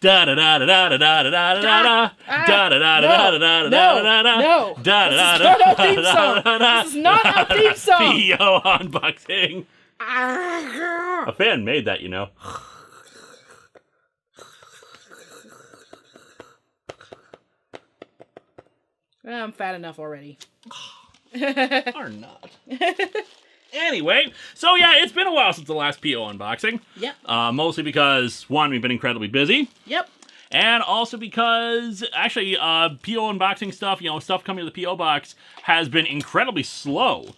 Da da da da da da da da da da da da da da da da da da. No, this is not our theme song. P.O. unboxing. A fan made that, you know. I'm fat enough already. Or not. Anyway, so yeah, it's been a while since the last P.O. unboxing. Yep. Mostly because, one, we've been incredibly busy. Yep. And also because, actually, P.O. unboxing stuff, stuff coming to the P.O. box has been incredibly slow.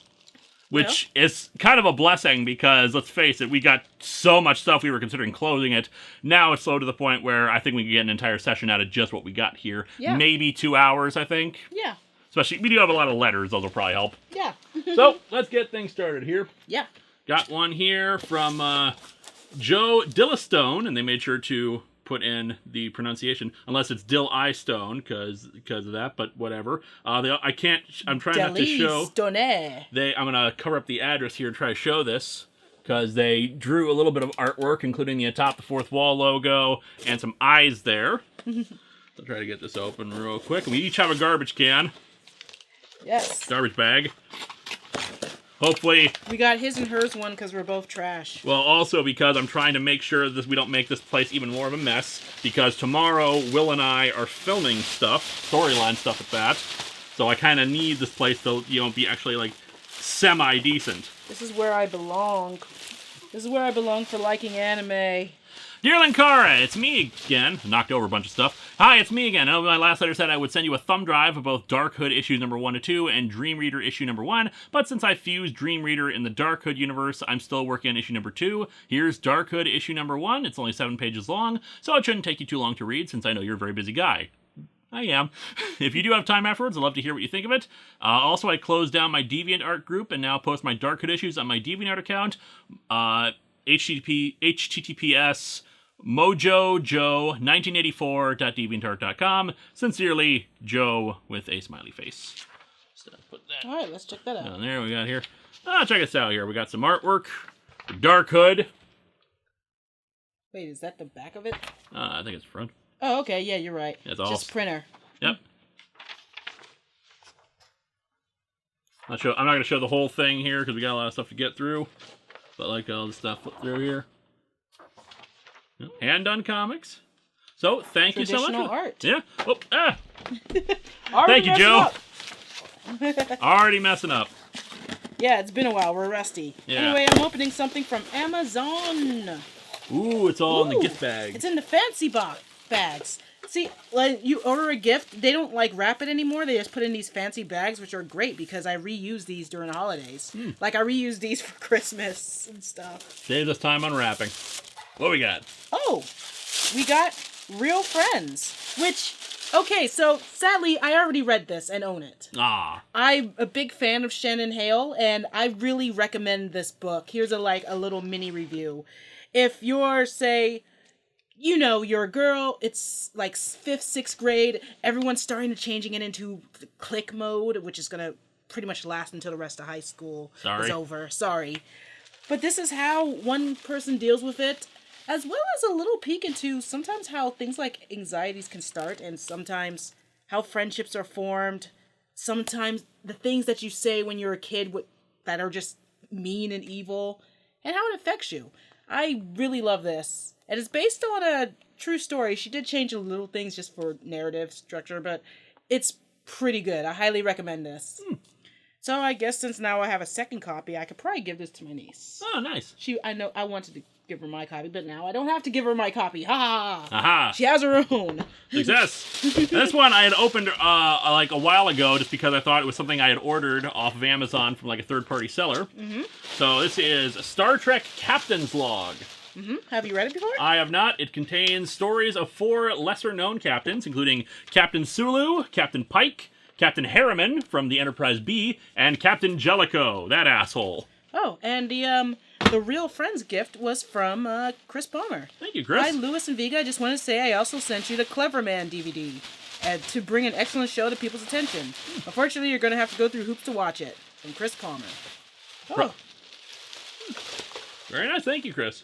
Which is kind of a blessing because, let's face it, we got so much stuff we were considering closing it. Now it's slow to the point where I think we can get an entire session out of just what we got here. Yeah. Maybe 2 hours, I think. Yeah. Especially, we do have a lot of letters. Those will probably help. Yeah. So, let's get things started here. Yeah. Got one here from Joe Dillistone, and they made sure to put in the pronunciation, unless it's Dill I Stone, because of that, but whatever. I'm trying not to show. I'm going to cover up the address here and try to show this, because they drew a little bit of artwork, including the Atop the Fourth Wall logo, and some eyes there. I'll try to get this open real quick. We each have a garbage can. Yes. Garbage bag. Hopefully... We got his and hers one because we're both trash. Well, also because I'm trying to make sure that we don't make this place even more of a mess, because tomorrow, Will and I are filming stuff, storyline stuff at that, so I kind of need this place to, be actually, like, semi-decent. This is where I belong. This is where I belong for liking anime. Dear Linkara, it's me again. Knocked over a bunch of stuff. Hi, it's me again. I know my last letter said I would send you a thumb drive of both Dark Hood issue number 1 to 2 and Dream Reader issue number 1, but since I fused Dream Reader in the Dark Hood universe, I'm still working on issue number 2. Here's Dark Hood issue number 1. It's only 7 pages long, so it shouldn't take you too long to read since I know you're a very busy guy. I am. If you do have time afterwards, I'd love to hear what you think of it. Also, I closed down my DeviantArt group and now post my Dark Hood issues on my DeviantArt account. https mojojoe1984.deviantart.com. Sincerely, Joe with a smiley face. So put that. All right, let's check that out. Down there, we got here. Check us out here. We got some artwork for Dark Hood. Wait, is that the back of it? I think it's front. Oh, okay. Yeah, you're right. It's all just printer. Yep. I'm not going to show the whole thing here because we got a lot of stuff to get through. But like all the stuff put through here. Hand done comics. So thank you so much. Traditional art. Yeah. Oh, Thank you, Joe. Already messing up. Yeah, it's been a while. We're rusty. Yeah. Anyway, I'm opening something from Amazon. Ooh, it's all in the gift bag. It's in the fancy bags. See, like you order a gift, they don't wrap it anymore. They just put in these fancy bags, which are great because I reuse these during the holidays. Like I reuse these for Christmas and stuff. Saves us time unwrapping. What we got? Oh, we got Real Friends, which, okay, so sadly, I already read this and own it. I'm a big fan of Shannon Hale, and I really recommend this book. Here's a little mini review. If you're, say, you're a girl, it's 5th, 6th grade, everyone's starting to changing it into clique mode, which is going to pretty much last until the rest of high school is over. Sorry. But this is how one person deals with it, as well as a little peek into sometimes how things like anxieties can start, and sometimes how friendships are formed, sometimes the things that you say when you're a kid that are just mean and evil, and how it affects you. I really love this. And it's based on a true story. She did change a little things just for narrative structure, but it's pretty good. I highly recommend this. So I guess since now I have a second copy, I could probably give this to my niece. Oh, nice. I know I wanted to give her my copy, but now I don't have to give her my copy. Ha! Aha! She has her own. Success! This one I had opened a while ago just because I thought it was something I had ordered off of Amazon from a third-party seller. So this is Star Trek Captain's Log. Have you read it before? I have not. It contains stories of 4 lesser-known captains, including Captain Sulu, Captain Pike, Captain Harriman from the Enterprise B, and Captain Jellicoe, that asshole. Oh, and the Real Friends gift was from Chris Palmer. Thank you, Chris. Hi, Lewis and Vega. I just want to say I also sent you the Clever Man DVD to bring an excellent show to people's attention. Unfortunately, you're going to have to go through hoops to watch it. From Chris Palmer. Oh. Very nice. Thank you, Chris.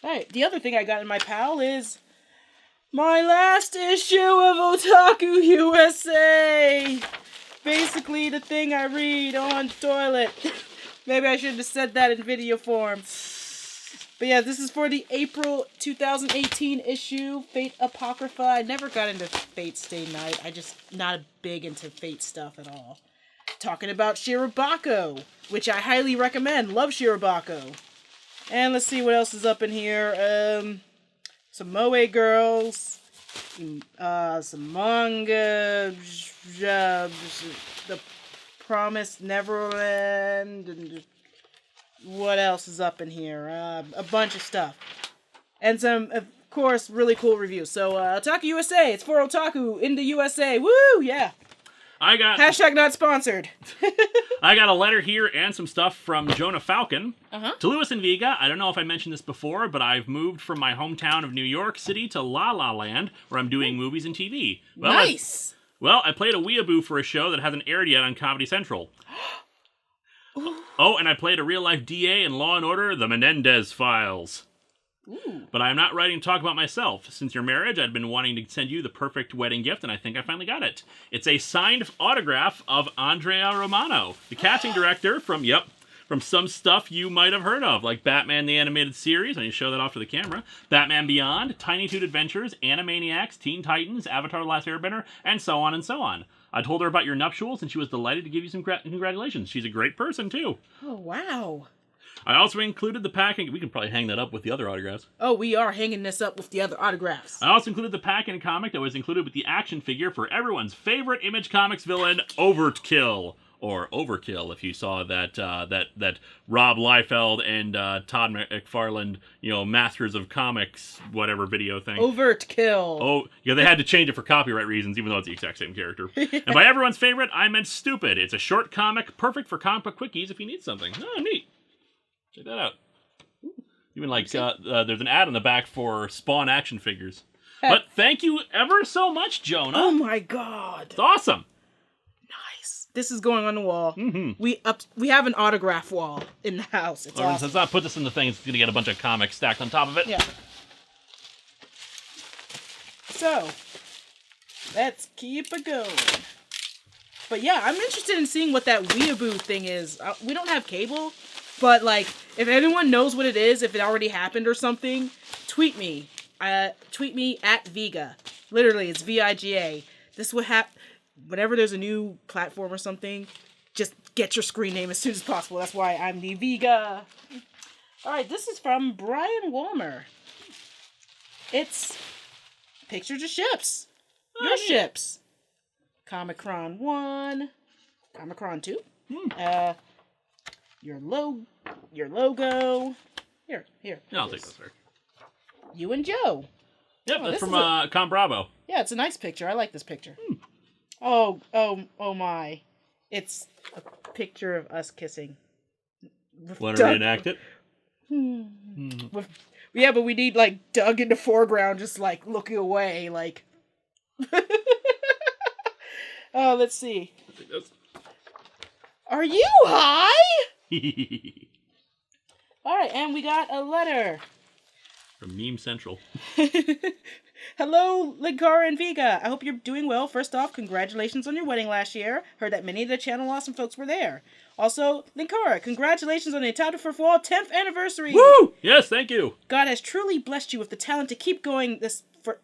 All right. The other thing I got in my pal is My last issue of Otaku USA! Basically the thing I read on the toilet. Maybe I should have said that in video form. But yeah, this is for the April 2018 issue, Fate Apocrypha. I never got into Fate Stay Night. I just not big into Fate stuff at all. Talking about Shirobako, which I highly recommend. Love Shirobako. And let's see what else is up in here. Some Moe girls, some manga, The Promised Neverland, and what else is up in here? A bunch of stuff. And some, of course, really cool reviews. So, Otaku USA, it's for Otaku in the USA. Woo, yeah. Hashtag not sponsored. I got a letter here and some stuff from Jonah Falcon. To Louis and Vega, I don't know if I mentioned this before, but I've moved from my hometown of New York City to La La Land, where I'm doing movies and TV. Well, nice! I played a weeaboo for a show that hasn't aired yet on Comedy Central. Oh, and I played a real-life DA in Law & Order, The Menendez Files. Ooh. But I'm not writing to talk about myself. Since your marriage, I'd been wanting to send you the perfect wedding gift, and I think I finally got it. It's a signed autograph of Andrea Romano, the casting director from some stuff you might have heard of, like Batman the Animated Series, and you show that off to the camera, Batman Beyond, Tiny Toon Adventures, Animaniacs, Teen Titans, Avatar: The Last Airbender, and so on and so on. I told her about your nuptials, and she was delighted to give you some congratulations. She's a great person, too. Oh, wow. I also included the packing. We can probably hang that up with the other autographs. Oh, we are hanging this up with the other autographs. I also included the packing comic that was included with the action figure for everyone's favorite Image Comics villain, Overkill. Or Overkill, if you saw that Rob Liefeld and Todd McFarlane, Masters of Comics, whatever video thing. Overkill. Oh, yeah, they had to change it for copyright reasons, even though it's the exact same character. And by everyone's favorite, I meant Stupid. It's a short comic, perfect for comic book quickies if you need something. Oh, neat. Check that out. Even there's an ad on the back for Spawn action figures. But thank you ever so much, Jonah. Oh my god. It's awesome. Nice. This is going on the wall. Mm-hmm. We have an autograph wall in the house. It's awesome. Let's not put this in the thing. It's going to get a bunch of comics stacked on top of it. Yeah. So, let's keep it going. But yeah, I'm interested in seeing what that weeaboo thing is. We don't have cable. But, if anyone knows what it is, if it already happened or something, tweet me. Tweet me at Vega. Literally, it's VIGA. This would happen whenever there's a new platform or something. Just get your screen name as soon as possible. That's why I'm the Vega. Alright, this is from Brian Walmer. It's pictures of ships. Your ships. Comicron 1. Comicron 2. Your logo. Here. Yeah, I'll take this. Sorry. You and Joe. Yep, that's from Com Bravo. Yeah, it's a nice picture. I like this picture. Oh my. It's a picture of us kissing. Want to reenact it? Yeah, but we need, Doug in the foreground, just, looking away, Oh, let's see. I'll take this. Are you high? Alright, and we got a letter. From Meme Central. Hello, Linkara and Vega. I hope you're doing well. First off, congratulations on your wedding last year. Heard that many of the channel awesome folks were there. Also, Linkara, congratulations on the _4 10th anniversary. Woo! Yes, thank you. God has truly blessed you with the talent to keep doing this for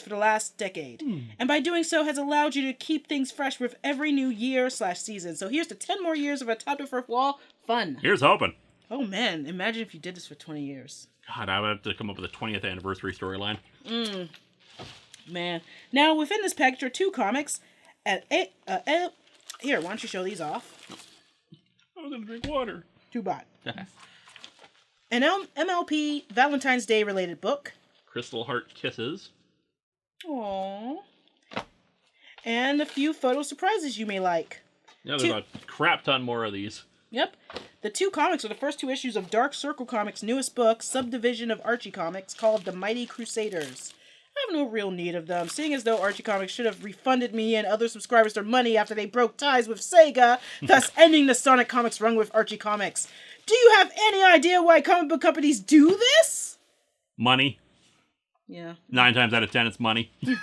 the last decade. And by doing so has allowed you to keep things fresh with every new year/season. So here's to 10 more years of _4 fun. Here's hoping. Oh man, imagine if you did this for 20 years. God, I would have to come up with a 20th anniversary storyline. Man. Now, within this package are 2 comics. Here, why don't you show these off? I was gonna drink water. Too bad. An MLP Valentine's Day related book. Crystal Heart Kisses. Aww. And a few photo surprises you may like. Yeah, there's a crap ton more of these. Yep. The 2 comics are the first 2 issues of Dark Circle Comics' newest book, subdivision of Archie Comics, called The Mighty Crusaders. I have no real need of them, seeing as though Archie Comics should have refunded me and other subscribers their money after they broke ties with Sega, thus ending the Sonic Comics run with Archie Comics. Do you have any idea why comic book companies do this? Money. Yeah. 9 times out of 10, it's money. The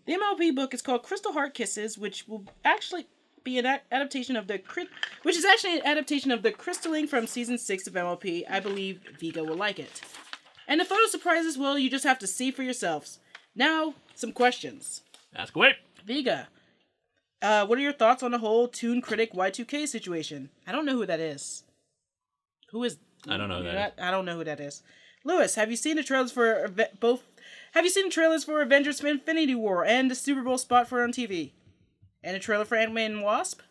MLP book is called Crystal Heart Kisses, which will actually be an adaptation of the Crystalling from season 6 of MLP. I believe Vigo will like it. And the photo surprises, well, you just have to see for yourselves. Now, some questions. Ask away. Viga, what are your thoughts on the whole Toon Critic Y2K situation? I don't know who that is. Who is? I don't know who that is. I don't know who that is. Lewis, have you seen the trailers for both? Have you seen the trailers for Avengers Infinity War and the Super Bowl spot for on TV? And a trailer for Ant-Man and Wasp?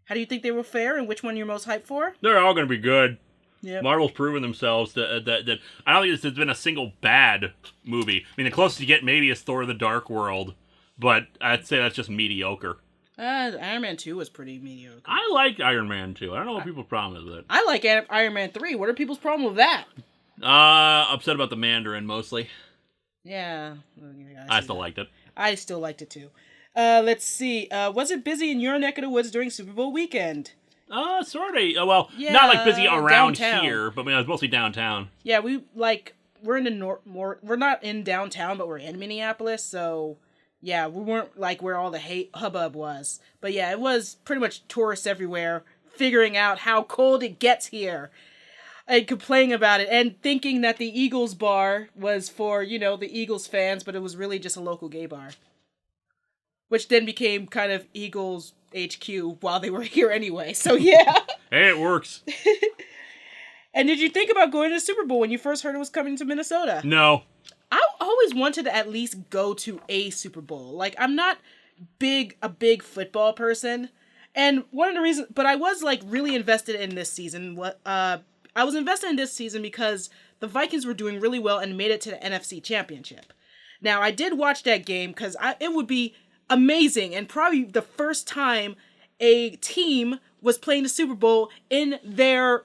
How do you think they will fare, and which one you're most hyped for? They're all going to be good. Yep. Marvel's proven themselves that I don't think there's been a single bad movie. I mean, the closest you get maybe is Thor: The Dark World, but I'd say that's just mediocre. Iron Man 2 was pretty mediocre. I like Iron Man 2. I don't know what people's problem is with it. I like Iron Man 3. What are people's problem with that? Upset about the Mandarin, mostly. Yeah. I still liked it. I still liked it, too. Let's see. Was it busy in your neck of the woods during Super Bowl weekend? Sort of. Well, yeah, not like busy around downtown. here, but I mean, I was mostly downtown. Yeah, we're in the we're not in downtown, but we're in Minneapolis, so yeah, we weren't like where all the hubbub was. But yeah, it was pretty much tourists everywhere figuring out how cold it gets here and complaining about it and thinking that the Eagles bar was for, the Eagles fans, but it was really just a local gay bar. Which then became kind of Eagles HQ while they were here anyway. So yeah. Hey, it works. And did you think about going to the Super Bowl when you first heard it was coming to Minnesota? No. I always wanted to at least go to a Super Bowl. Like, I'm not a big football person. And one of the reasons, but I was like really invested in this season. I was invested in this season because the Vikings were doing really well and made it to the NFC Championship. Now, I did watch that game because it would be amazing and probably the first time a team was playing the Super Bowl in their,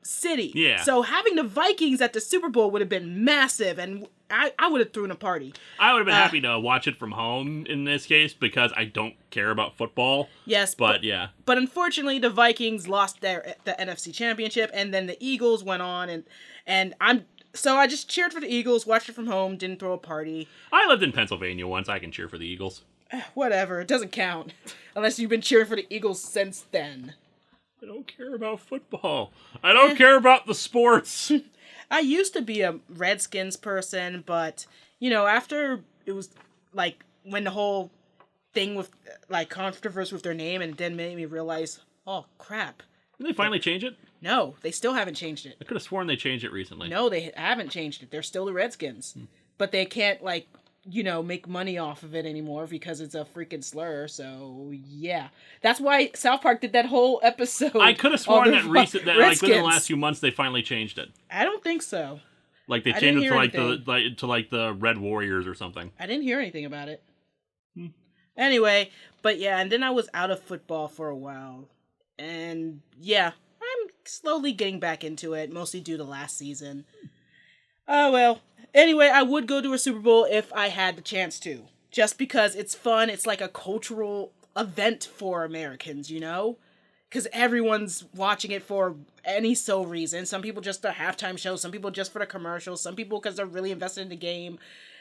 city. Yeah. So having the Vikings at the Super Bowl would have been massive, and I would have thrown a party. I would have been happy to watch it from home in this case because I don't care about football. Yes, but yeah. But unfortunately, the Vikings lost the NFC Championship, and then the Eagles went on, so I just cheered for the Eagles, watched it from home, didn't throw a party. I lived in Pennsylvania once. I can cheer for the Eagles. Whatever, it doesn't count unless you've been cheering for the Eagles since then. I don't care about football. I don't care about the sports. I used to be a Redskins person, but, after it was, like, when the whole thing with, like, controversy with their name, and it then made me realize, oh, crap. Did they finally change it? No, they still haven't changed it. I could have sworn they changed it recently. No, they haven't changed it. They're still the Redskins. But they can't, like, make money off of it anymore because it's a freaking slur. So, yeah. That's why South Park did that whole episode. I could have sworn that within the last few months they finally changed it. I don't think so. Like they changed it to the Red Warriors or something. I didn't hear anything about it. Anyway, but yeah, and then I was out of football for a while. And yeah, I'm slowly getting back into it, mostly due to last season. Oh, well. Anyway, I would go to a Super Bowl if I had the chance to. Just because it's fun. It's like a cultural event for Americans, Because everyone's watching it for any reason. Some people just the halftime show. Some people just for the commercials. Some people because they're really invested in the game.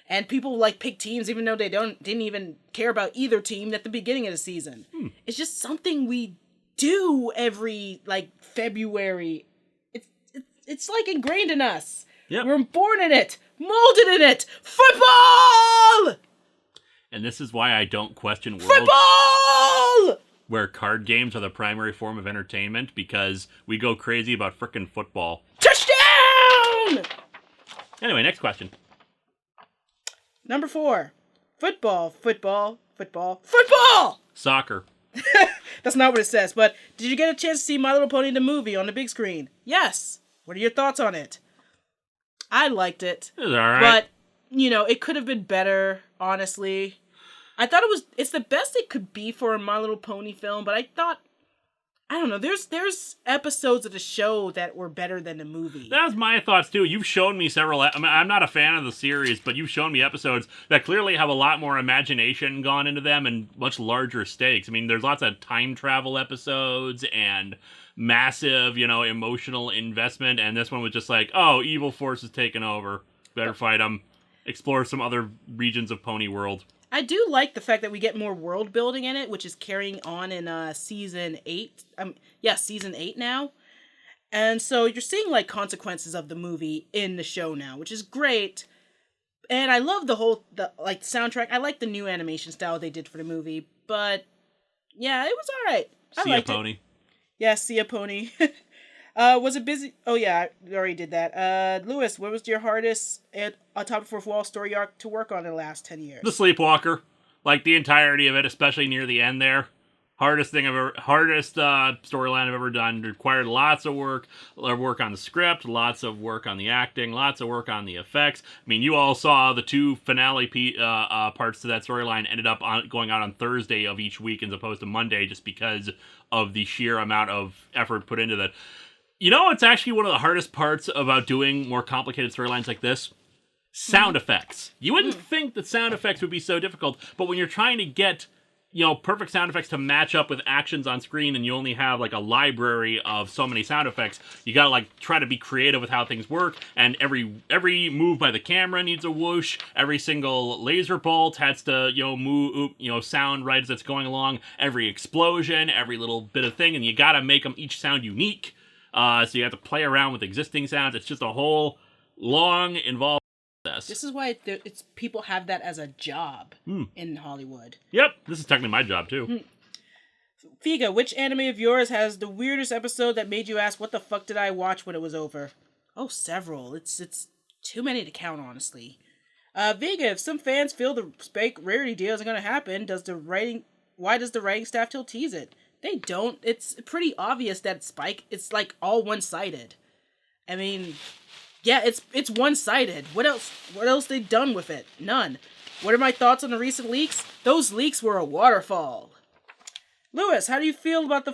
And people pick teams even though they didn't even care about either team at the beginning of the season. It's just something we do every February. It's ingrained in us. Yep. We're born in it, molded in it. Football! And this is why I don't question football! Where card games are the primary form of entertainment, because we go crazy about frickin' football. Touchdown! Anyway, next question. Number 4. Football, football, football, football! Soccer. That's not what it says, but did you get a chance to see My Little Pony the movie on the big screen? Yes. What are your thoughts on it? I liked it. It was alright. But, it could have been better, honestly. I thought it's the best it could be for a My Little Pony film, but I don't know, there's episodes of the show that were better than the movie. That was my thoughts, too. You've shown me several, I'm not a fan of the series, but you've shown me episodes that clearly have a lot more imagination gone into them and much larger stakes. I mean, there's lots of time travel episodes and massive, emotional investment, and this one was just like, oh, evil force is taking over. Better fight them. explore some other regions of Pony World. I do like the fact that we get more world building in it, which is carrying on in season 8. Season 8 now. And so you're seeing like consequences of the movie in the show now, which is great. And I love the soundtrack. I like the new animation style they did for the movie, but yeah, it was all right. See a pony. Yeah, see a pony. Was it busy? Oh yeah, I already did that. Lewis, what was your hardest Top-of-the-Fourth-Wall story arc to work on in the last 10 years? The Sleepwalker, like the entirety of it, especially near the end there. Hardest storyline I've ever done. Required lots of work on the script, lots of work on the acting, lots of work on the effects. I mean, you all saw the 2 finale parts to that storyline ended up going out on Thursday of each week as opposed to Monday, just because of the sheer amount of effort put into that. You know, it's actually one of the hardest parts about doing more complicated storylines like this. Sound effects. You wouldn't think that sound effects would be so difficult, but when you're trying to get perfect sound effects to match up with actions on screen, and you only have like a library of so many sound effects, you gotta like try to be creative with how things work, and every move by the camera needs a whoosh, every single laser bolt has to, move, sound right as it's going along, every explosion, every little bit of thing, and you gotta make them each sound unique, so you have to play around with existing sounds. It's just a whole long, involved process. This is why people have that as a job in Hollywood. Yep, this is technically my job, too. Figa, which anime of yours has the weirdest episode that made you ask, what the fuck did I watch when it was over? Oh, several. It's too many to count, honestly. Vega, if some fans feel the Spike rarity deal isn't going to happen, why does the writing staff still tease it? They don't. It's pretty obvious that Spike, it's like all one-sided. I mean, yeah, it's one-sided. What else they done with it? None. What are my thoughts on the recent leaks? Those leaks were a waterfall. Lewis, how do you feel about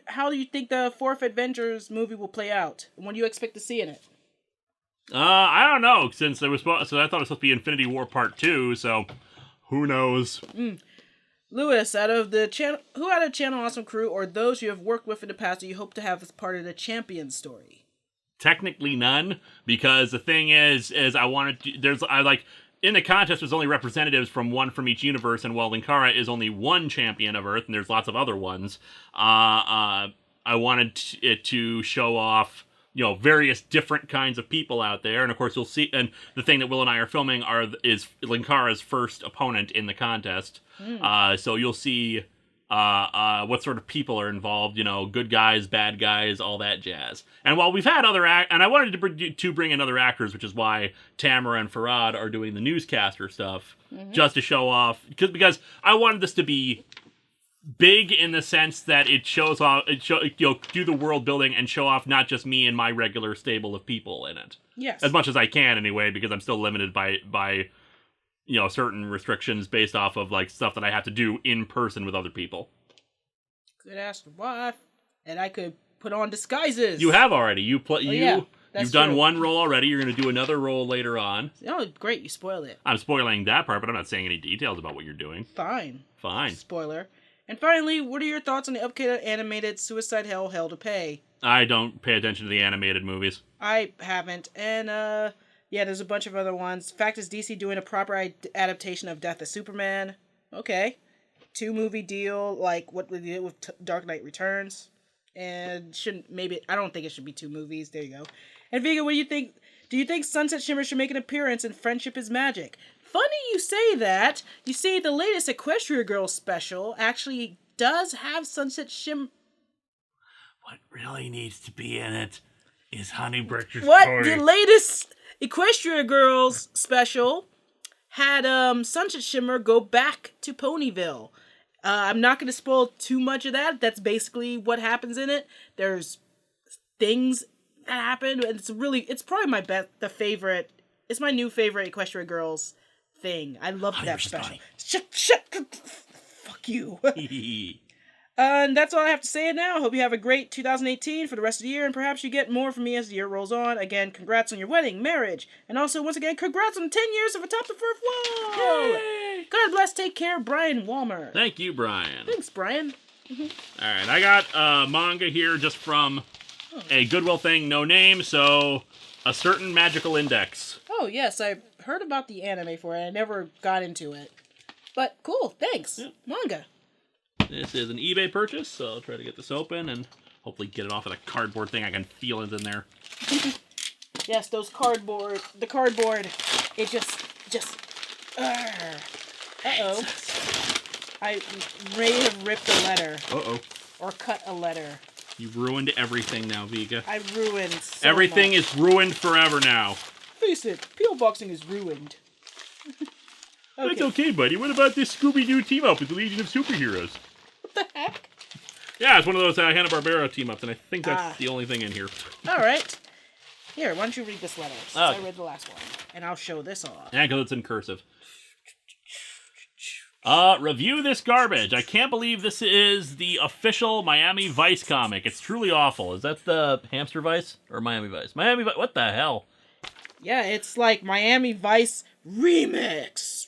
how do you think the Fourth Avengers movie will play out? And what do you expect to see in it? I don't know, since I thought it was supposed to be Infinity War Part 2, so who knows? Lewis, who out of Channel Awesome crew or those you have worked with in the past do you hope to have as part of the Champion story? Technically none, because the thing is in the contest there's only representatives from each universe, and while Linkara is only one champion of Earth, and there's lots of other ones, I wanted it to show off, various different kinds of people out there, and of course you'll see, and the thing that Will and I are filming is Linkara's first opponent in the contest, so you'll see what sort of people are involved, good guys, bad guys, all that jazz. And while we've had and I wanted to bring in other actors, which is why Tamara and Farad are doing the newscaster stuff, just to show off, because I wanted this to be big in the sense that it shows off, do the world building and show off not just me and my regular stable of people in it. Yes. As much as I can anyway, because I'm still limited by certain restrictions based off of, stuff that I have to do in person with other people. Could ask your wife, and I could put on disguises. You have already. You've done true. one role already. You're going to do another role later on. Oh, great. You spoiled it. I'm spoiling that part, but I'm not saying any details about what you're doing. Fine. Spoiler. And finally, what are your thoughts on the updated animated Suicide Hell to Pay? I don't pay attention to the animated movies. I haven't. And, yeah, there's a bunch of other ones. Fact is, DC doing a proper adaptation of Death of Superman. Okay. 2-movie deal, like what we did with Dark Knight Returns. And I don't think it should be 2 movies. There you go. And Vega, what do you think? Do you think Sunset Shimmer should make an appearance in Friendship is Magic? Funny you say that. You see, the latest Equestria Girls special actually does have Sunset Shimmer. What really needs to be in it is Honey Breaker's Party. The latest Equestria Girls special had Sunset Shimmer go back to Ponyville. I'm not going to spoil too much of that. That's basically what happens in it. There's things that happen. And it's probably it's my new favorite Equestria Girls thing. I love that special. Shut, fuck you. And that's all I have to say now. Hope you have a great 2018 for the rest of the year, and perhaps you get more from me as the year rolls on. Again, congrats on your wedding, marriage, and also, once again, congrats on 10 years of Atop the Fourth Wall! Yay! God bless, take care, Brian Walmer. Thank you, Brian. Thanks, Brian. Alright, I got manga here just from a Goodwill thing, no name, so A Certain Magical Index. Oh, Oh, yes, I've heard about the anime for it. I never got into it. But cool, thanks. Yeah. Manga. This is an eBay purchase, so I'll try to get this open and hopefully get it off of the cardboard thing. I can feel it in there. Yes, the cardboard, it just, uh-oh. I may have ripped a letter. Uh-oh. Or cut a letter. You've ruined everything now, Vika. I ruined so Everything much. is ruined forever now. Face it, P.O. Boxing is ruined. Okay. That's okay, buddy. What about this Scooby-Doo team-up with the Legion of Superheroes? What the heck? Yeah, it's one of those Hanna-Barbera team-ups, and I think that's the only thing in here. All right. Here, why don't you read this letter, since I read the last one, and I'll show this off. Yeah, because it's in cursive. Review this garbage. I can't believe this is the official Miami Vice comic. It's truly awful. Is that the Hamster Vice or Miami Vice? Miami Vice. What the hell? Yeah, it's like Miami Vice remix.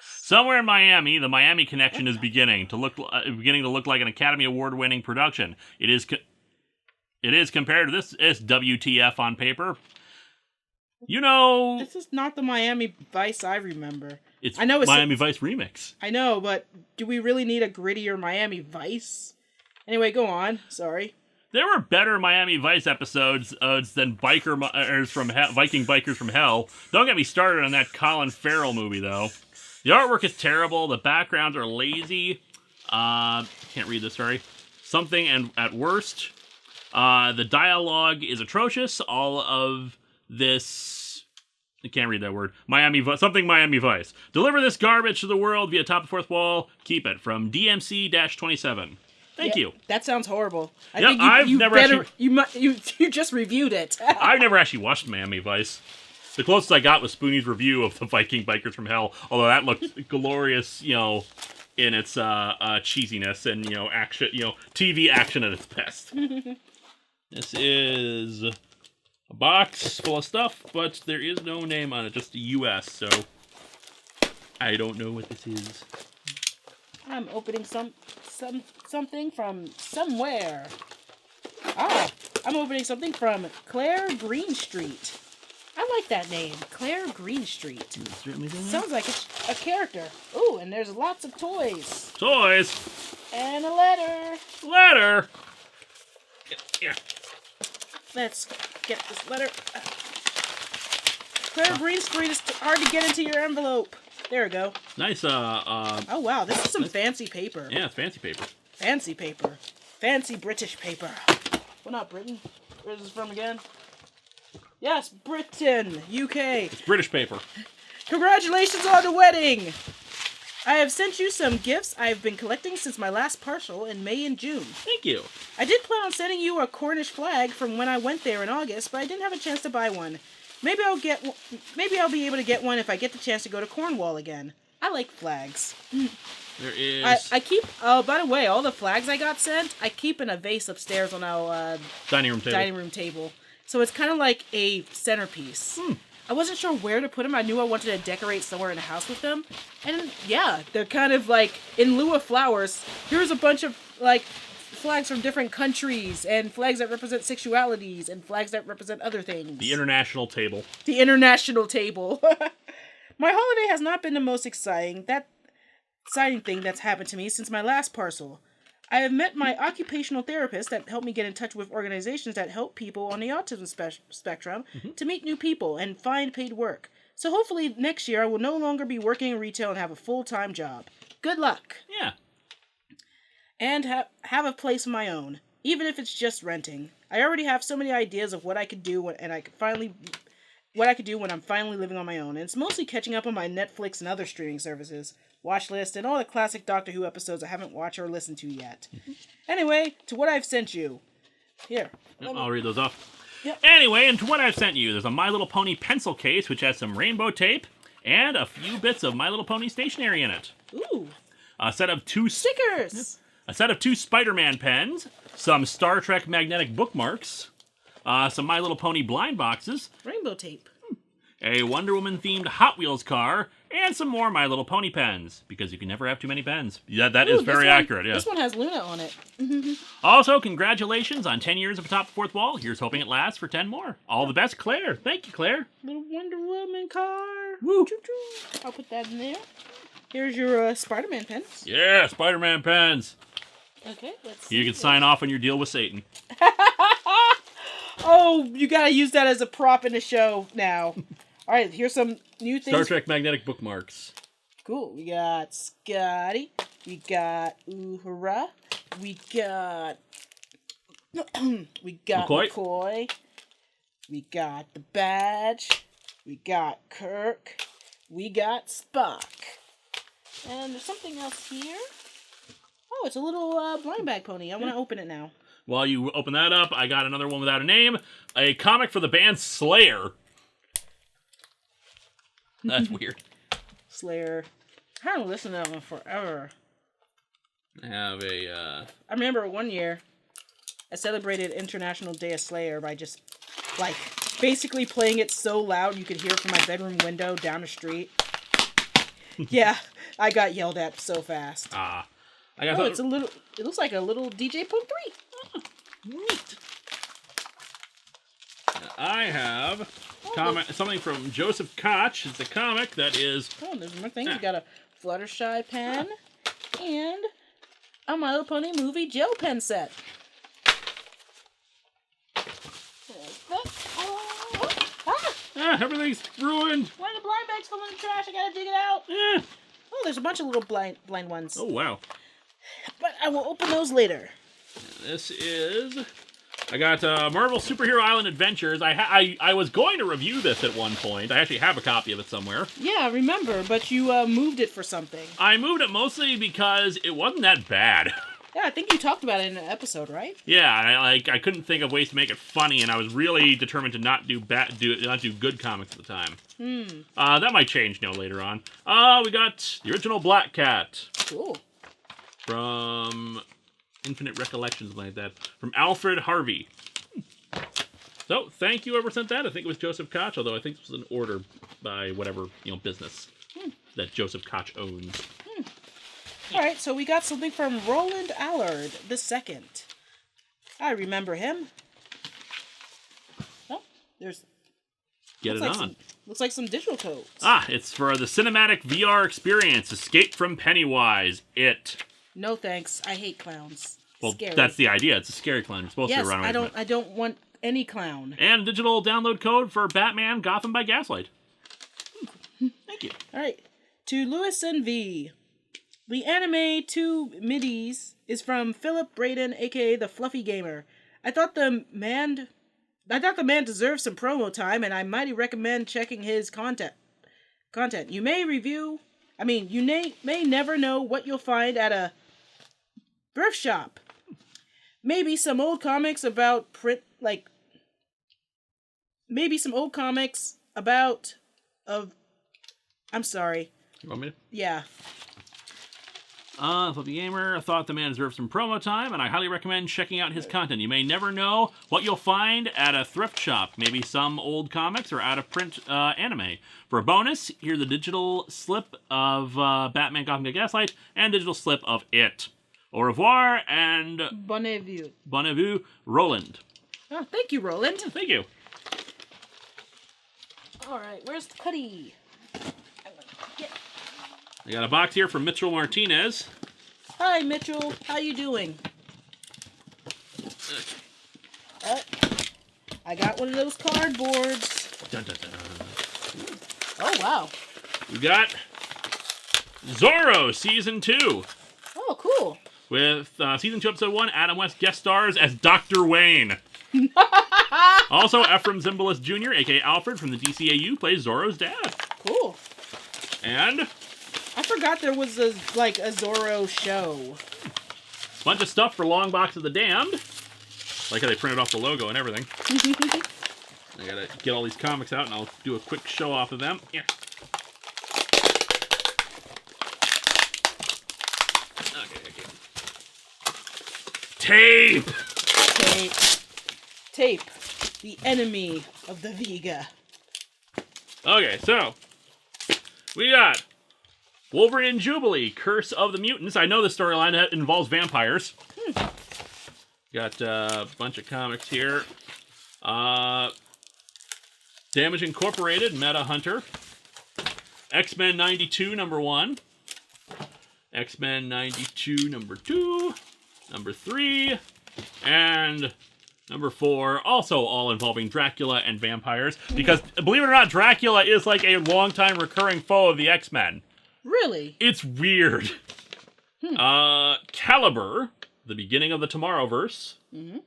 Somewhere in Miami, the Miami Connection is beginning to look like an Academy Award-winning production. It is compared to this WTF on paper. You know, this is not the Miami Vice I remember. It's Miami Vice remix. I know, but do we really need a grittier Miami Vice? Anyway, go on. Sorry. There were better Miami Vice episodes than Viking Bikers from Hell. Don't get me started on that Colin Farrell movie, though. The artwork is terrible. The backgrounds are lazy. Can't read this, sorry. Something and at worst. The dialogue is atrocious. All of this... I can't read that word. Miami Vice. Deliver this garbage to the world via Top of the Fourth Wall. Keep it. From DMC-27. Thank you. That sounds horrible. I think you just reviewed it. I've never actually watched Miami Vice. The closest I got was Spoonie's review of the Viking Bikers from Hell, although that looked glorious, in its cheesiness and action, TV action at its best. This is a box full of stuff, but there is no name on it, just the U.S. So I don't know what this is. I'm opening something from somewhere. I'm opening something from Claire Greenstreet. I like that name, Claire Greenstreet. Sounds like it's a character. Ooh, and there's lots of toys. Toys? And a letter. Letter? Yeah. Let's get this letter. Claire Greenstreet is hard to get into your envelope. There we go. Nice, oh, wow, this is some fancy paper. Yeah, it's fancy paper. Fancy paper. Fancy British paper. Well, not Britain. Where's this from again? Yes, Britain, UK. It's British paper. Congratulations on the wedding! I have sent you some gifts I've been collecting since my last partial in May and June. Thank you. I did plan on sending you a Cornish flag from when I went there in August, but I didn't have a chance to buy one. Maybe I'll be able to get one if I get the chance to go to Cornwall again. I like flags. There is... I keep... Oh, by the way, all the flags I got sent, I keep in a vase upstairs on our dining room table. So it's kind of like a centerpiece. I wasn't sure where to put them. I knew I wanted to decorate somewhere in the house with them. And yeah, they're kind of like, in lieu of flowers, here's a bunch of like flags from different countries and flags that represent sexualities and flags that represent other things. The international table. The international table. My holiday has not been the most exciting thing that's happened to me since my last parcel. I have met my occupational therapist that helped me get in touch with organizations that help people on the autism spectrum to meet new people and find paid work. So hopefully next year I will no longer be working in retail and have a full-time job. Good luck. Yeah. And have a place of my own, even if it's just renting. I already have so many ideas of what I could do when I'm finally living on my own, and it's mostly catching up on my Netflix and other streaming services, watch list, and all the classic Doctor Who episodes I haven't watched or listened to yet. Anyway, to what I've sent you. Here. I'll read those off. Yep. Anyway, and to what I've sent you, there's a My Little Pony pencil case, which has some rainbow tape, and a few bits of My Little Pony stationery in it. Ooh. A set of 2 stickers. A set of 2 Spider-Man pens, some Star Trek magnetic bookmarks, some My Little Pony blind boxes. Rainbow tape. a Wonder Woman-themed Hot Wheels car, and some more My Little Pony pens, because you can never have too many pens. Yeah, that is very accurate, yeah. This one has Luna on it. Also, congratulations on 10 years of Atop the Fourth Wall. Here's hoping it lasts for 10 more. All the best, Claire. Thank you, Claire. Little Wonder Woman car. Woo. Choo-choo. I'll put that in there. Here's your Spider-Man pens. Yeah, Spider-Man pens. Okay, let's see. You can sign off on your deal with Satan. Oh, you gotta use that as a prop in the show now. All right, here's some new things. Star Trek magnetic bookmarks. Cool. We got Scotty. We got Uhura. We got McCoy. We got the badge. We got Kirk. We got Spock. And there's something else here. Oh, it's a little blind bag pony. I want to open it now. While you open that up, I got another one without a name. A comic for the band Slayer. That's weird. Slayer. I haven't listened to that one forever. I have a... I remember one year, I celebrated International Day of Slayer by just, like, basically playing it so loud you could hear it from my bedroom window down the street. Yeah, I got yelled at so fast. It's a little... It looks like a little DJ Pope 3. Oh, neat. I have something from Joseph Koch. It's a comic that is... Oh, there's more things. You got a Fluttershy pen and a My Little Pony movie gel pen set. Everything's ruined. One of the blind bags fell in the trash. I gotta dig it out. Oh, there's a bunch of little blind ones. Oh, wow. But I will open those later. This is... I got Marvel Superhero Island Adventures. I was going to review this at one point. I actually have a copy of it somewhere. Yeah, I remember, but you moved it for something. I moved it mostly because it wasn't that bad. Yeah, I think you talked about it in an episode, right? Yeah, I couldn't think of ways to make it funny, and I was really determined to not do good comics at the time. That might change later on. We got the original Black Cat. Cool. From Infinite Recollections, like that. From Alfred Harvey. So, thank you whoever sent that. I think it was Joseph Koch, although I think this was an order by whatever, business that Joseph Koch owns. All right, so we got something from Roland Allard II. I remember him. Oh, there's... Get it on. Looks like some digital codes. It's for the cinematic VR experience. Escape from Pennywise. It. No thanks. I hate clowns. Well, scary. That's the idea. It's a scary clown. You're supposed to run away from it. I don't want any clown. And a digital download code for Batman Gotham by Gaslight. Thank you. All right. To Lewis and V. The anime 2 midis is from Philip Braden, aka the Fluffy Gamer. I thought the man deserves some promo time, and I mighty recommend checking his content. You may never know what you'll find at a thrift shop. Maybe some old comics about I'm sorry. You want me to? Yeah. Fluffy Gamer, I thought the man deserves some promo time, and I highly recommend checking out his content. You may never know what you'll find at a thrift shop. Maybe some old comics or out-of-print anime. For a bonus, here's a digital slip of Batman Gotham by Gaslight and digital slip of It. Au revoir, and... Bonne vue. Bonne vue, Roland. Oh, thank you, Roland. Thank you. All right, where's the Cuddy? I got a box here from Mitchell Martinez. Hi, Mitchell. How you doing? I got one of those cardboards. Dun, dun, dun. Oh, wow. We got Zorro Season 2. Oh, cool. With Season 2, Episode 1, Adam West guest stars as Dr. Wayne. Also, Ephraim Zimbalist Jr., a.k.a. Alfred from the DCAU, plays Zorro's dad. Cool. And... I forgot there was a Zorro show. Bunch of stuff for Long Box of the Damned. Like how they printed off the logo and everything. I gotta get all these comics out and I'll do a quick show off of them. Yeah. Okay. Tape! Tape. The enemy of the Vega. Okay, so we got Wolverine and Jubilee, Curse of the Mutants. I know this storyline that involves vampires. Got a bunch of comics here. Damage Incorporated, Meta Hunter. X-Men 92, number 1. X-Men 92, number 2. Number 3. And number 4, also all involving Dracula and vampires. Because, believe it or not, Dracula is like a long-time recurring foe of the X-Men. Really? It's weird. Caliber, the beginning of the Tomorrowverse. I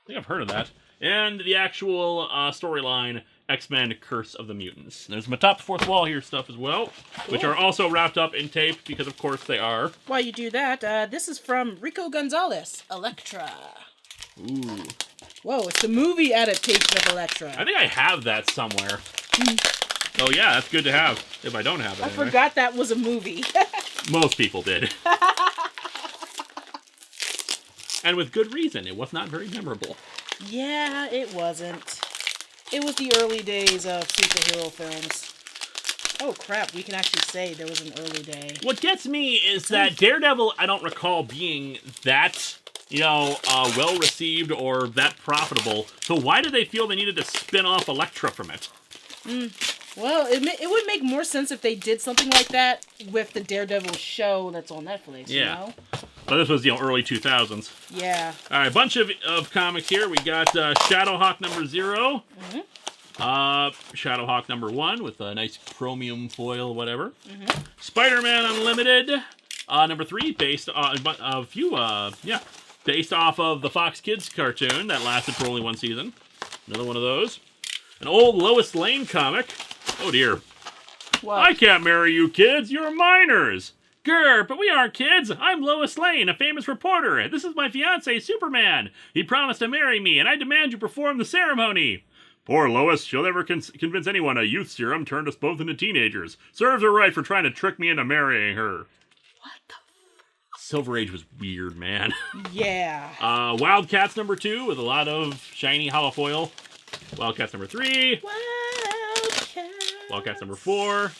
think I've heard of that. And the actual storyline, X-Men Curse of the Mutants. There's some Atop the Fourth Wall here stuff as well, which are also wrapped up in tape, because of course they are. While you do that, this is from Rico Gonzalez, Elektra. Ooh. Whoa, it's the movie adaptation of Elektra. I think I have that somewhere. Oh yeah, that's good to have, if I don't have it. I anyway. forgot that was a movie. Most people did. And with good reason, it was not very memorable. Yeah, it wasn't. It was the early days of superhero films. Oh crap, we can actually say there was an early day. What gets me is that Daredevil, I don't recall being that, well-received or that profitable. So why did they feel they needed to spin off Elektra from it? Well, it would make more sense if they did something like that with the Daredevil show that's on Netflix, you know? But this was, early 2000s. Yeah. All right, a bunch of comics here. We got Shadowhawk number 0. Shadowhawk number 1 with a nice chromium foil, whatever. Spider-Man Unlimited number 3, based on based off of the Fox Kids cartoon that lasted for only 1 season. Another one of those. An old Lois Lane comic. Oh dear. What? I can't marry you kids. You're minors. Grr, but we aren't kids. I'm Lois Lane, a famous reporter. This is my fiancé, Superman. He promised to marry me, and I demand you perform the ceremony. Poor Lois. She'll never convince anyone a youth serum turned us both into teenagers. Serves her right for trying to trick me into marrying her. What the Silver Age was weird, man. Yeah. Wildcats number 2 with a lot of shiny holofoil. Wildcats number 3. Wildcats number 4.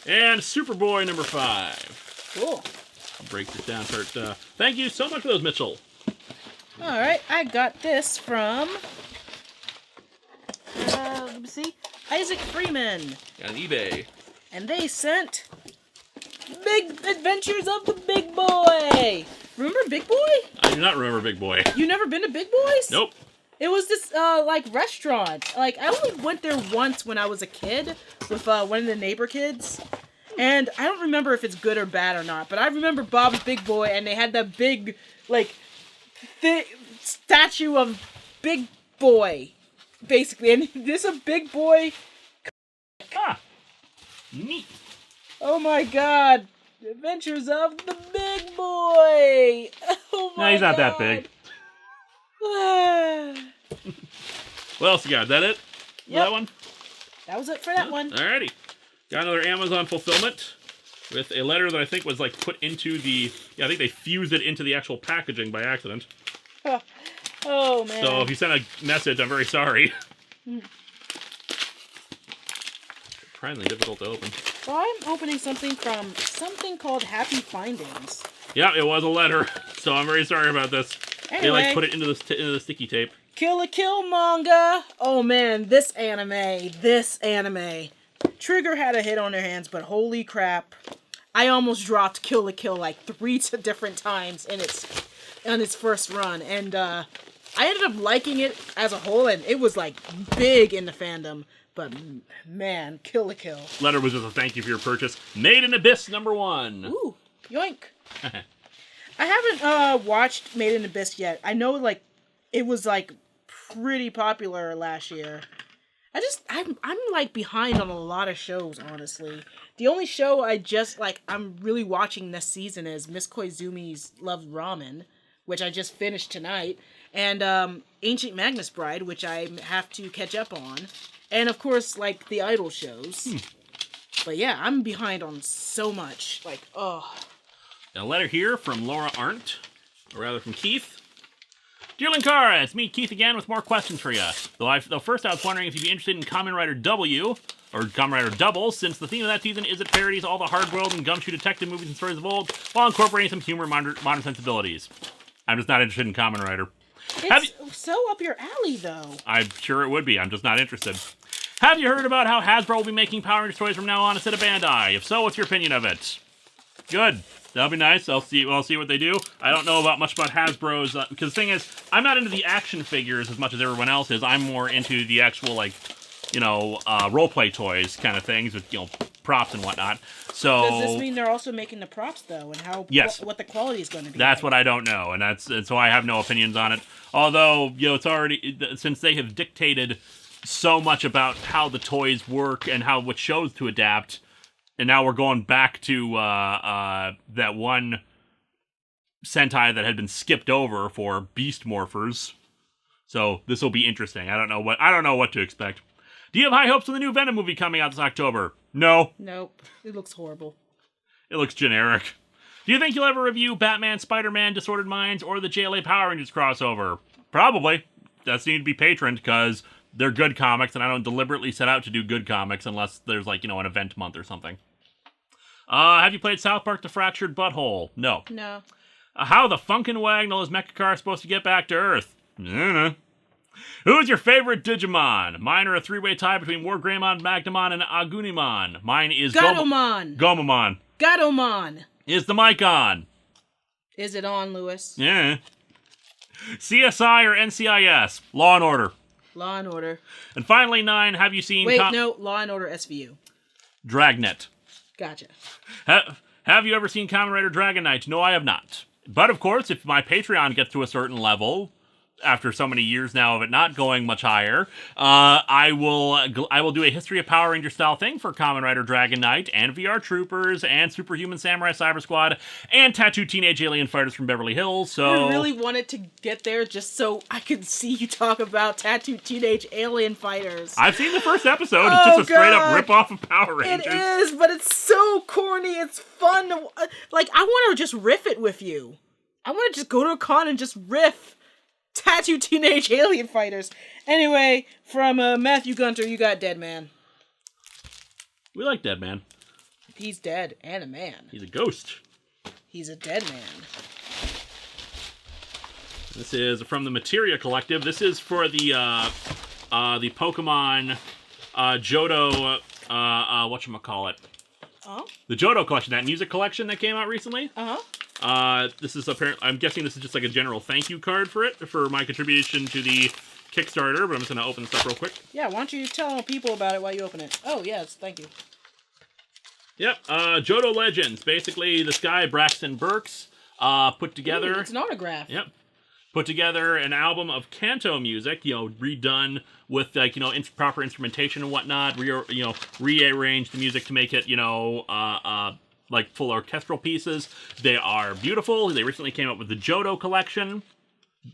And Superboy number 5. Cool. I'll break this down. Thank you so much for those, Mitchell. All right, I got this from, let me see, Isaac Freeman. Got an eBay. And they sent Big Adventures of the Big Boy. Remember Big Boy? I do not remember Big Boy. You never been to Big Boy's? Nope. It was this, restaurant. I only went there once when I was a kid with, one of the neighbor kids. And I don't remember if it's good or bad or not, but I remember Bob's Big Boy, and they had that big, statue of Big Boy, basically. And this is a Big Boy. Ah. Neat. Oh my god. Adventures of the Big Boy. Oh my god. No, he's not that big. What else you got? Is that it? Yep. That one? That was it for that one. Alrighty. Got another Amazon fulfillment with a letter that I think was put into the... Yeah, I think they fused it into the actual packaging by accident. Oh, man. So if you sent a message, I'm very sorry. Surprisingly difficult to open. Well, I'm opening something from something called Happy Findings. Yeah, it was a letter, so I'm very sorry about this. Anyway, They put it into the sticky tape. Kill la Kill manga. Oh man, this anime. Trigger had a hit on their hands, but holy crap. I almost dropped Kill la Kill 3 different times in its first run. And I ended up liking it as a whole, and it was big in the fandom. But man, Kill la Kill. Letter was just a thank you for your purchase. Made in Abyss number 1. Ooh, yoink. I haven't watched Made in Abyss yet. I know it was pretty popular last year. I'm behind on a lot of shows, honestly. The only show I'm really watching this season is Miss Koizumi's Love Ramen, which I just finished tonight, and Ancient Magnus Bride, which I have to catch up on, and of course the Idol shows. But yeah, I'm behind on so much. A letter here from Laura Arndt, or rather from Keith. Dear Linkara, it's me, Keith, again, with more questions for you. Though first I was wondering if you'd be interested in Kamen Rider W. or Kamen Rider Double, since the theme of that season is it parodies all the hard-boiled and gumshoe detective movies and stories of old, while incorporating some humor and modern sensibilities. I'm just not interested in Kamen Rider. It's so up your alley, though. I'm sure it would be. I'm just not interested. Have you heard about how Hasbro will be making Power Rangers toys from now on instead of Bandai? If so, what's your opinion of it? Good. That'll be nice. I'll see what they do. I don't know much about Hasbro's, because the thing is, I'm not into the action figures as much as everyone else is. I'm more into the actual, role-play toys kind of things with, props and whatnot. So does this mean they're also making the props, though, and how what the quality is going to be? That's what I don't know, and so I have no opinions on it. Although, it's already, since they have dictated so much about how the toys work and what shows to adapt, and now we're going back to that one Sentai that had been skipped over for Beast Morphers. So this will be interesting. I don't know what to expect. Do you have high hopes for the new Venom movie coming out this October? No. Nope. It looks horrible. It looks generic. Do you think you'll ever review Batman, Spider-Man, Disordered Minds, or the JLA Power Rangers crossover? Probably. That's need to be patroned because they're good comics, and I don't deliberately set out to do good comics unless there's, an event month or something. Have you played South Park: The Fractured Butthole? No. No. How the Funkin' Wagnall is Mecha supposed to get back to Earth? I don't know. Who's your favorite Digimon? Mine are a three-way tie between Wargreymon, Magnamon, and Agunimon. Mine is Gatomon. Gomamon. Gatomon. Is the mic on? Is it on, Lewis? Yeah. CSI or NCIS? Law and Order. Law and Order. And finally, 9, have you seen... No, Law and Order SVU. Dragnet. Gotcha. Have you ever seen Kamen Rider Dragon Knight? No, I have not. But, of course, if my Patreon gets to a certain level, after so many years now of it not going much higher, I will do a History of Power Ranger style thing for Kamen Rider Dragon Knight, and VR Troopers, and Superhuman Samurai Cyber Squad, and Tattooed Teenage Alien Fighters from Beverly Hills, so... I really wanted to get there just so I could see you talk about Tattooed Teenage Alien Fighters. I've seen the first episode. It's just a straight-up rip-off of Power Rangers. It is, but it's so corny. It's fun. I want to just riff it with you. I want to just go to a con and just riff Tattooed Teenage Alien Fighters. Anyway, from Matthew Gunter, you got Dead Man. We like Dead Man. He's dead and a man. He's a ghost. He's a dead man. This is from the Materia Collective. This is for the Pokemon Johto, whatchamacallit? Oh? The Johto collection, that music collection that came out recently. Uh-huh. This is I'm guessing this is just like a general thank you card for my contribution to the Kickstarter, but I'm just going to open this up real quick. Yeah, why don't you tell people about it while you open it? Oh, yes, thank you. Yep, Johto Legends. Basically, this guy, Braxton Burks, put together... Ooh, it's an autograph. Yep. Put together an album of canto music, redone with, proper instrumentation and whatnot, rearranged the music to make it, full orchestral pieces. They are beautiful. They recently came up with the Johto collection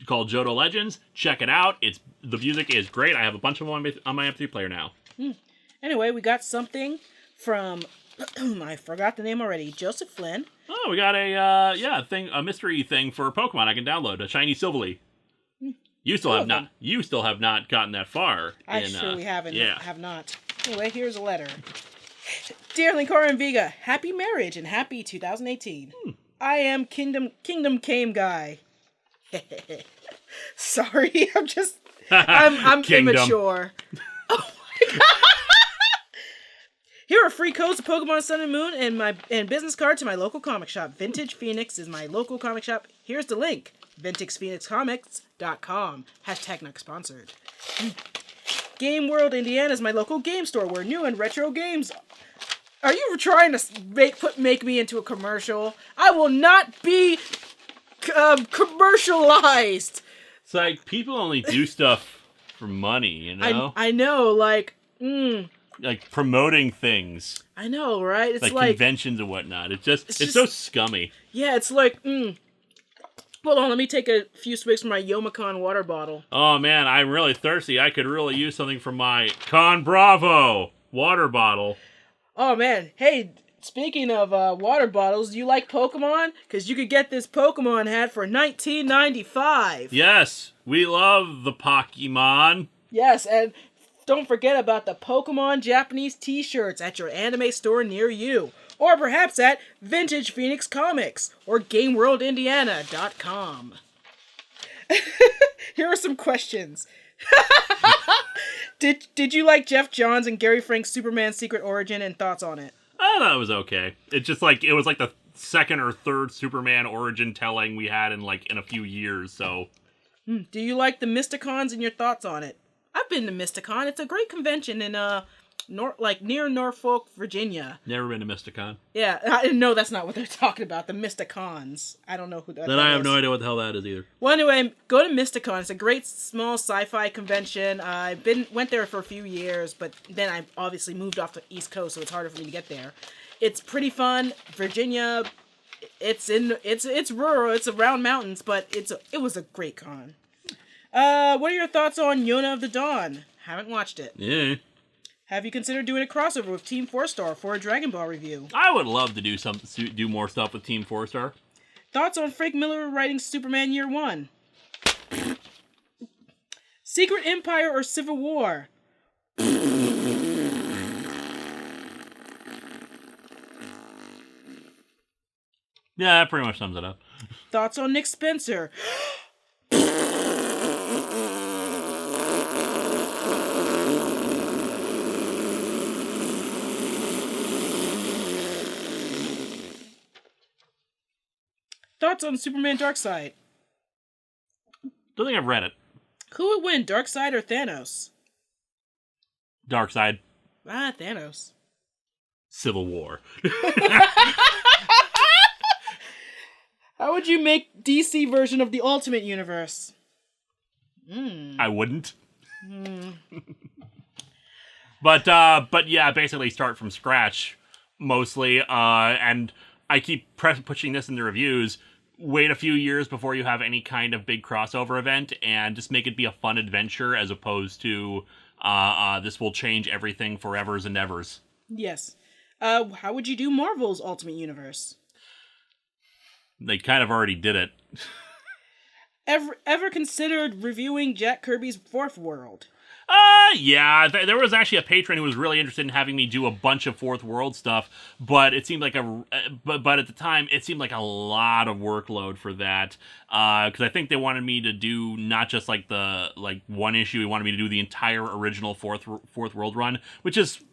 called Johto Legends. Check it out. The music is great. I have a bunch of them on my MP3 player now. Anyway, we got something from... I forgot the name already. Joseph Flynn. Oh, we got a mystery thing for Pokemon I can download. A shiny Silvally. You still have not gotten that far. I surely haven't. Yeah. Have not. Anyway, here's a letter. Dear Linkara and Vega, happy marriage and happy 2018. I am Kingdom Came guy. Sorry, I'm immature. Oh my god. Here are free codes to Pokemon Sun and Moon and business card to my local comic shop. Vintage Phoenix is my local comic shop. Here's the link. VintexPhoenixComics.com. # not sponsored. Game World Indiana is my local game store where new and retro games... Are you trying to make me into a commercial? I will not be commercialized. It's like people only do stuff for money, you know? I know, like promoting things. I know, right? It's like conventions and whatnot. It's so scummy. Yeah, it's like, Hold on, let me take a few swigs from my Youmacon water bottle. Oh man, I'm really thirsty. I could really use something from my Con Bravo water bottle. Oh man, hey, speaking of water bottles, do you like Pokemon? Because you could get this Pokemon hat for $19.95. Yes, we love the Pokemon. Yes, and Don't forget about the Pokemon Japanese t-shirts at your anime store near you. Or perhaps at Vintage Phoenix Comics or GameWorldIndiana.com. Here are some questions. Did you like Jeff Johns and Gary Frank's Superman Secret Origin and thoughts on it? I thought it was okay. It was like the second or third Superman origin telling we had in a few years, so. Do you like the Mysticons and your thoughts on it? I've been to Mysticon. It's a great convention in near Norfolk, Virginia. Never been to Mysticon. Yeah, no, that's not what they're talking about. The Mysticons. I don't know who that is. Then I have no idea what the hell that is either. Well, anyway, go to Mysticon. It's a great small sci-fi convention. I went there for a few years, but then I obviously moved off the East Coast, so it's harder for me to get there. It's pretty fun. Virginia, it's rural. It's around mountains, but it was a great con. What are your thoughts on Yona of the Dawn? Haven't watched it. Yeah. Have you considered doing a crossover with Team 4-Star for a Dragon Ball review? I would love to do more stuff with Team 4-Star. Thoughts on Frank Miller writing Superman Year 1? Secret Empire or Civil War? Yeah, that pretty much sums it up. Thoughts on Nick Spencer? Thoughts on Superman Darkseid? Don't think I've read it. Who would win, Darkseid or Thanos? Darkseid. Thanos. Civil War. How would you make DC version of the Ultimate Universe? I wouldn't. But yeah, basically start from scratch, mostly, and I keep pushing this in the reviews. Wait a few years before you have any kind of big crossover event, and just make it be a fun adventure as opposed to this will change everything forevers and evers. Yes. How would you do Marvel's Ultimate Universe? They kind of already did it. Ever considered reviewing Jack Kirby's Fourth World? Yeah, there was actually a patron who was really interested in having me do a bunch of Fourth World stuff, but it seemed like but at the time it seemed like a lot of workload for that. Because I think they wanted me to do not just one issue; they wanted me to do the entire original Fourth World run, which is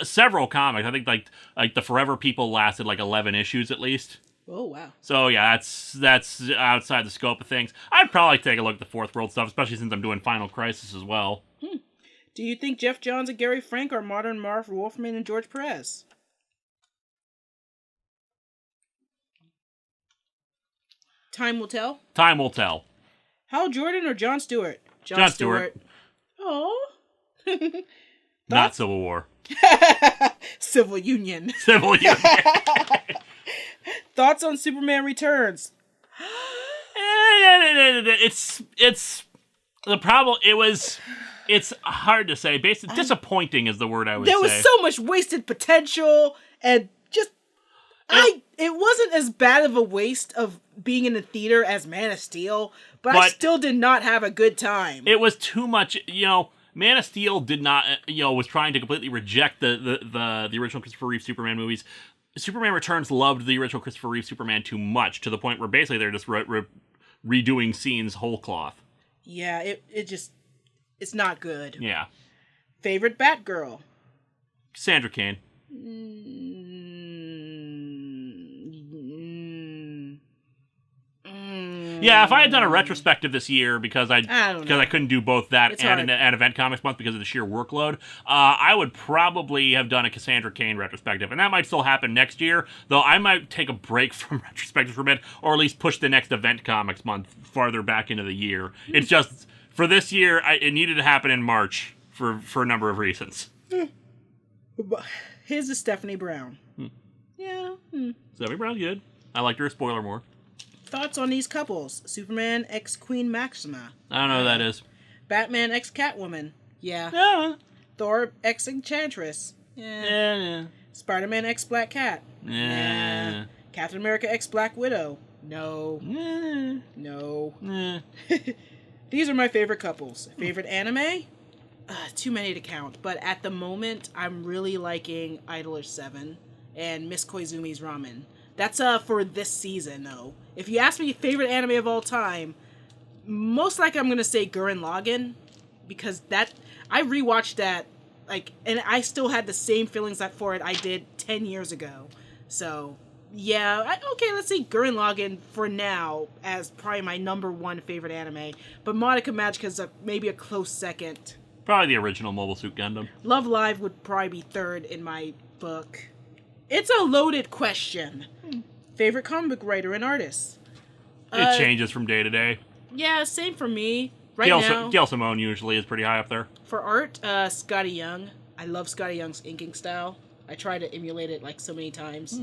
several comics. I think like the Forever People lasted 11 issues at least. Oh, wow. So, yeah, that's outside the scope of things. I'd probably take a look at the Fourth World stuff, especially since I'm doing Final Crisis as well. Do you think Jeff Johns and Gary Frank are modern Marv Wolfman and George Perez? Time will tell? Time will tell. Hal Jordan or Jon Stewart? Jon Stewart. Oh. Not Civil War. Civil Union. Civil Union. Thoughts on Superman Returns? It's the problem. It's hard to say. Basically, disappointing is the word I would say. There was so much wasted potential, and just it wasn't as bad of a waste of being in the theater as Man of Steel, but I still did not have a good time. It was too much. Man of Steel did not. Was trying to completely reject the original Christopher Reeve Superman movies. Superman Returns loved the original Christopher Reeve Superman too much, to the point where basically they're just redoing scenes whole cloth. Yeah, it's not good. Yeah. Favorite Batgirl? Cassandra Cain. Yeah, if I had done a retrospective this year because I couldn't do both that and Event Comics Month because of the sheer workload, I would probably have done a Cassandra Cain retrospective, and that might still happen next year. Though I might take a break from retrospectives for a bit, or at least push the next Event Comics Month farther back into the year. It's just for this year, it needed to happen in March for a number of reasons. Here's Stephanie Brown. Yeah. Stephanie Brown's good. I liked her. Spoiler more. Thoughts on these couples? Superman x Queen Maxima. I don't know who that is. Batman x Catwoman. Yeah. Yeah. Thor x Enchantress. Yeah. Spider-Man x Black Cat. Yeah. Captain America x Black Widow. No. Yeah. No. Yeah. These are my favorite couples. Favorite anime? too many to count, but at the moment, I'm really liking Idler 7 and Miss Koizumi's Ramen. That's for this season, though. If you ask me favorite anime of all time, most likely I'm going to say Gurren Lagann, because I rewatched that, and I still had the same feelings for it I did 10 years ago. So, yeah, let's say Gurren Lagann for now as probably my number one favorite anime, but Madoka Magica's maybe a close second. Probably the original Mobile Suit Gundam. Love Live would probably be third in my book. It's a loaded question. Favorite comic book writer and artist? It changes from day to day. Yeah, same for me. Now, Gail Simone usually is pretty high up there. For art, Scotty Young. I love Scotty Young's inking style. I try to emulate it so many times.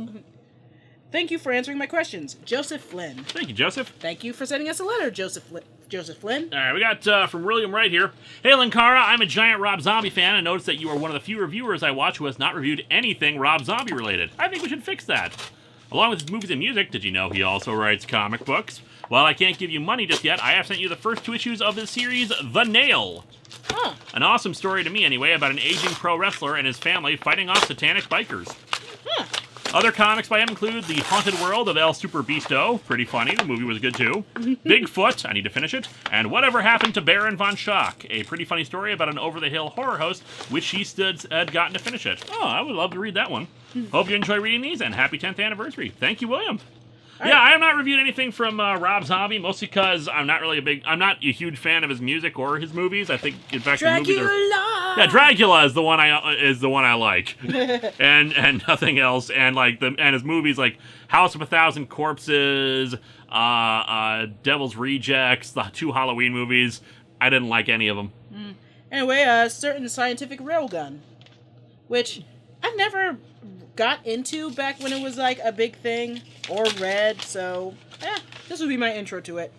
Thank you for answering my questions, Joseph Flynn. Thank you, Joseph. Thank you for sending us a letter, Joseph Flynn. All right, we got from William Wright here. Hey, Linkara, I'm a giant Rob Zombie fan and noticed that you are one of the few reviewers I watch who has not reviewed anything Rob Zombie related. I think we should fix that. Along with his movies and music, did you know he also writes comic books? While I can't give you money just yet, I have sent you the first 2 issues of his series, The Nail. Huh. An awesome story to me, anyway, about an aging pro wrestler and his family fighting off satanic bikers. Huh. Other comics by him include The Haunted World of El Super Beasto, pretty funny, the movie was good too, Bigfoot, I need to finish it, and Whatever Happened to Baron von Schock, a pretty funny story about an over-the-hill horror host, which he had gotten to finish it. Oh, I would love to read that one. Hope you enjoy reading these, and happy 10th anniversary. Thank you, William. Yeah, I have not reviewed anything from Rob Zombie, mostly because I'm not a huge fan of his music or his movies. I think, in fact, Dracula! the movies are... Yeah, Dracula is the one I like, and nothing else. And his movies like House of a Thousand Corpses, Devil's Rejects, the 2 Halloween movies. I didn't like any of them. Anyway, certain scientific railgun, which I never got into back when it was a big thing or read. So, this would be my intro to it.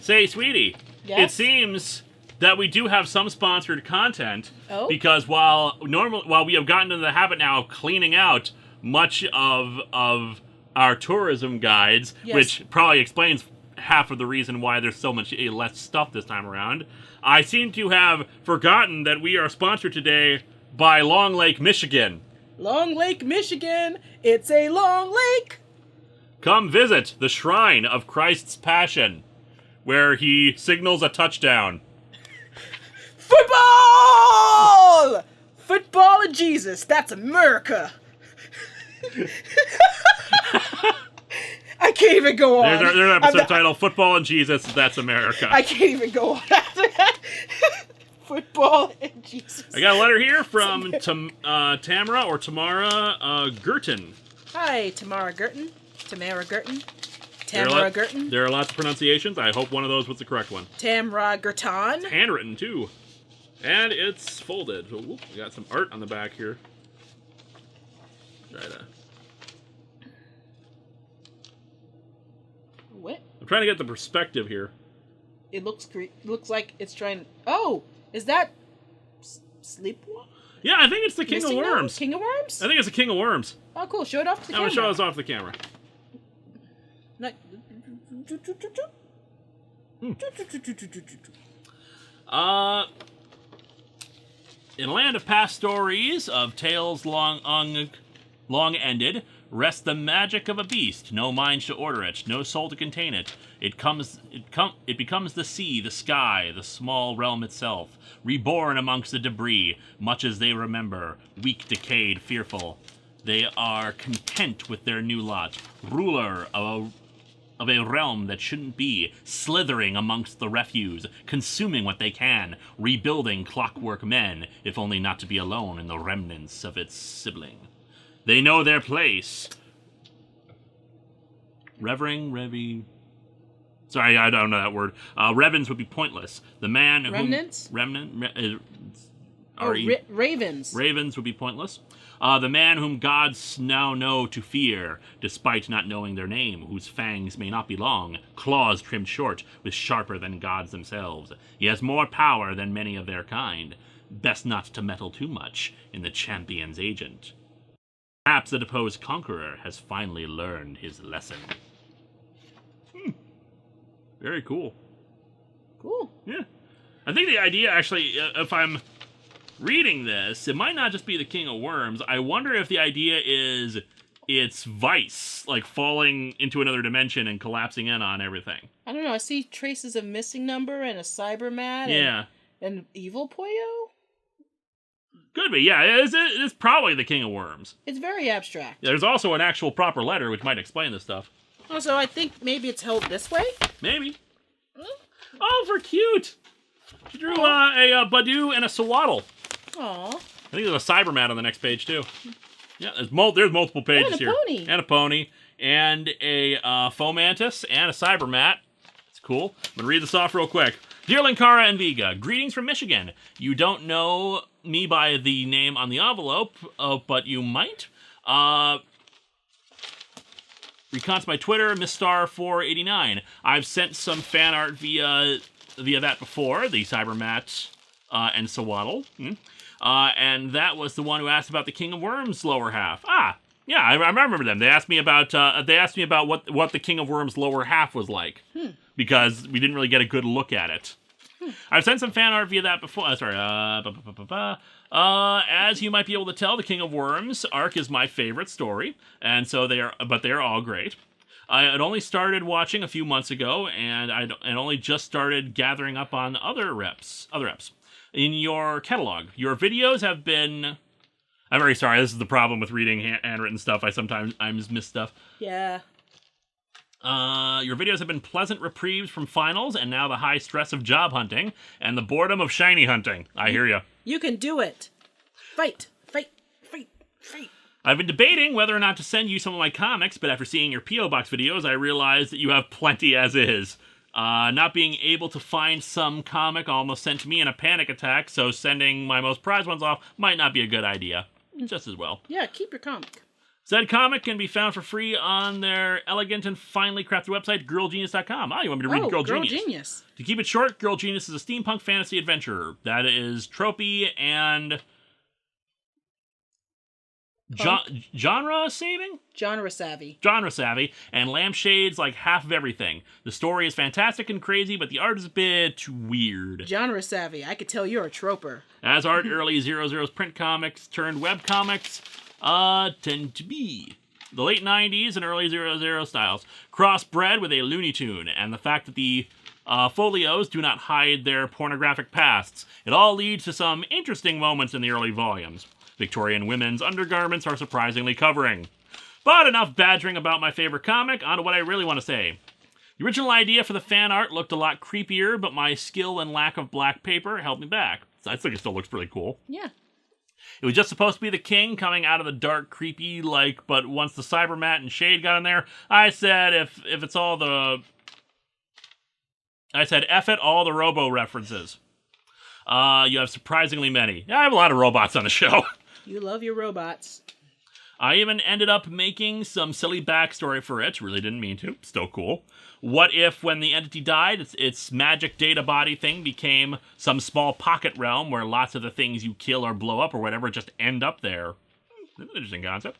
Say, sweetie, yes? It seems that we do have some sponsored content, because while we have gotten into the habit now of cleaning out much of our tourism guides, which probably explains half of the reason why there's so much less stuff this time around, I seem to have forgotten that we are sponsored today by Long Lake, Michigan. Long Lake, Michigan, it's a long lake! Come visit the Shrine of Christ's Passion, where he signals a touchdown. Football! Football and Jesus, that's America. I can't even go on. There's an episode titled Football and Jesus, that's America. I can't even go on after that. Football and Jesus. I got a letter here from Tamara or Tamara Gerton. Hi, Tamara Gerton. Tamara Gerton. Tamara Gerton. There are lots of pronunciations. I hope one of those was the correct one. Tamara Gerton. It's handwritten, too. And it's folded. Ooh, we got some art on the back here. Try to... What? I'm trying to get the perspective here. It looks like it's trying... Oh! Is that Sleepwalk? Yeah, I think it's the King of Worms. King of Worms? I think it's the King of Worms. Oh, cool. Show it off to the camera. I'm going to show us off the camera. In a land of past stories, of tales long ended, rests the magic of a beast, no mind to order it, no soul to contain it. It becomes the sea, the sky, the small realm itself, reborn amongst the debris, much as they remember, weak, decayed, fearful. They are content with their new lot, ruler of a realm that shouldn't be, slithering amongst the refuse, consuming what they can, rebuilding clockwork men, if only not to be alone in the remnants of its sibling. They know their place. Sorry, I don't know that word. Revens would be pointless. The man who... Remnants? Ravens. Ravens would be pointless. The man whom gods now know to fear, despite not knowing their name, whose fangs may not be long, claws trimmed short, with sharper than gods themselves. He has more power than many of their kind. Best not to meddle too much in the champion's agent. Perhaps the deposed conqueror has finally learned his lesson. Very cool. Cool. Yeah. I think the idea, actually, if I'm reading this, it might not just be the King of Worms. I wonder if the idea is it's Vice, like falling into another dimension and collapsing in on everything. I don't know. I see traces of Missing Number and a Cybermat. Yeah. And Evil Puyo? Could be, yeah. It's probably the King of Worms. It's very abstract. There's also an actual proper letter, which might explain this stuff. Also, I think maybe it's held this way? Maybe. Oh, for cute! She drew a Badoo and a Sawaddle. Aww. I think there's a Cybermat on the next page, too. Yeah, there's multiple pages here. Pony. And a pony. And a Fomantis and a Cybermat. It's cool. I'm going to read this off real quick. Dear Linkara and Vega, greetings from Michigan. You don't know me by the name on the envelope, but you might. Recons my Twitter, MissStar489. I've sent some fan art via that before, the Cybermat and Sawaddle. And that was the one who asked about the King of Worms lower half. Yeah, I remember them. They asked me about what the King of Worms lower half was like. Because we didn't really get a good look at it. I've sent some fan art via that before. As you might be able to tell, the King of Worms arc is my favorite story, and so they are all great. I had only started watching a few months ago, and I only just started gathering up on other reps. In your catalog, your videos have been. I'm very sorry. This is the problem with reading handwritten stuff. I sometimes miss stuff. Yeah. Your videos have been pleasant reprieves from finals, and now the high stress of job hunting, and the boredom of shiny hunting. I hear ya. You can do it. Fight. I've been debating whether or not to send you some of my comics, but after seeing your P.O. Box videos, I realized that you have plenty as is. Not being able to find some comic almost sent me in a panic attack, so sending my most prized ones off might not be a good idea. Just as well. Yeah, keep your comic. Said comic can be found for free on their elegant and finely crafted website, girlgenius.com. You want me to read Girl Genius? To keep it short, Girl Genius is a steampunk fantasy adventure that is tropey and genre saving? Genre savvy. Genre savvy, and lampshades like half of everything. The story is fantastic and crazy, but the art is a bit weird. Genre savvy. I could tell you're a troper. As art early 00's print comics turned web comics tend to be. The late 90s and early 00 styles, crossbred with a Looney Tune, and the fact that the folios do not hide their pornographic pasts. It all leads to some interesting moments in the early volumes. Victorian women's undergarments are surprisingly covering. But enough badgering about my favorite comic, on to what I really want to say. The original idea for the fan art looked a lot creepier, but my skill and lack of black paper held me back. So I think it still looks pretty cool. Yeah. It was just supposed to be the king coming out of the dark, creepy, but once the Cybermat and Shade got in there, I said, if it's all the... I said, F it, all the Robo references. You have surprisingly many. Yeah, I have a lot of robots on the show. You love your robots. I even ended up making some silly backstory for it. Really didn't mean to. Still cool. What if, when the entity died, its magic data body thing became some small pocket realm where lots of the things you kill or blow up or whatever just end up there? That's an interesting concept.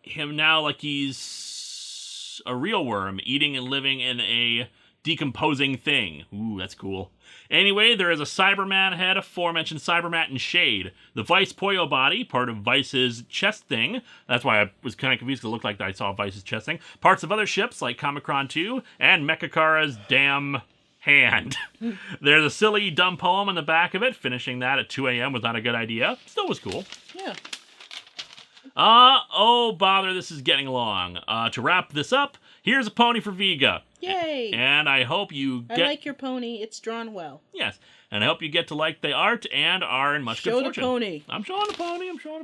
Him now like he's a real worm, eating and living in a decomposing thing. Ooh, that's cool. Anyway, there is a Cyberman head, aforementioned Cybermat and Shade. The Vice Poyo body, part of Vice's chest thing. That's why I was kind of confused because it looked like I saw Vice's chest thing. Parts of other ships like Comicron 2 and Mechakara's damn hand. There's a silly, dumb poem on the back of it. Finishing that at 2 a.m. was not a good idea. Still was cool. Yeah. Oh, bother, this is getting long. To wrap this up, here's a pony for Vega. Yay! And I hope you get... I like your pony. It's drawn well. Yes. And I hope you get to like the art and are in much good fortune. Show the pony. I'm showing the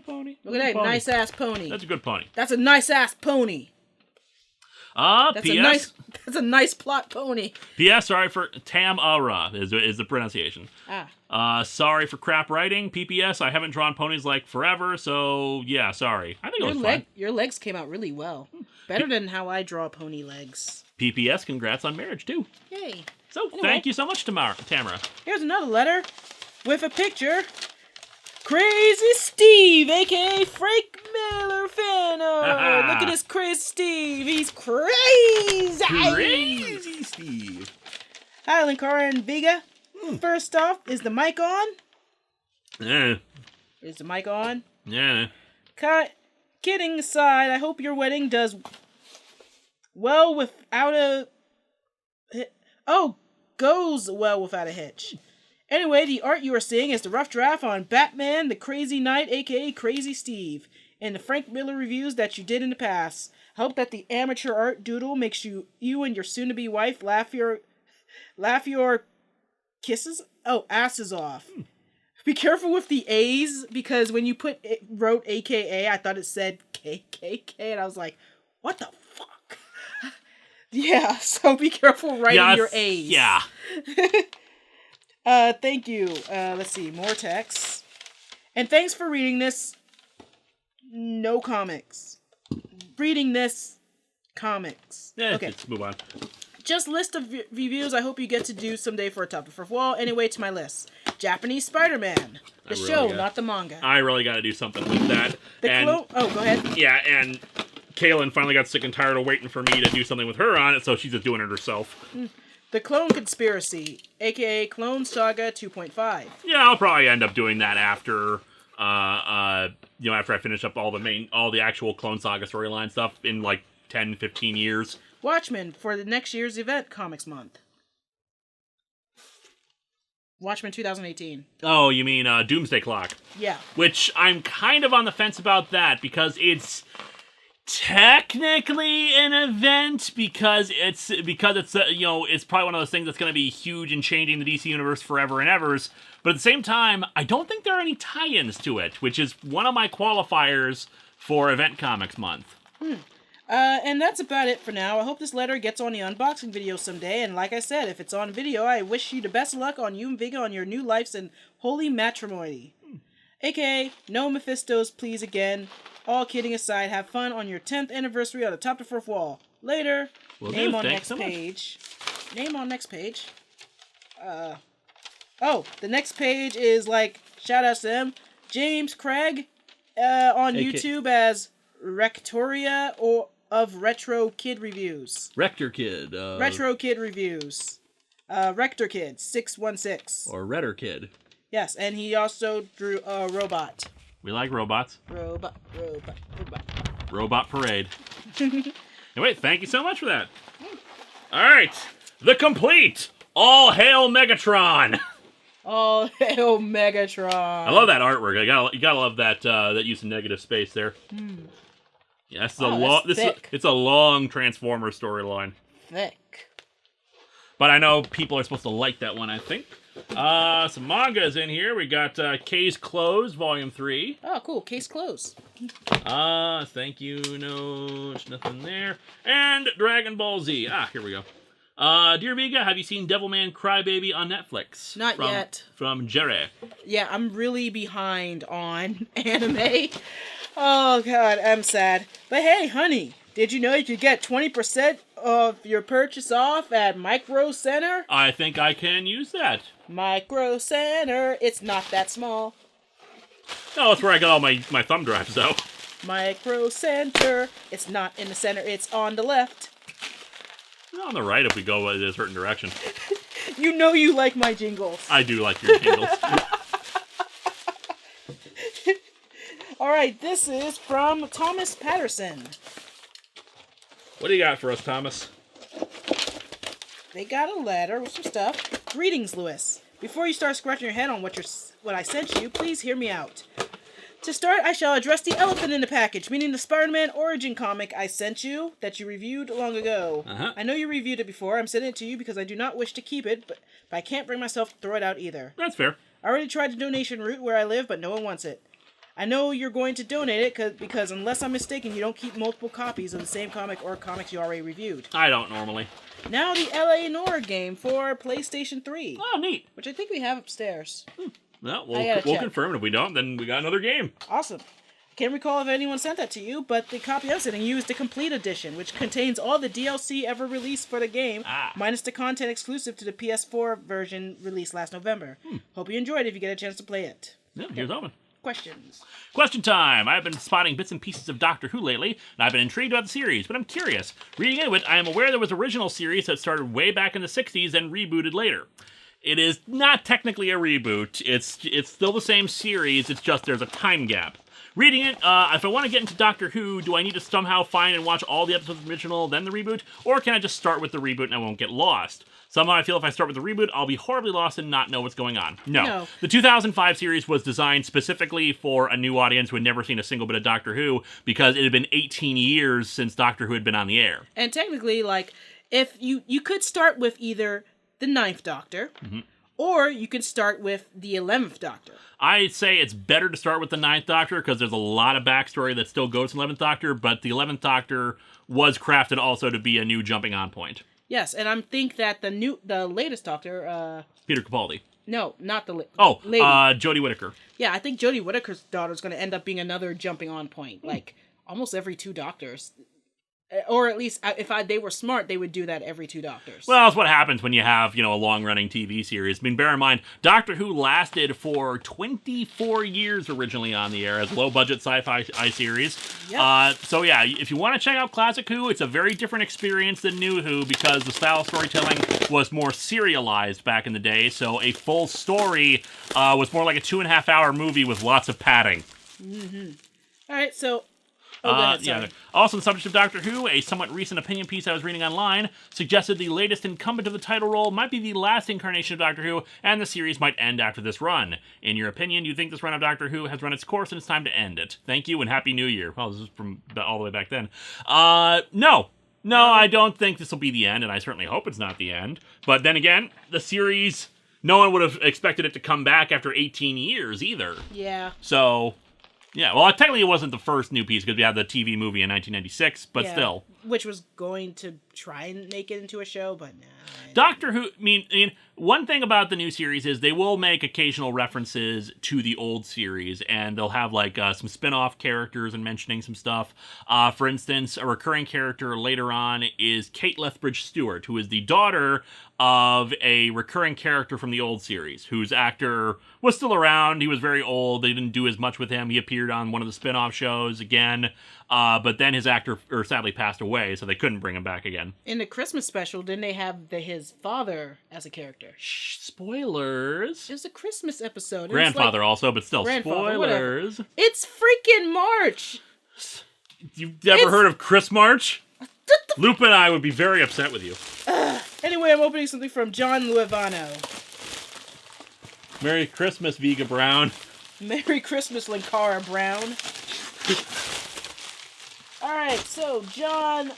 pony. Look at that nice-ass pony. That's a good pony. That's a nice-ass pony. P.S. That's a nice plot pony. P.S. Sorry for Tam-Ara is the pronunciation. Sorry for crap writing. P.P.S. I haven't drawn ponies like forever, so yeah, sorry. I think it was fine. Your legs came out really well. Better than how I draw pony legs. P.P.S. Congrats on marriage, too. Yay. So, Thank you so much, Tamara. Here's another letter with a picture. Crazy Steve, a.k.a. Frank Miller fan art. Look at this Crazy Steve. He's crazy. Crazy Steve. Hi, Linkara and Vega. First off, is the mic on? Yeah. Is the mic on? Yeah. Kidding aside, I hope your wedding does well without a... goes well without a hitch. Anyway, the art you are seeing is the rough draft on Batman the Crazy Knight, aka Crazy Steve, and the Frank Miller reviews that you did in the past. I hope that the amateur art doodle makes you and your soon-to-be wife laugh your asses off. Be careful with the A's, because when you wrote AKA, I thought it said KKK, and I was like, what the fuck? Yeah, so be careful writing your A's. Yeah. Thank you. Let's see, more text. And thanks for reading this. No comics. Reading this comics. Yeah, okay. Let's move on. Just list of reviews I hope you get to do someday for Atop the Fourth Wall. Anyway, to my list. Japanese Spider-Man. The show, not the manga. I really got to do something with that. Go ahead. Yeah, and Kaylin finally got sick and tired of waiting for me to do something with her on it, so she's just doing it herself. The Clone Conspiracy, a.k.a. Clone Saga 2.5. Yeah, I'll probably end up doing that after I finish up all the actual Clone Saga storyline stuff in like 10, 15 years. Watchmen for the next year's event, Comics Month. Watchmen 2018. Oh, you mean Doomsday Clock? Yeah. Which I'm kind of on the fence about that, because it's technically an event, because it's it's probably one of those things that's going to be huge and changing the DC universe forever and evers. But at the same time, I don't think there are any tie-ins to it, which is one of my qualifiers for Event Comics Month. And that's about it for now. I hope this letter gets on the unboxing video someday, and like I said, if it's on video, I wish you the best luck on you and Vega on your new lives in holy matrimony. AKA, no Mephistos, please again. All kidding aside, have fun on your 10th anniversary on Atop the Fourth Wall. Later. Name on next page. Name on next page. The next page is like, shout out to them. James Craig, on YouTube as Rectoria of Retro Kid Reviews. Rector Kid. Retro Kid Reviews. Rector Kid 616. Or Redder Kid. Yes, and he also drew a robot. We like robots. Robot. Robot Parade. Anyway, thank you so much for that. All right, the complete All Hail Megatron. All Hail Megatron. I love that artwork. You gotta love that use of negative space there. Yeah, it's a long Transformers storyline. Thick. But I know people are supposed to like that one, I think. Some manga is in here. We got Case Closed, Volume 3. Oh, cool. Case Closed. Thank you. No, there's nothing there. And Dragon Ball Z. Here we go. Dear Vega, have you seen Devilman Crybaby on Netflix? Not yet. From Jerry. Yeah, I'm really behind on anime. Oh, God, I'm sad. But hey, honey, did you know you could get 20% of your purchase off at Micro Center? I think I can use that. Micro Center, it's not that small. No, that's where I got all my thumb drives, though. Micro Center, it's not in the center, it's on the left. On the right if we go in a certain direction. You know you like my jingles. I do like your jingles. Alright, this is from Thomas Patterson. What do you got for us, Thomas? They got a letter with some stuff. Greetings, Lewis. Before you start scratching your head on what I sent you, please hear me out. To start, I shall address the elephant in the package, meaning the Spider-Man origin comic I sent you that you reviewed long ago. I know you reviewed it before. I'm sending it to you because I do not wish to keep it, but I can't bring myself to throw it out either. That's fair. I already tried the donation route where I live, but no one wants it. I know you're going to donate it because unless I'm mistaken, you don't keep multiple copies of the same comic or comics you already reviewed. I don't normally. Now the L.A. Noir game for PlayStation 3. Oh, neat. Which I think we have upstairs. Well, we'll confirm it. If we don't, then we got another game. Awesome. I can't recall if anyone sent that to you, but the copy I'm sending you is the Complete Edition, which contains all the DLC ever released for the game, minus the content exclusive to the PS4 version released last November. Hope you enjoyed it if you get a chance to play it. Yeah, here's open. Questions. Question time! I've been spotting bits and pieces of Doctor Who lately, and I've been intrigued about the series, but I'm curious. Reading into it, I am aware there was an original series that started way back in the 60s and rebooted later. It is not technically a reboot. It's still the same series, it's just there's a time gap. Reading it, if I want to get into Doctor Who, do I need to somehow find and watch all the episodes of the original, then the reboot? Or can I just start with the reboot and I won't get lost? Somehow I feel if I start with the reboot, I'll be horribly lost and not know what's going on. No. The 2005 series was designed specifically for a new audience who had never seen a single bit of Doctor Who, because it had been 18 years since Doctor Who had been on the air. And technically, like, if you could start with either the 9th Doctor, or you could start with the 11th Doctor. I'd say it's better to start with the 9th Doctor, because there's a lot of backstory that still goes to the 11th Doctor, but the 11th Doctor was crafted also to be a new jumping on point. Yes, and I think that the latest Doctor, Peter Capaldi. No, not the lady. Jodie Whittaker. Yeah, I think Jodie Whittaker's daughter is going to end up being another jumping on point. Like, almost every 2 Doctors. Or at least, if they were smart, they would do that every 2 Doctors. Well, that's what happens when you have, a long-running TV series. I mean, bear in mind, Doctor Who lasted for 24 years originally on the air as a low-budget sci-fi series. Yep. So yeah, if you want to check out Classic Who, it's a very different experience than New Who, because the style of storytelling was more serialized back in the day, so a full story was more like a 2.5-hour movie with lots of padding. All right, so... Also, on the subject of Doctor Who, a somewhat recent opinion piece I was reading online suggested the latest incumbent of the title role might be the last incarnation of Doctor Who, and the series might end after this run. In your opinion, do you think this run of Doctor Who has run its course and it's time to end it? Thank you and Happy New Year. Well, this is from all the way back then. No, I don't think this will be the end, and I certainly hope it's not the end. But then again, the series, no one would have expected it to come back after 18 years either. Yeah. So... yeah, well, technically it wasn't the first new piece, because we had the TV movie in 1996, but still. Which was going to try and make it into a show, but nah. Doctor Who, I mean, one thing about the new series is they will make occasional references to the old series, and they'll have, like, some spin-off characters and mentioning some stuff. For instance, a recurring character later on is Kate Lethbridge-Stewart, who is the daughter of a recurring character from the old series, whose actor was still around. He was very old. They didn't do as much with him. He appeared on one of the spin-off shows again, but then his actor sadly passed away, so they couldn't bring him back again. In the Christmas special, didn't they have his father as a character? Shh, spoilers. It was a Christmas episode. Grandfather also, but still, spoilers. Whatever. It's freaking March! You've never heard of Chris March? Lupa and I would be very upset with you. Anyway, I'm opening something from John Luevano. Merry Christmas, Vega Brown. Merry Christmas, Linkara Brown. Alright, so John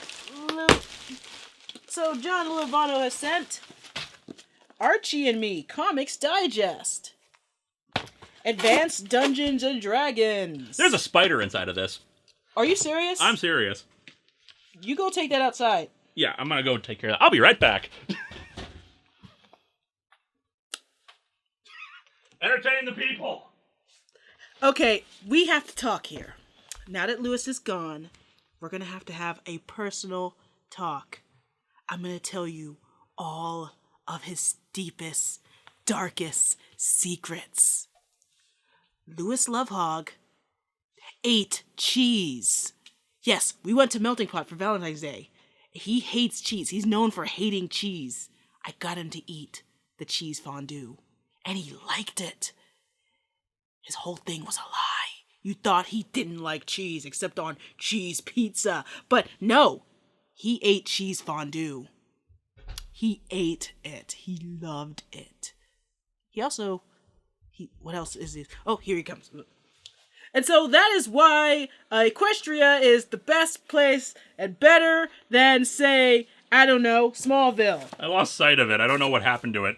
Luevano has sent Archie and Me, Comics Digest. Advanced Dungeons and Dragons. There's a spider inside of this. Are you serious? I'm serious. You go take that outside. Yeah, I'm gonna go take care of that. I'll be right back. Entertain the people! Okay, we have to talk here. Now that Lewis is gone, we're gonna have a personal talk. I'm gonna tell you all of his deepest, darkest secrets. Lewis Lovehog ate cheese. Yes, we went to Melting Pot for Valentine's Day. He hates cheese. He's known for hating cheese. I got him to eat the cheese fondue, and he liked it. His whole thing was a lie. You thought he didn't like cheese, except on cheese pizza. But no, he ate cheese fondue. He ate it. He loved it. What else is this? Oh, here he comes. And so that is why Equestria is the best place and better than, say, I don't know, Smallville. I lost sight of it. I don't know what happened to it.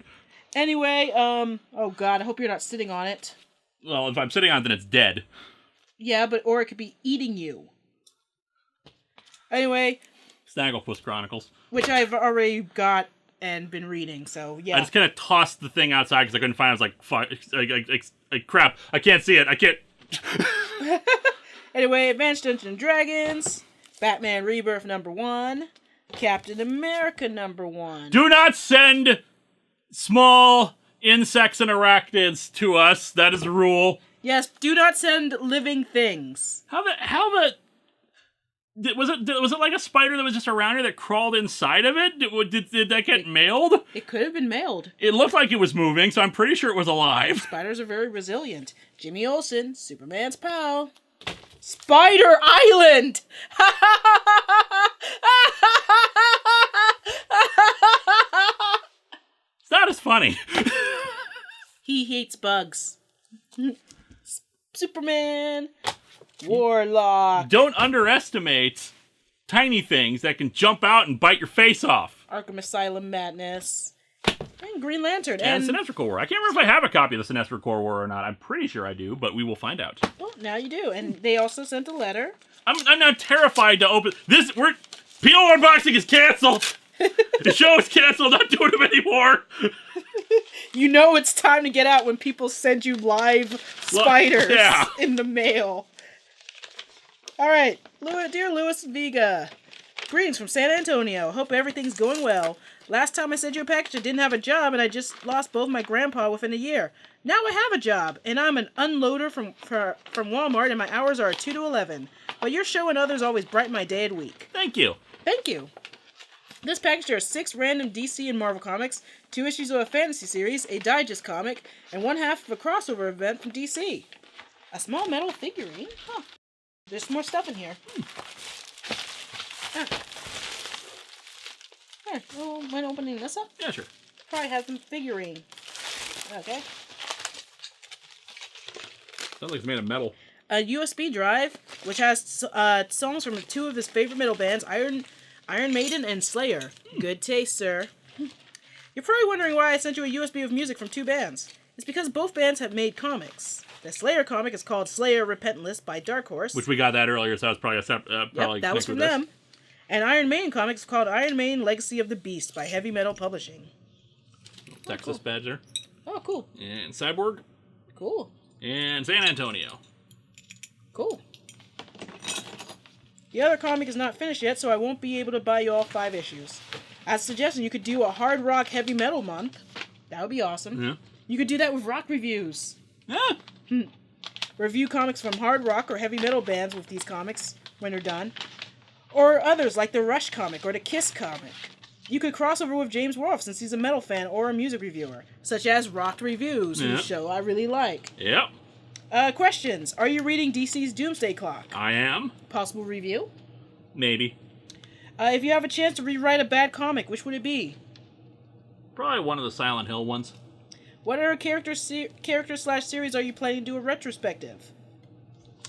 Anyway, oh god, I hope you're not sitting on it. Well, if I'm sitting on it, then it's dead. Yeah, or it could be eating you. Anyway. Snagglepuss Chronicles. Which I've already got and been reading, so yeah. I just kind of tossed the thing outside because I couldn't find it. I was like, crap, I can't see it. I can't... Anyway, Advanced Dungeons and Dragons, Batman Rebirth #1, Captain America #1. Do not send small insects and arachnids to us. That is a rule. Yes, do not send living things. How the Was it like a spider that was just around here that crawled inside of it? Did that get mailed? It could have been mailed. It looked like it was moving, so I'm pretty sure it was alive. Spiders are very resilient. Jimmy Olsen, Superman's pal. Spider Island! It's not as funny. He hates bugs. Superman. Warlock. Don't underestimate tiny things that can jump out and bite your face off. Arkham Asylum Madness. And Green Lantern. And Sinestro Corps War. I can't remember if I have a copy of the Sinestro Corps War or not. I'm pretty sure I do, but we will find out. Well, now you do. And they also sent a letter. I'm now terrified to open this. PO unboxing is canceled. The show is canceled. Not doing them anymore. You know it's time to get out when people send you live spiders in the mail. All right, dear Louis Vega. Greetings from San Antonio. Hope everything's going well. Last time I sent you a package, I didn't have a job, and I just lost both my grandpa within a year. Now I have a job, and I'm an unloader from Walmart, and my hours are 2 to 11. But your show and others always brighten my day and week. Thank you. Thank you. This package, there are 6 random DC and Marvel comics, 2 issues of a fantasy series, a digest comic, and 1/2 of a crossover event from DC. A small metal figurine? Huh. There's more stuff in here. Here, well, mind opening this up? Yeah, sure. Probably has some figurine. Okay. Sounds like it's made of metal. A USB drive, which has songs from 2 of his favorite metal bands, Iron Maiden and Slayer. Good taste, sir. You're probably wondering why I sent you a USB of music from 2 bands. It's because both bands have made comics. The Slayer comic is called Slayer Repentless by Dark Horse. Which we got that earlier, so that was probably a separate... Yep, that was from them. And Iron Maiden comic is called Iron Maiden Legacy of the Beast by Heavy Metal Publishing. Texas badge there. Oh, cool. And Cyborg. Cool. And San Antonio. Cool. The other comic is not finished yet, so I won't be able to buy you all 5 issues. As a suggestion, you could do a hard rock heavy metal month. That would be awesome. Yeah. You could do that with rock reviews. Yeah. Review comics from hard rock or heavy metal bands with these comics when they're done. Or others like the Rush comic or the Kiss comic. You could cross over with James Rolfe since he's a metal fan or a music reviewer, such as Rocked Reviews, whose show I really like. Yep. Questions. Are you reading DC's Doomsday Clock? I am. Possible review? Maybe. If you have a chance to rewrite a bad comic, which would it be? Probably one of the Silent Hill ones. What other character/series are you planning to do a retrospective?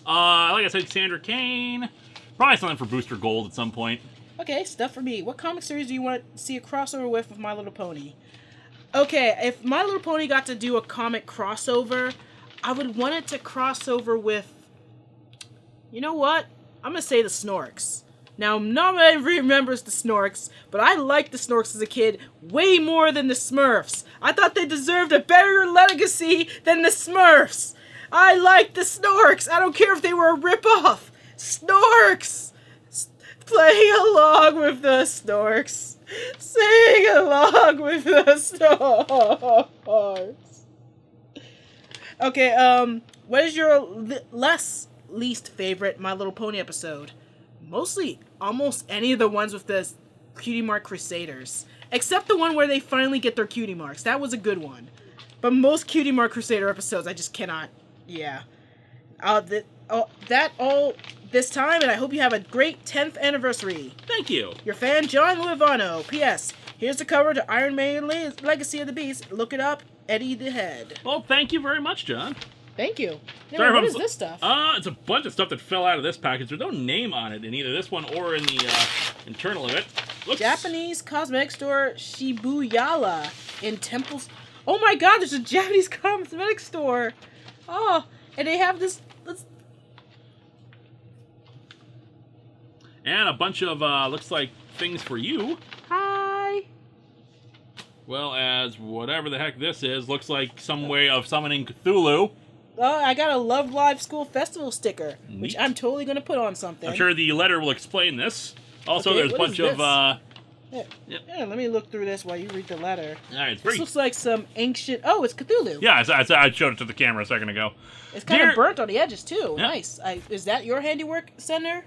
Like I said, Sandra Kane. Probably something for Booster Gold at some point. Okay, stuff for me. What comic series do you want to see a crossover with My Little Pony? Okay, if My Little Pony got to do a comic crossover, I would want it to cross over with... You know what? I'm going to say the Snorks. Now, not everybody remembers the Snorks, but I liked the Snorks as a kid way more than the Smurfs. I thought they deserved a better legacy than the Smurfs. I liked the Snorks. I don't care if they were a ripoff. Snorks! Play along with the Snorks. Sing along with the Snorks. Okay, what is your least favorite My Little Pony episode? Mostly, almost any of the ones with the Cutie Mark Crusaders. Except the one where they finally get their cutie marks. That was a good one. But most Cutie Mark Crusader episodes, I just cannot. Yeah. That all this time, and I hope you have a great 10th anniversary. Thank you. Your fan, John Luivano. P.S. Here's the cover to Iron Maiden Legacy of the Beast. Look it up. Eddie the Head. Well, thank you very much, John. Thank you. Now, Sorry, what is this stuff? It's a bunch of stuff that fell out of this package. There's no name on it in either this one or in the internal of it. Looks... Japanese cosmetic store Shibuyala in Temples. Oh my god, there's a Japanese cosmetic store. Oh, and they have this... And a bunch of, looks like things for you. Hi. Well, as whatever the heck this is, looks like some way of summoning Cthulhu. Oh, I got a Love Live School Festival sticker, Neat. which I'm totally going to put on something. I'm sure the letter will explain this. Also, Okay, there's a bunch of, Yeah. Yep. Yeah, let me look through this while you read the letter. Alright, it's This pretty... looks like some ancient... Oh, it's Cthulhu. Yeah, I showed it to the camera a second ago. It's kind Dear... of burnt on the edges, too. Yeah. Nice. Is that your handiwork, Senator?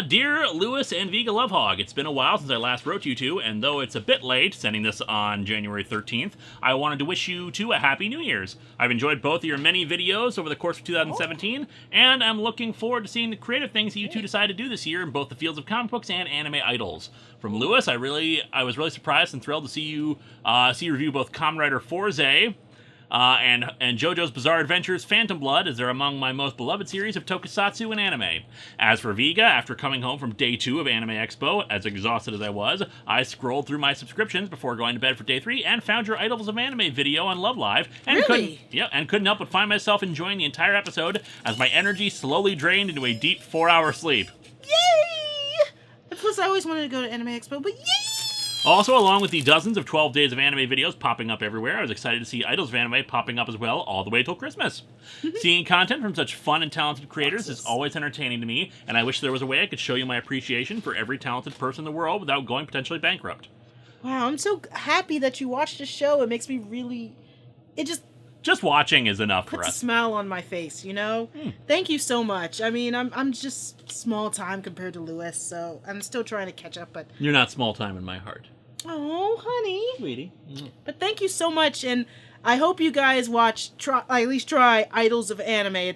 Dear Lewis and Vega Lovehog, it's been a while since I last wrote you two, and though it's a bit late, sending this on January 13th, I wanted to wish you two a Happy New Year's. I've enjoyed both of your many videos over the course of 2017, and I'm looking forward to seeing the creative things that you two decide to do this year in both the fields of comic books and anime idols. From Lewis, I was really surprised and thrilled to see you review both Kamen Rider Forze, and JoJo's Bizarre Adventures Phantom Blood, as they're among my most beloved series of tokusatsu and anime. As for Vega, after coming home from day 2 of Anime Expo, as exhausted as I was, I scrolled through my subscriptions before going to bed for day 3 and found your Idols of Anime video on Love Live, and couldn't help but find myself enjoying the entire episode as my energy slowly drained into a deep 4-hour sleep. Yay! Plus, I always wanted to go to Anime Expo, but yay! Also, along with the dozens of 12 Days of Anime videos popping up everywhere, I was excited to see Idols of Anime popping up as well all the way till Christmas. Seeing content from such fun and talented creators is always entertaining to me, and I wish there was a way I could show you my appreciation for every talented person in the world without going potentially bankrupt. Wow, I'm so happy that you watched the show. It makes me really... Just watching is enough for us. Puts a smile on my face, you know? Thank you so much. I mean, I'm just small time compared to Lewis, so I'm still trying to catch up, but... You're not small time in my heart. Oh, honey. Sweetie. But thank you so much, and I hope you guys at least try Idols of Anime.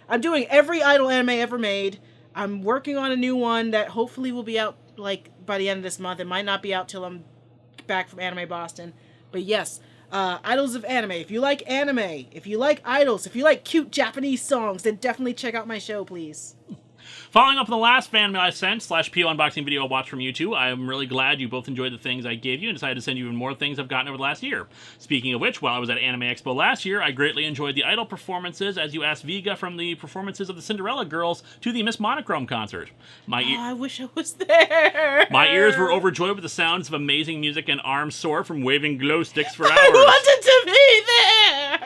I'm doing every idol anime ever made. I'm working on a new one that hopefully will be out, by the end of this month. It might not be out till I'm back from Anime Boston. But yes, Idols of Anime. If you like anime, if you like idols, if you like cute Japanese songs, then definitely check out my show, please. Following up on the last fan mail I sent / PO unboxing video I watched from you two, I am really glad you both enjoyed the things I gave you and decided to send you even more things I've gotten over the last year. Speaking of which, while I was at Anime Expo last year, I greatly enjoyed the idol performances as you asked Vega, from the performances of the Cinderella Girls to the Miss Monochrome concert. I wish I was there. My ears were overjoyed with the sounds of amazing music and arms sore from waving glow sticks for hours. I wanted to be there.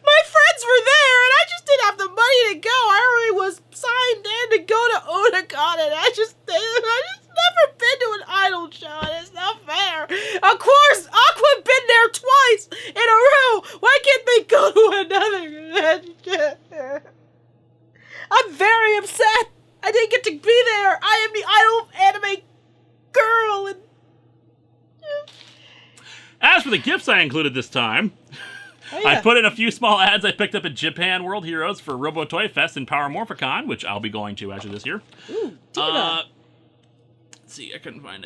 My friends were there, and I just didn't have the money to go. I already was signed in to go to Otakon, and I just never been to an idol show, and it's not fair. Of course, Aqua been there twice in a row. Why can't they go to another convention? I'm very upset. I didn't get to be there. I am the idol anime girl. And as for the gifts I included this time... I put in a few small ads I picked up at Japan World Heroes for Robo Toy Fest and Power Morphicon, which I'll be going to actually this year. Ooh, Diva. Let's see, I couldn't find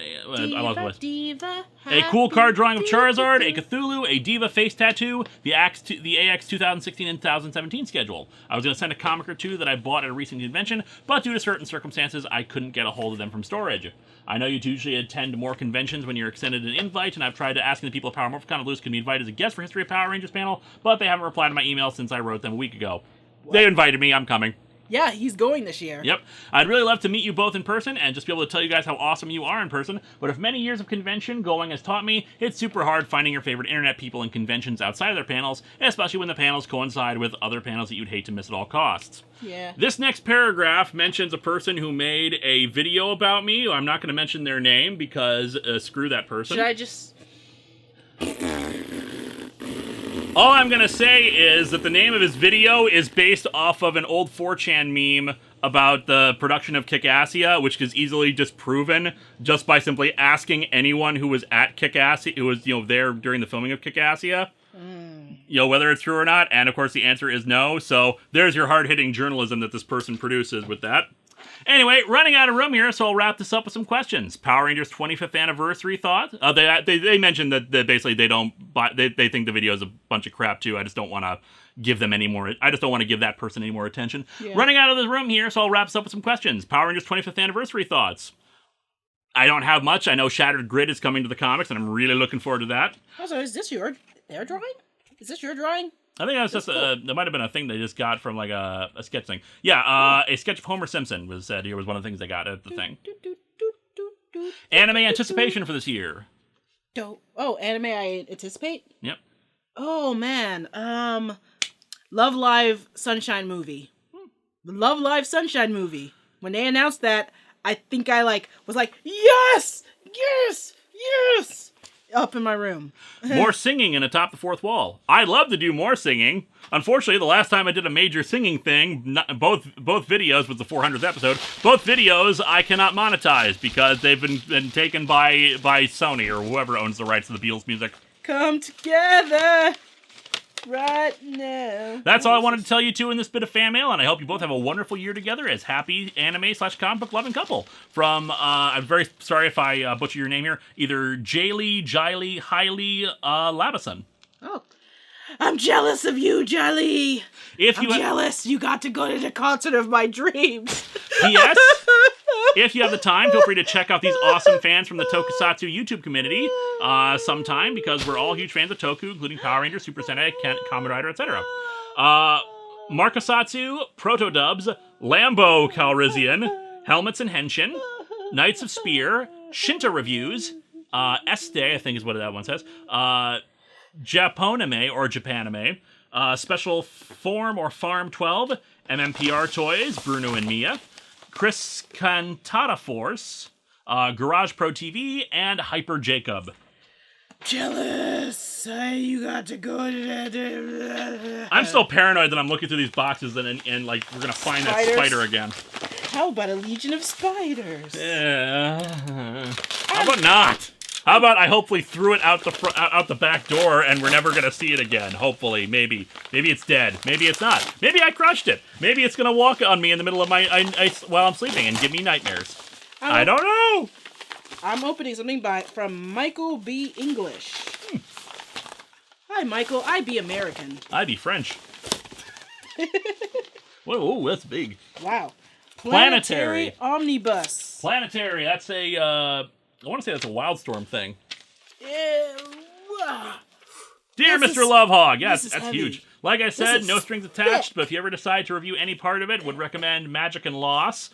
Diva, a cool card drawing of Charizard, a Cthulhu, a Diva face tattoo, the AX 2016 and 2017 schedule. I was going to send a comic or two that I bought at a recent convention, but due to certain circumstances, I couldn't get a hold of them from storage. I know you usually attend more conventions when you're extended an invite, and I've tried to ask the people at Power Morphicon if Lewis can be invited as a guest for History of Power Rangers panel, but they haven't replied to my email since I wrote them a week ago. What? They invited me, I'm coming. Yeah, he's going this year. Yep. I'd really love to meet you both in person and just be able to tell you guys how awesome you are in person, but if many years of convention going has taught me, it's super hard finding your favorite internet people in conventions outside of their panels, especially when the panels coincide with other panels that you'd hate to miss at all costs. Yeah. This next paragraph mentions a person who made a video about me. I'm not going to mention their name because screw that person. Should I just... All I'm going to say is that the name of his video is based off of an old 4chan meme about the production of Kick-Assia, which is easily disproven just by simply asking anyone who was at Kick-Assia, who was, there during the filming of Kick-Assia, whether it's true or not. And of course the answer is no. So there's your hard-hitting journalism that this person produces with that. Anyway, running out of room here, so I'll wrap this up with some questions. Power Rangers 25th anniversary thoughts. They mentioned that basically they don't buy. They think the video is a bunch of crap too. I just don't want to give them any more. I just don't want to give that person any more attention. Yeah. Running out of the room here, so I'll wrap this up with some questions. Power Rangers 25th anniversary thoughts. I don't have much. I know Shattered Grid is coming to the comics, and I'm really looking forward to that. Also, is this their drawing? Is this your drawing? I think that's just cool. There might have been a thing they just got from like a sketch thing. Yeah, a sketch of Homer Simpson was said here was one of the things they got at the thing. Anime anticipation for this year. Oh, anime I anticipate? Yep. Oh man, Love Live Sunshine movie. The Love Live Sunshine movie. When they announced that, I think I was like, yes, yes, yes. Up in my room. More singing in Atop the Fourth Wall. I'd love to do more singing. Unfortunately, the last time I did a major singing thing, both videos was the 400th episode. Both videos I cannot monetize because they've been taken by Sony or whoever owns the rights to the Beatles music. Come together right now. That's all I wanted to tell you two in this bit of fan mail, and I hope you both have a wonderful year together as happy anime/comic book loving couple. From I'm very sorry if I butcher your name here. Either Jaylee, Jiley, Hailey, Labason. Oh. I'm jealous of you, Jiley. I'm jealous. You got to go to the concert of my dreams. P.S. If you have the time, feel free to check out these awesome fans from the Tokusatsu YouTube community sometime, because we're all huge fans of Toku, including Power Rangers, Super Sentai, Kamen Rider, etc. Markosatsu, Protodubs, Lambo Calrissian, Helmets and Henshin, Knights of Spear, Shinta Reviews, Este, I think is what that one says, Japonime or Japanime, Special Form or Farm 12, MMPR Toys, Bruno and Mia, Chris Cantata Force, Garage Pro TV, and Hyper Jacob. Jealous. You got to go to that. I'm still paranoid that I'm looking through these boxes and like we're gonna find that spider again. How about a legion of spiders? How about not? How about I hopefully threw it out the back door and we're never gonna see it again? Hopefully, maybe it's dead. Maybe it's not. Maybe I crushed it. Maybe it's gonna walk on me in the middle of while I'm sleeping and give me nightmares. I don't know. I'm opening something from Michael B. English. Hi, Michael. I be American. I be French. Whoa, that's big. Wow. Planetary Omnibus. Planetary. That's a. I want to say that's a Wildstorm thing. Dear Mr. Lovehog, yes, that's heavy. Huge. Like I said, no strings attached, but if you ever decide to review any part of it, would recommend Magic and Loss.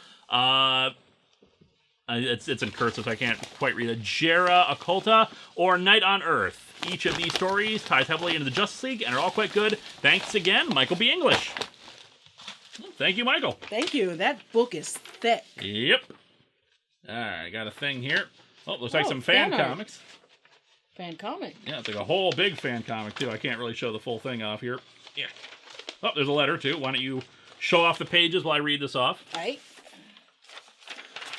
It's in cursive, so I can't quite read it. Jera Occulta or Night on Earth. Each of these stories ties heavily into the Justice League and are all quite good. Thanks again, Michael B. English. Thank you, Michael. Thank you. That book is thick. Yep. All right, got a thing here. Oh, looks like some fan comics. Fan comic? Yeah, it's like a whole big fan comic, too. I can't really show the full thing off here. Yeah. Oh, there's a letter, too. Why don't you show off the pages while I read this off? All right.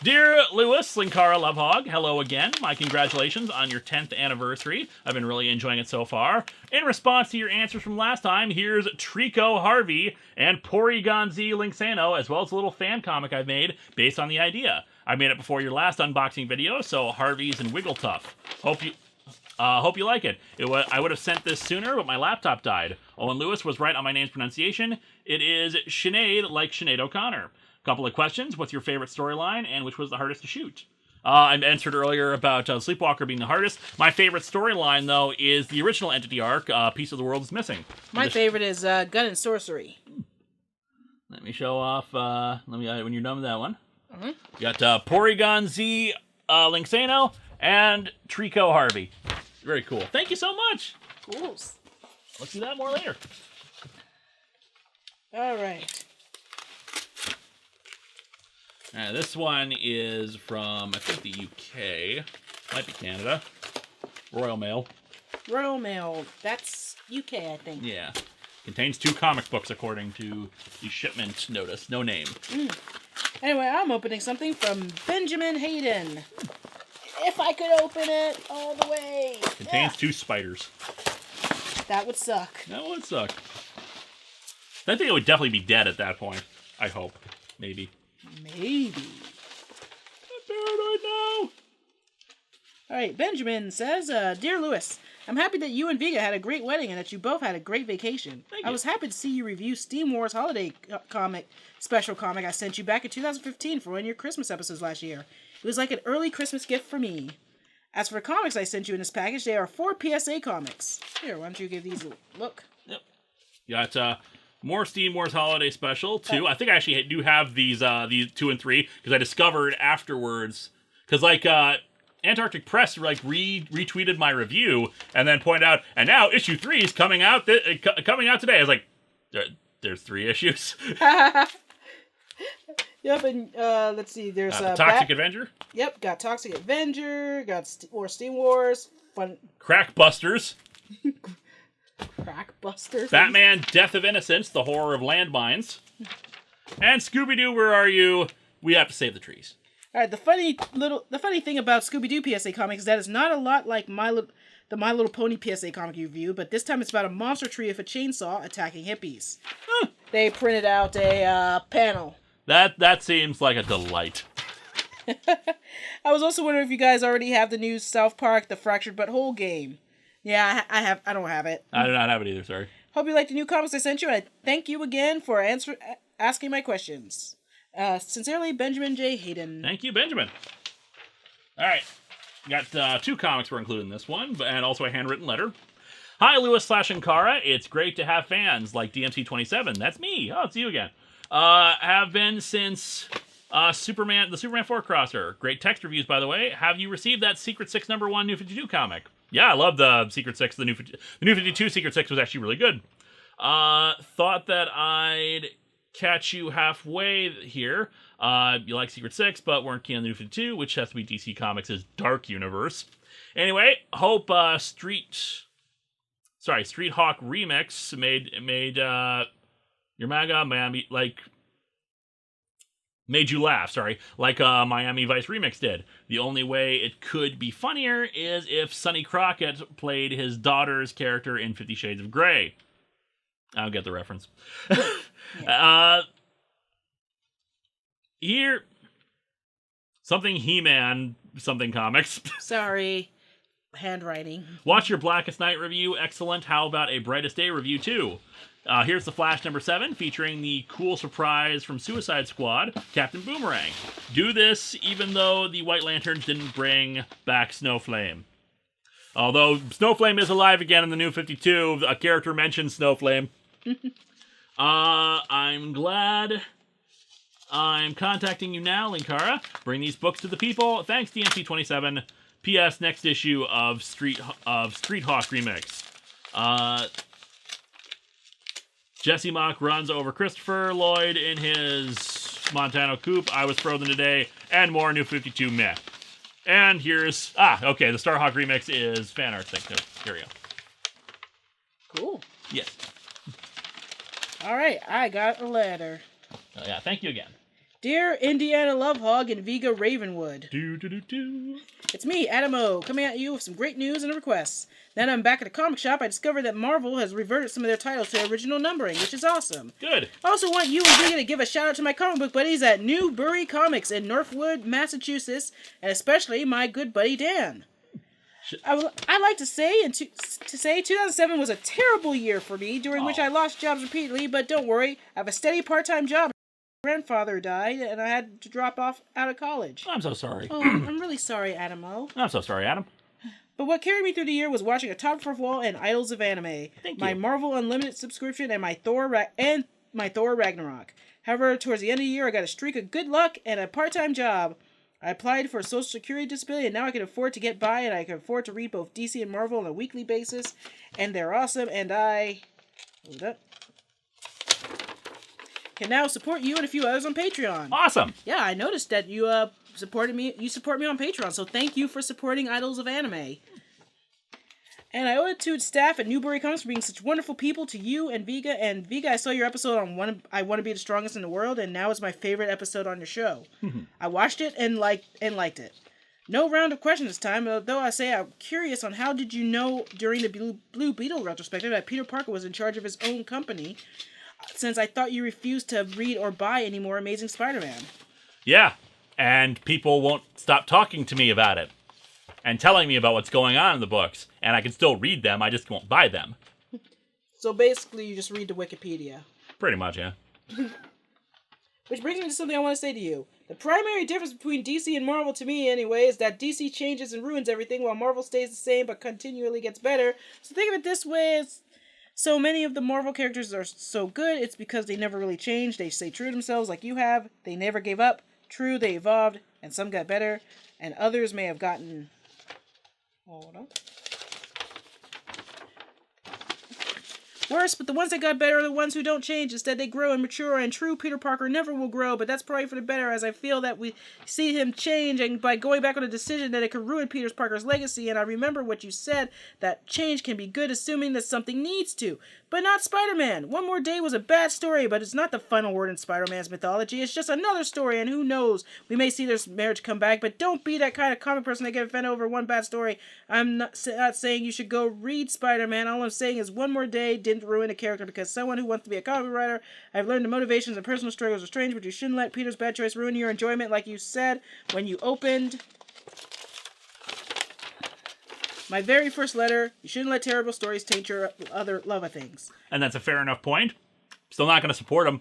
Dear Lewis, Linkara Lovehog, hello again. My congratulations on your 10th anniversary. I've been really enjoying it so far. In response to your answers from last time, here's Trico Harvey and Porygon Z Linksano, as well as a little fan comic I've made based on the idea. I made it before your last unboxing video, so Harvey's and Wiggletuff. Hope you like it. I would have sent this sooner, but my laptop died. Owen Lewis was right on my name's pronunciation. It is Sinead, like Sinead O'Connor. Couple of questions. What's your favorite storyline, and which was the hardest to shoot? I answered earlier about Sleepwalker being the hardest. My favorite storyline, though, is the original Entity arc, Piece of the World is Missing. My favorite is Gun and Sorcery. Let me show off, when you're done with that one. Mm-hmm. You got Porygon Z Linksano and Trico Harvey. Very cool. Thank you so much. Cool. Let's do that more later. All right. This one is from, I think, the UK. Might be Canada. Royal Mail. Royal Mail. That's UK, I think. Yeah. Contains 2 comic books, according to the shipment notice. No name. Anyway, I'm opening something from Benjamin Hayden. If I could open it all the way. Contains 2 spiders. That would suck. That would suck. I think it would definitely be dead at that point. I hope. Maybe. Maybe. I'm paranoid now. All right, Benjamin says, Dear Lewis, I'm happy that you and Vega had a great wedding and that you both had a great vacation. Thank you. I was happy to see you review Steam Wars holiday special comic I sent you back in 2015 for one of your Christmas episodes last year. It was like an early Christmas gift for me. As for comics I sent you in this package, they are 4 PSA comics. Here, why don't you give these a look? Yep. You got more Steam Wars Holiday Special, 2. I think I actually do have these 2 and 3, because I discovered afterwards, because, like, Antarctic Press, like, retweeted my review, and then pointed out, and now issue 3 is coming out today. I was like, there's 3 issues? Yep, and let's see, there's... Toxic Avenger? Yep, got Toxic Avenger, got more Steam Wars, fun... Crackbusters. Crackbusters? Batman, Death of Innocence, the horror of landmines. And Scooby-Doo, Where Are You? We have to save the trees. All right, the funny thing about Scooby-Doo PSA comics is that it's not a lot like the My Little Pony PSA comic you review, but this time it's about a monster tree with a chainsaw attacking hippies. They printed out a panel. That seems like a delight. I was also wondering if you guys already have the new South Park: The Fractured But Whole game. Yeah, I don't have it. I do not have it either, sorry. Hope you liked the new comics I sent you, and I thank you again for asking my questions. Sincerely, Benjamin J. Hayden. Thank you, Benjamin. All right. Got 2 comics we're including in this one, and also a handwritten letter. Hi, Lewis/Ankara. It's great to have fans like DMC27. That's me. Oh, it's you again. Have been since the Superman 4 crosser. Great text reviews, by the way. Have you received that Secret 6 #1 New 52 comic? Yeah, I love the Secret 6. The New 52 Secret 6 was actually really good. Thought that I'd catch you halfway here. You like Secret 6, but weren't keen on the New 52, which has to be DC Comics' Dark Universe. Anyway, hope Street Hawk Remix made your Manga Miami made you laugh, like Miami Vice Remix did. The only way it could be funnier is if Sonny Crockett played his daughter's character in 50 Shades of Grey. I don't get the reference. Here, something He-Man, something comics. Sorry. Handwriting. Watch your Blackest Night review. Excellent. How about a Brightest Day review, too? Here's the Flash #7, featuring the cool surprise from Suicide Squad, Captain Boomerang. Do this even though the White Lanterns didn't bring back Snowflame. Although Snowflame is alive again in the New 52, a character mentions Snowflame. I'm glad I'm contacting you now, Linkara. Bring these books to the people. Thanks, DMC27. P.S. Next issue of Street Hawk Remix. Jesse Mock runs over Christopher Lloyd in his Montano coupe. I was frozen today. And more New 52 meh. And here's... okay, the Starhawk Remix is fan art thing. So here we go. Cool. Yes. All right, I got a letter. Yeah, thank you again. Dear Indiana Lovehog and Viga Ravenwood. Do. It's me, Adam O, coming at you with some great news and a request. Now that I'm back at the comic shop, I discovered that Marvel has reverted some of their titles to original numbering, which is awesome. Good. I also want you and Viga to give a shout out to my comic book buddies at Newbury Comics in Northwood, Massachusetts, and especially my good buddy Dan. I'd like to say 2007 was a terrible year for me, during which I lost jobs repeatedly, but don't worry, I have a steady part-time job. My grandfather died, and I had to drop off out of college. I'm so sorry. Oh, I'm really sorry, Adam O. I'm so sorry, Adam. But what carried me through the year was watching *AtopTheFourthWall and Idols of Anime, my Marvel Unlimited subscription, and my Thor Ragnarok. However, towards the end of the year, I got a streak of good luck and a part-time job. I applied for a Social Security disability, and now I can afford to get by, and I can afford to read both DC and Marvel on a weekly basis, and they're awesome, and I can now support you and a few others on Patreon. Awesome! Yeah, I noticed that you supported me. You support me on Patreon, so thank you for supporting Idols of Anime. And I owe it to staff at Newbury Comics for being such wonderful people, to you and Viga. And Viga, I saw your episode on I Want to Be the Strongest in the World, and now it's my favorite episode on your show. I watched it and liked it. No round of questions this time, although I say I'm curious on how did you know during the Blue Beetle retrospective that Peter Parker was in charge of his own company, since I thought you refused to read or buy any more Amazing Spider-Man. Yeah, and people won't stop talking to me about it and telling me about what's going on in the books, and I can still read them, I just won't buy them. So basically, you just read the Wikipedia. Pretty much, yeah. Which brings me to something I want to say to you. The primary difference between DC and Marvel, to me anyway, is that DC changes and ruins everything, while Marvel stays the same but continually gets better. So think of it this way, so many of the Marvel characters are so good, it's because they never really changed. They stay true to themselves like you have. They never gave up. True, they evolved, and some got better, and others may have gotten... Hold on. Worse, but the ones that got better are the ones who don't change. Instead, they grow and mature, and true Peter Parker never will grow, but that's probably for the better, as I feel that we see him change, and by going back on a decision that it could ruin Peter Parker's legacy, and I remember what you said, that change can be good assuming that something needs to. But not Spider-Man. One More Day was a bad story, but it's not the final word in Spider-Man's mythology. It's just another story, and who knows? We may see their marriage come back, but don't be that kind of comic person that get offended over one bad story. I'm not saying you should go read Spider-Man. All I'm saying is One More Day didn't ruin a character because someone who wants to be a comic writer, I've learned the motivations and personal struggles are strange, but you shouldn't let Peter's bad choice ruin your enjoyment like you said when you opened my very first letter. You shouldn't let terrible stories taint your other love of things. And that's a fair enough point. Still not going to support him.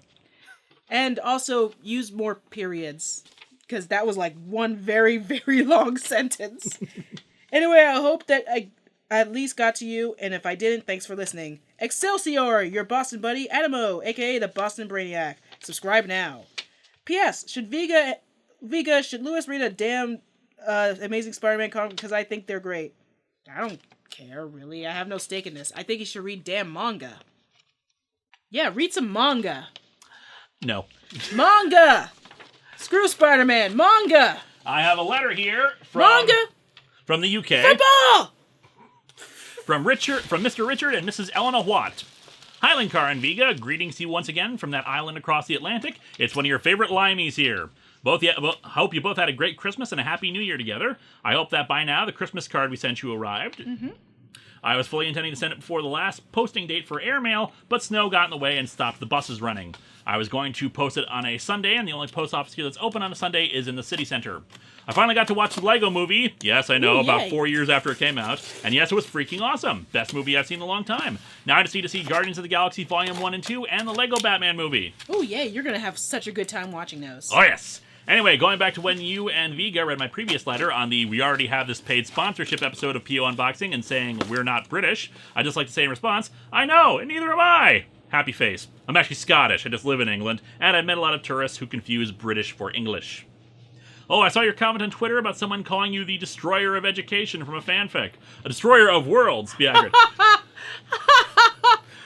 And also use more periods, because that was like one very, very long sentence. Anyway, I hope that I at least got to you, and if I didn't, thanks for listening. Excelsior, your Boston buddy, Adamo, aka the Boston Brainiac. Subscribe now. P.S. Should Lewis read a damn Amazing Spider-Man comic, because I think they're great. I don't care, really. I have no stake in this. I think he should read damn manga. Yeah, read some manga. No. Manga! Screw Spider-Man. Manga! I have a letter here Manga! From the UK. Football! From Mr. Richard and Mrs. Eleanor Watt. Hi, Linkara and Vega. Greetings to you once again from that island across the Atlantic. It's one of your favorite limeys here. Hope you both had a great Christmas and a happy New Year together. I hope that by now the Christmas card we sent you arrived. Mm-hmm. I was fully intending to send it before the last posting date for airmail, but snow got in the way and stopped the buses running. I was going to post it on a Sunday, and the only post office here that's open on a Sunday is in the city center. I finally got to watch the Lego movie. Yes, I know, about 4 years after it came out. And yes, it was freaking awesome. Best movie I've seen in a long time. Now I just need to see Guardians of the Galaxy Volume 1 and 2 and the Lego Batman movie. Oh, yeah, you're going to have such a good time watching those. Oh, yes. Anyway, going back to when you and Vega read my previous letter on the We Already Have This Paid Sponsorship episode of PO Unboxing and saying, we're not British, I'd just like to say in response, I know, and neither am I. Happy face. I'm actually Scottish, I just live in England, and I've met a lot of tourists who confuse British for English. Oh, I saw your comment on Twitter about someone calling you the Destroyer of Education from a fanfic. A Destroyer of Worlds, to be accurate.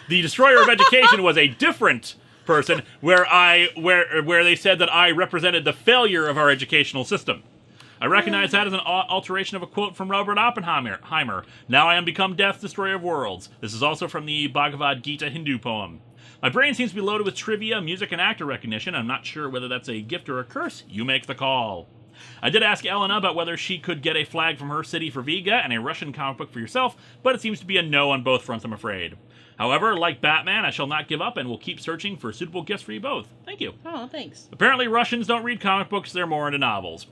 The Destroyer of Education was a different person where they said that I represented the failure of our educational system. I recognize that as an alteration of a quote from Robert Oppenheimer. Now I am become death, destroyer of worlds. This is also from the Bhagavad Gita Hindu poem. My brain seems to be loaded with trivia, music, and actor recognition. I'm not sure whether that's a gift or a curse. You make the call. I did ask Elena about whether she could get a flag from her city for Vega and a Russian comic book for yourself, but it seems to be a no on both fronts, I'm afraid. However, like Batman, I shall not give up and will keep searching for suitable gifts for you both. Thank you. Oh, thanks. Apparently Russians don't read comic books, they're more into novels.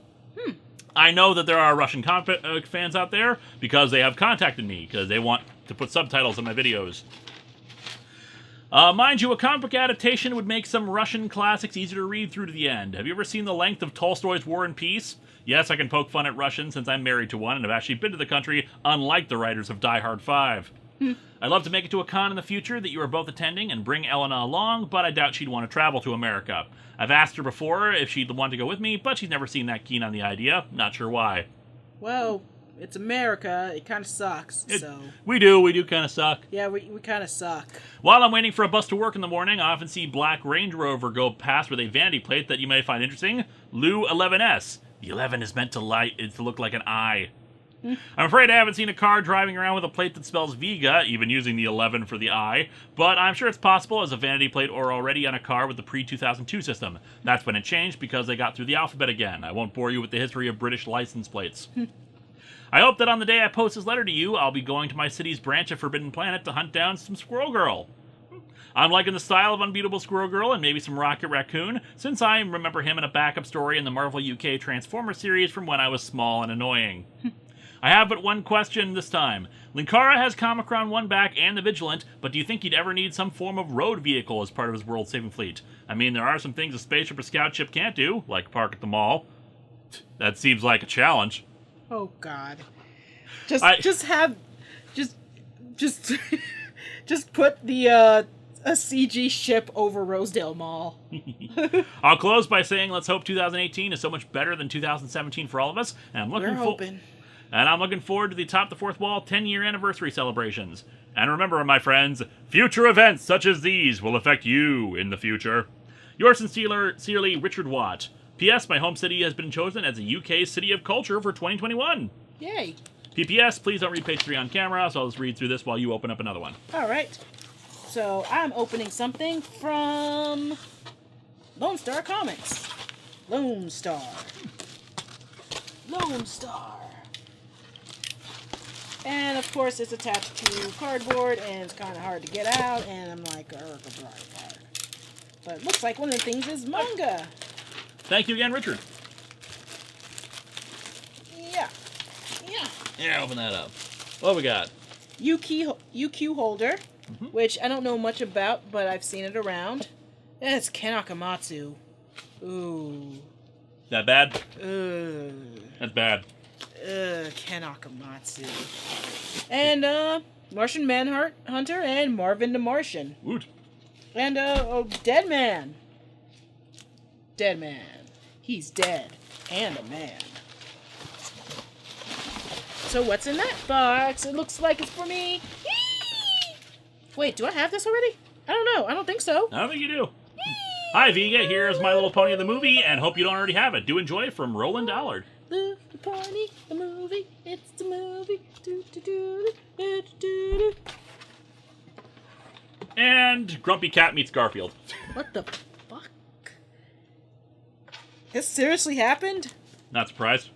I know that there are Russian comic fans out there because they have contacted me because they want to put subtitles on my videos. Mind you, a comic book adaptation would make some Russian classics easier to read through to the end. Have you ever seen the length of Tolstoy's War and Peace? Yes, I can poke fun at Russians since I'm married to one and have actually been to the country, unlike the writers of Die Hard 5. I'd love to make it to a con in the future that you are both attending and bring Elena along, but I doubt she'd want to travel to America. I've asked her before if she'd want to go with me, but she's never seemed that keen on the idea. Not sure why. Well, it's America. It kind of sucks, so... We do kind of suck. Yeah, we kind of suck. While I'm waiting for a bus to work in the morning, I often see black Range Rover go past with a vanity plate that you may find interesting. Lou 11S. The 11 is meant to look like an eye. I'm afraid I haven't seen a car driving around with a plate that spells Vega, even using the 11 for the I, but I'm sure it's possible as a vanity plate or already on a car with the pre-2002 system. That's when it changed because they got through the alphabet again. I won't bore you with the history of British license plates. I hope that on the day I post this letter to you, I'll be going to my city's branch of Forbidden Planet to hunt down some Squirrel Girl. I'm liking the style of Unbeatable Squirrel Girl and maybe some Rocket Raccoon, since I remember him in a backup story in the Marvel UK Transformers series from when I was small and annoying. I have but one question this time. Linkara has Comicron 1 back and the Vigilant, but do you think he'd ever need some form of road vehicle as part of his world-saving fleet? I mean, there are some things a spaceship or scout ship can't do, like park at the mall. That seems like a challenge. Oh, God. Just put the, a CG ship over Rosedale Mall. I'll close by saying let's hope 2018 is so much better than 2017 for all of us, and I'm looking We're hoping. And I'm looking forward to the Top the Fourth Wall 10-year anniversary celebrations. And remember, my friends, future events such as these will affect you in the future. Yours sincerely, Richard Watt. P.S. My home city has been chosen as the UK City of Culture for 2021. Yay. P.P.S. Please don't read page 3 on camera, so I'll just read through this while you open up another one. All right. So I'm opening something from Lone Star Comics. Lone Star. Lone Star. And of course it's attached to cardboard and it's kind of hard to get out and I'm like, but it looks like one of the things is manga. Thank you again, Richard. Yeah. Yeah, open that up. What we got? UQ holder, which I don't know much about, but I've seen it around. And it's Ken Akamatsu. Ooh. That bad? That's bad. Ken Akamatsu. And, Martian Manhunter and Marvin the Martian. Woot. And, Dead Man. Dead Man. He's dead. And a man. So what's in that box? It looks like it's for me. Wait, do I have this already? I don't know. I don't think so. I don't think you do. Hi, Vega. Here's My Little Pony the movie, and hope you don't already have it. Do enjoy from Roland Allard. Little Pony, the movie. It's the movie. And Grumpy Cat meets Garfield. What the fuck? This seriously happened? Not surprised.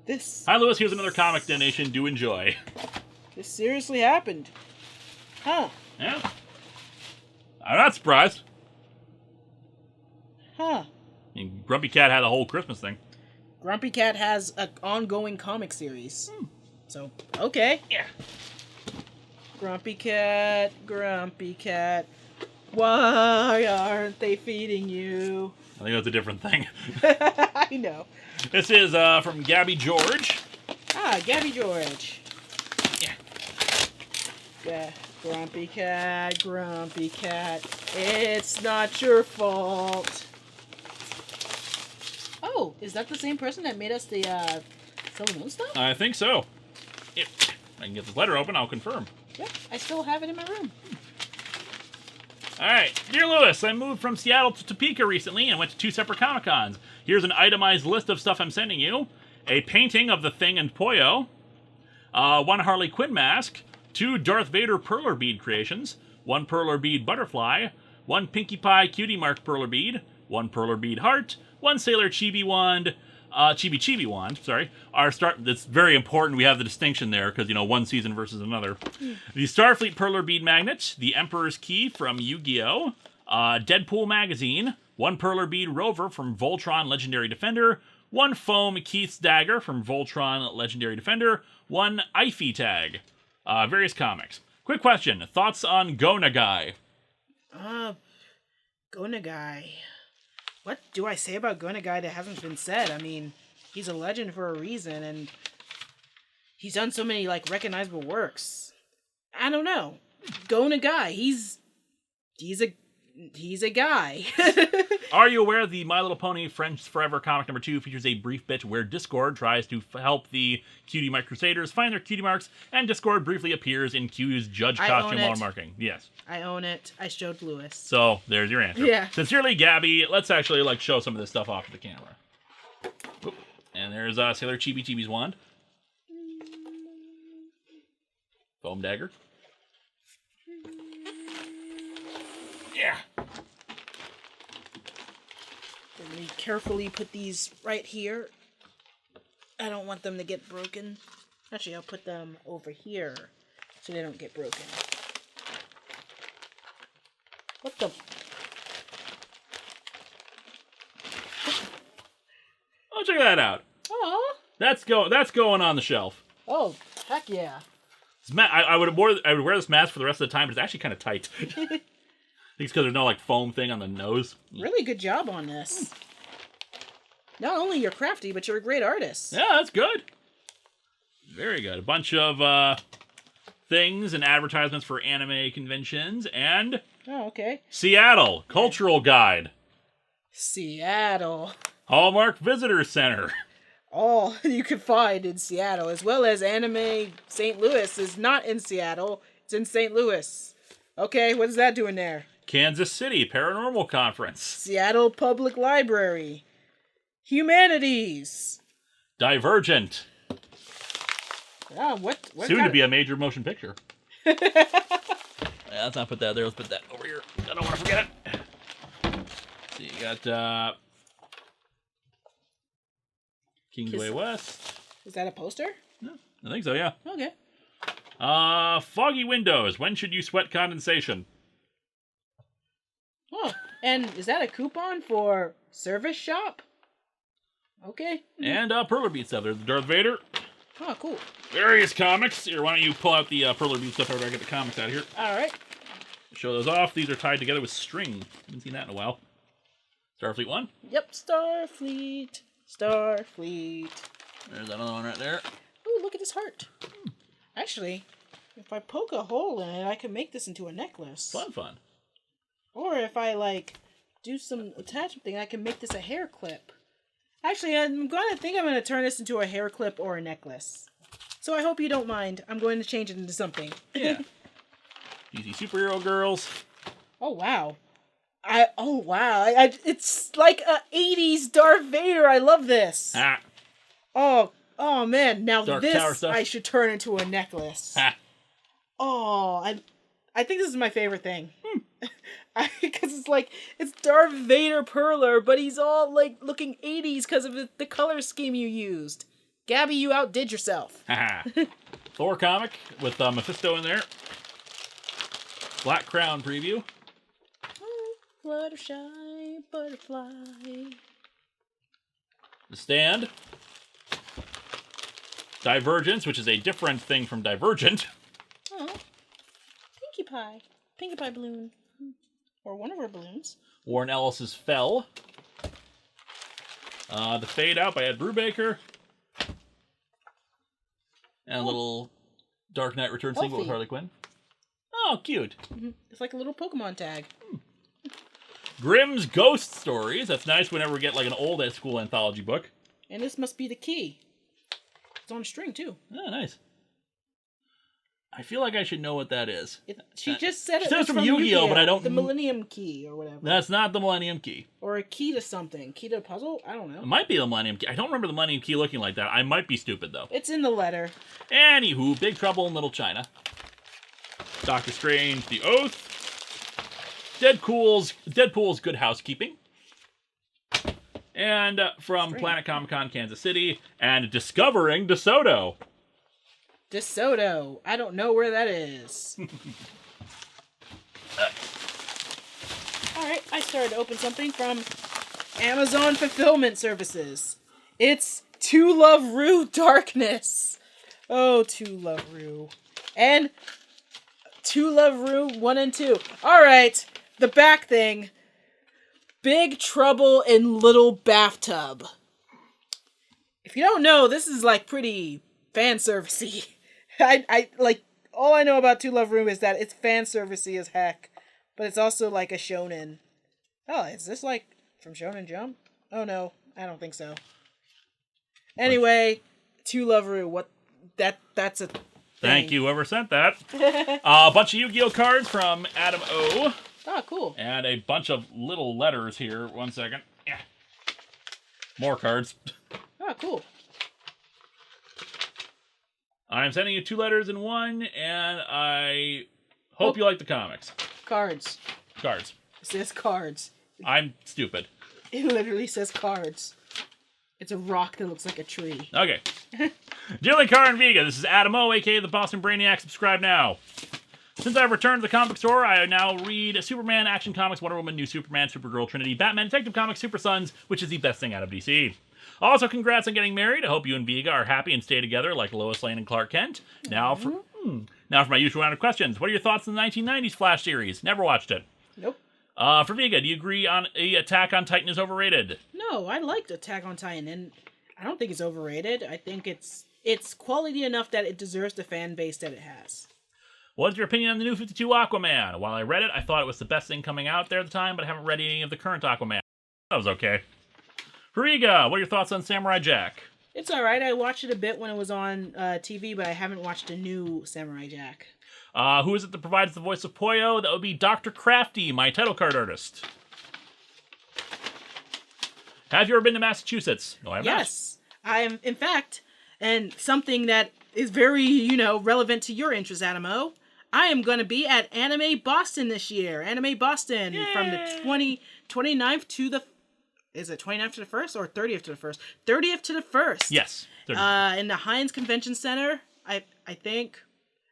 This. Hi, Lewis. Here's another comic donation. Do enjoy. This seriously happened. Huh. Yeah. I'm not surprised. Huh. I mean, Grumpy Cat had a whole Christmas thing. Grumpy Cat has an ongoing comic series. So, okay. Yeah. Grumpy Cat, why aren't they feeding you? I think that's a different thing. I know. This is from Gabby George. Ah, Gabby George. Yeah. Grumpy Cat, it's not your fault. Oh, is that the same person that made us the Sailor Moon stuff? I think so. If I can get this letter open, I'll confirm. Yep, I still have it in my room. Alright, Dear Lewis, I moved from Seattle to Topeka recently and went to 2 separate Comic-Cons. Here's an itemized list of stuff I'm sending you. A painting of the Thing and Poyo. 1 Harley Quinn mask. 2 Darth Vader Perler Bead creations. 1 Perler Bead Butterfly. 1 Pinkie Pie Cutie Mark Perler Bead. 1 Perler Bead Heart. 1 Sailor Chibi Wand. Chibi Wand, sorry. That's very important. We have the distinction there because, one season versus another. The Starfleet Perler Bead Magnet. The Emperor's Key from Yu-Gi-Oh! Deadpool Magazine. 1 Perler Bead Rover from Voltron Legendary Defender. 1 Foam Keith's Dagger from Voltron Legendary Defender. 1 Ify Tag. Various comics. Quick question. Thoughts on Go Nagai? Go Nagai. What do I say about Go Nagai that hasn't been said? I mean, he's a legend for a reason, and he's done so many, recognizable works. I don't know. Go Nagai. He's a guy. Are you aware the My Little Pony Friends Forever comic number 2 features a brief bit where Discord tries to help the Cutie Mark Crusaders find their cutie marks, and Discord briefly appears in Q's judge costume while marking? Yes. I own it. I showed Lewis. So, there's your answer. Yeah. Sincerely, Gabby. Let's actually, show some of this stuff off to the camera. Oop. And there's Sailor Chibi's wand. Foam dagger. Yeah. Let me carefully put these right here. I don't want them to get broken. Actually, I'll put them over here so they don't get broken. What the? Oh, check that out. Oh. That's going on the shelf. Oh, heck yeah. I would wear this mask for the rest of the time, but it's actually kind of tight. I think it's because there's no foam thing on the nose. Really good job on this. Not only you're crafty, but you're a great artist. Yeah, that's good. Very good. A bunch of things and advertisements for anime conventions and... Oh, okay. Seattle Cultural Guide. Seattle. Hallmark Visitor Center. all you can find in Seattle, as well as Anime St. Louis is not in Seattle, it's in St. Louis. Okay, what is that doing there? Kansas City Paranormal Conference. Seattle Public Library. Humanities. Divergent. What Soon to be a major motion picture. Let's not put that there. Let's put that over here. I don't want to forget it. Let's see, you got Kingsway West. Is that a poster? No, I think so, yeah. Okay. Foggy windows. When should you sweat condensation? Oh, and is that a coupon for service shop? Okay. And Perler Beat stuff. There's the Darth Vader. Oh, cool. Various comics. Here, why don't you pull out the Perler Beat stuff after I get the comics out of here. All right. Show those off. These are tied together with string. Haven't seen that in a while. Starfleet 1. Yep, Starfleet. There's another one right there. Ooh, look at this heart. Actually, if I poke a hole in it, I can make this into a necklace. Fun. Or if I, do some attachment thing, I can make this a hair clip. Actually, I'm going to turn this into a hair clip or a necklace. So I hope you don't mind. I'm going to change it into something. Yeah. DC Superhero Girls. Oh, wow. It's like a 80s Darth Vader. I love this. Ah. Oh man. Now Dark this Tower stuff. I should turn into a necklace. Ah. Oh, I think this is my favorite thing. Because it's Darth Vader Perler, but he's all looking 80s because of the color scheme you used. Gabby, you outdid yourself. Thor comic with Mephisto in there. Black Crown preview. Fluttershy butterfly. The Stand. Divergence, which is a different thing from Divergent. Oh. Pinkie Pie balloon. Or one of her balloons. Warren Ellis's Fell. The Fade Out by Ed Brubaker. And a little Dark Knight Returns single with Harley Quinn. Oh, cute. Mm-hmm. It's like a little Pokemon tag. Grimm's Ghost Stories. That's nice whenever we get an old school anthology book. And this must be the key. It's on a string, too. Oh, nice. I feel like I should know what that is. She just said it was from Yu-Gi-Oh, but I don't... The Millennium Key, or whatever. That's not the Millennium Key. Or a key to something. Key to a puzzle? I don't know. It might be the Millennium Key. I don't remember the Millennium Key looking like that. I might be stupid, though. It's in the letter. Anywho, Big Trouble in Little China. Doctor Strange, The Oath. Deadpool's Good Housekeeping. And from Planet Comic-Con, Kansas City. And Discovering DeSoto. DeSoto. I don't know where that is. Alright, I started to open something from Amazon Fulfillment Services. It's To Love Rue Darkness. Oh, To Love Rue. And To Love Rue 1 and 2. Alright, the back thing. Big Trouble in Little Bathtub. If you don't know, this is pretty fan servicey. I all I know about To Love Rue is that it's fan servicey as heck, but it's also a shonen. Oh, is this from Shonen Jump? Oh no, I don't think so. Anyway, To Love Rue, that's a thing. Thank you, whoever sent that. A bunch of Yu-Gi-Oh cards from Adam O. Oh, cool. And a bunch of little letters here. 1 second. Yeah. More cards. Oh, cool. I'm sending you 2 letters in one, and I hope you like the comics. Cards. Cards. It says cards. I'm stupid. It literally says cards. It's a rock that looks like a tree. Okay. Dear Linkara and Vega, this is Adam O, a.k.a. the Boston Brainiac. Subscribe now. Since I've returned to the comic store, I now read Superman, Action Comics, Wonder Woman, New Superman, Supergirl, Trinity, Batman, Detective Comics, Super Sons, which is the best thing out of DC. Also, congrats on getting married. I hope you and Vega are happy and stay together like Lois Lane and Clark Kent. Now for my usual round of questions. What are your thoughts on the 1990s Flash series? Never watched it. Nope. For Vega, do you agree on Attack on Titan is overrated? No, I liked Attack on Titan, and I don't think it's overrated. I think it's quality enough that it deserves the fan base that it has. What's your opinion on the new 52 Aquaman? While I read it, I thought it was the best thing coming out there at the time, but I haven't read any of the current Aquaman. That was okay. Fariga, what are your thoughts on Samurai Jack? It's alright. I watched it a bit when it was on TV, but I haven't watched a new Samurai Jack. Who is it that provides the voice of Poyo? That would be Dr. Crafty, my title card artist. Have you ever been to Massachusetts? No, I have not. Yes. I am, in fact, and something that is very, relevant to your interest, Animo, I am going to be at Anime Boston this year. Anime Boston. Yay! From the 29th to the... Is it 29th to the 1st or 30th to the 1st? 30th to the 1st. Yes. In the Heinz Convention Center, I think.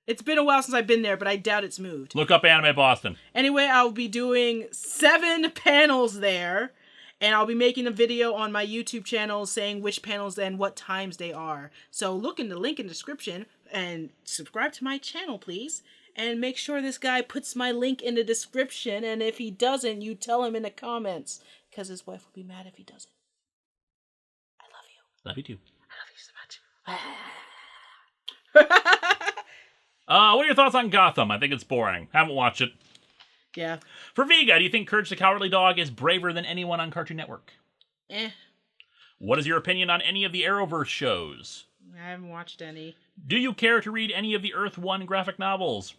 It's been a while since I've been there, but I doubt it's moved. Look up Anime Boston. Anyway, I'll be doing 7 panels there. And I'll be making a video on my YouTube channel saying which panels and what times they are. So look in the link in the description and subscribe to my channel, please. And make sure this guy puts my link in the description. And if he doesn't, you tell him in the comments. Because his wife will be mad if he doesn't. I love you. Love you too. I love you so much. What are your thoughts on Gotham? I think it's boring. Haven't watched it. Yeah. For Vega, do you think Courage the Cowardly Dog is braver than anyone on Cartoon Network? What is your opinion on any of the Arrowverse shows? I haven't watched any. Do you care to read any of the Earth 1 graphic novels?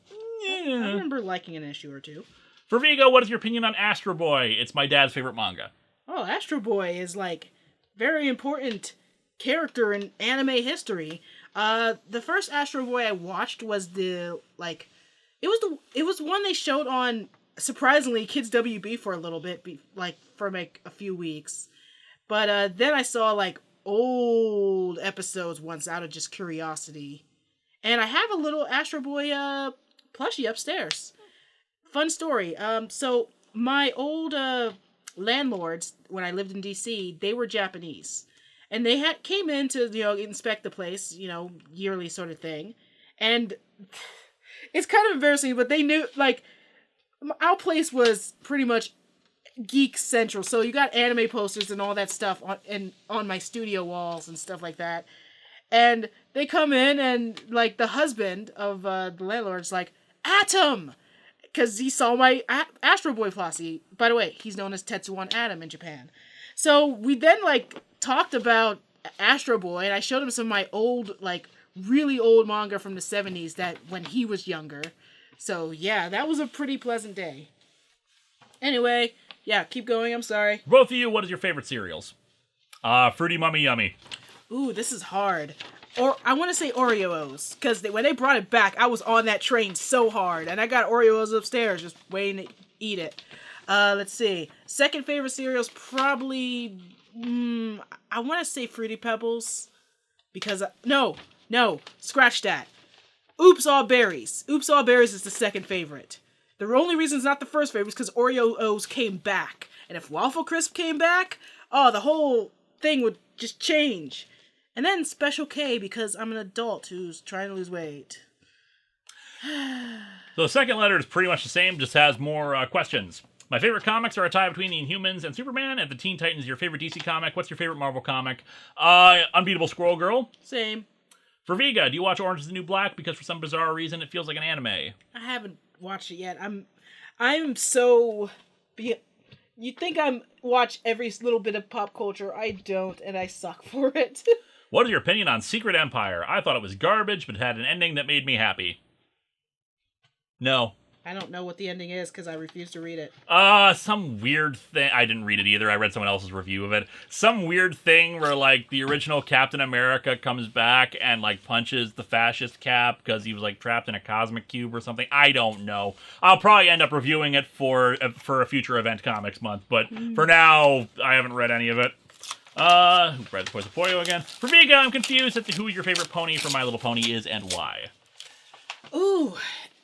I remember liking an issue or two. For Vega, what is your opinion on Astro Boy? It's my dad's favorite manga. Oh, Astro Boy is, very important character in anime history. The first Astro Boy I watched was it was one they showed on, surprisingly, Kids WB for a little bit, for a few weeks. But then I saw, old episodes once out of just curiosity. And I have a little Astro Boy plushie upstairs. Fun story. So my old landlords, when I lived in DC, they were Japanese. And they came in to, inspect the place, yearly sort of thing. And it's kind of embarrassing, but they knew, our place was pretty much geek central. So you got anime posters and all that stuff on my studio walls and stuff like that. And they come in and, the husband of the landlord's like, Atom! Because he saw my Astro Boy plushie. By the way, he's known as Tetsuwan Atom in Japan. So we then, talked about Astro Boy, and I showed him some of my old, really old manga from the 70s that when he was younger. So, yeah, that was a pretty pleasant day. Anyway, yeah, keep going, I'm sorry. Both of you, what is your favorite cereals? Fruity Mummy Yummy. Ooh, this is hard. Or I want to say Oreos, because when they brought it back, I was on that train so hard, and I got Oreos upstairs just waiting to eat it. Let's see. Second favorite cereal's probably, I want to say Fruity Pebbles, because, no, scratch that. Oops All Berries. Oops All Berries is the second favorite. The only reason it's not the first favorite is because Oreos came back, and if Waffle Crisp came back, the whole thing would just change. And then Special K, because I'm an adult who's trying to lose weight. So the second letter is pretty much the same, just has more questions. My favorite comics are a tie between the Inhumans and Superman, and the Teen Titans is your favorite DC comic. What's your favorite Marvel comic? Unbeatable Squirrel Girl. Same. For Vega, do you watch Orange is the New Black? Because for some bizarre reason, it feels like an anime. I haven't watched it yet. I'm so... You think I watch every little bit of pop culture. I don't, and I suck for it. What is your opinion on Secret Empire? I thought it was garbage, but had an ending that made me happy. No. I don't know what the ending is, because I refuse to read it. Some weird thing. I didn't read it either. I read someone else's review of it. Some weird thing where, the original Captain America comes back and, punches the fascist Cap because he was, trapped in a cosmic cube or something. I don't know. I'll probably end up reviewing it for a future event comics month, but for now, I haven't read any of it. Who read the Voice of Poyo again? For Vega, I'm confused as to who your favorite pony from My Little Pony is and why. Ooh,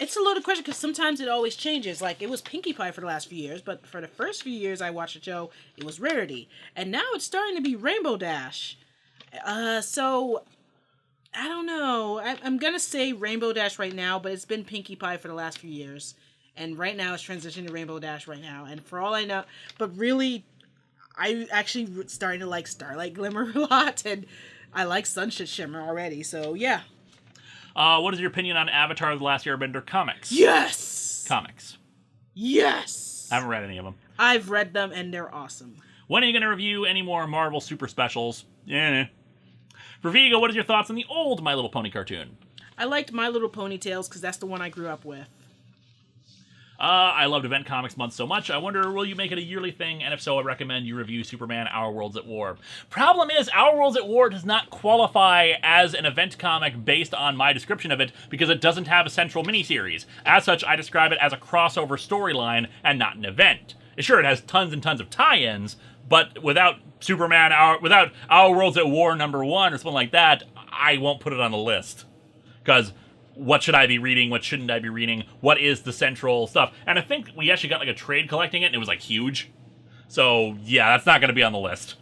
it's a loaded question because sometimes it always changes. It was Pinkie Pie for the last few years, but for the first few years I watched the show, it was Rarity. And now it's starting to be Rainbow Dash. So, I don't know. I'm going to say Rainbow Dash right now, but it's been Pinkie Pie for the last few years. And right now it's transitioning to Rainbow Dash right now. And for all I know, but really... I'm actually starting to like Starlight Glimmer a lot, and I like Sunset Shimmer already, so yeah. What is your opinion on Avatar: The Last Airbender comics? Yes! Comics. Yes! I haven't read any of them. I've read them, and they're awesome. When are you going to review any more Marvel Super Specials? Yeah. For Viga, what is your thoughts on the old My Little Pony cartoon? I liked My Little Ponytails because that's the one I grew up with. I loved Event Comics Month so much. I wonder, will you make it a yearly thing? And if so, I recommend you review Superman Our Worlds at War. Problem is, Our Worlds at War does not qualify as an event comic based on my description of it because it doesn't have a central miniseries. As such, I describe it as a crossover storyline and not an event. Sure, it has tons and tons of tie-ins, but without without Our Worlds at War #1 or something like that, I won't put it on the list. Because what should I be reading? What shouldn't I be reading? What is the central stuff? And I think we actually got like a trade collecting it, and it was like huge. So yeah, that's not going to be on the list.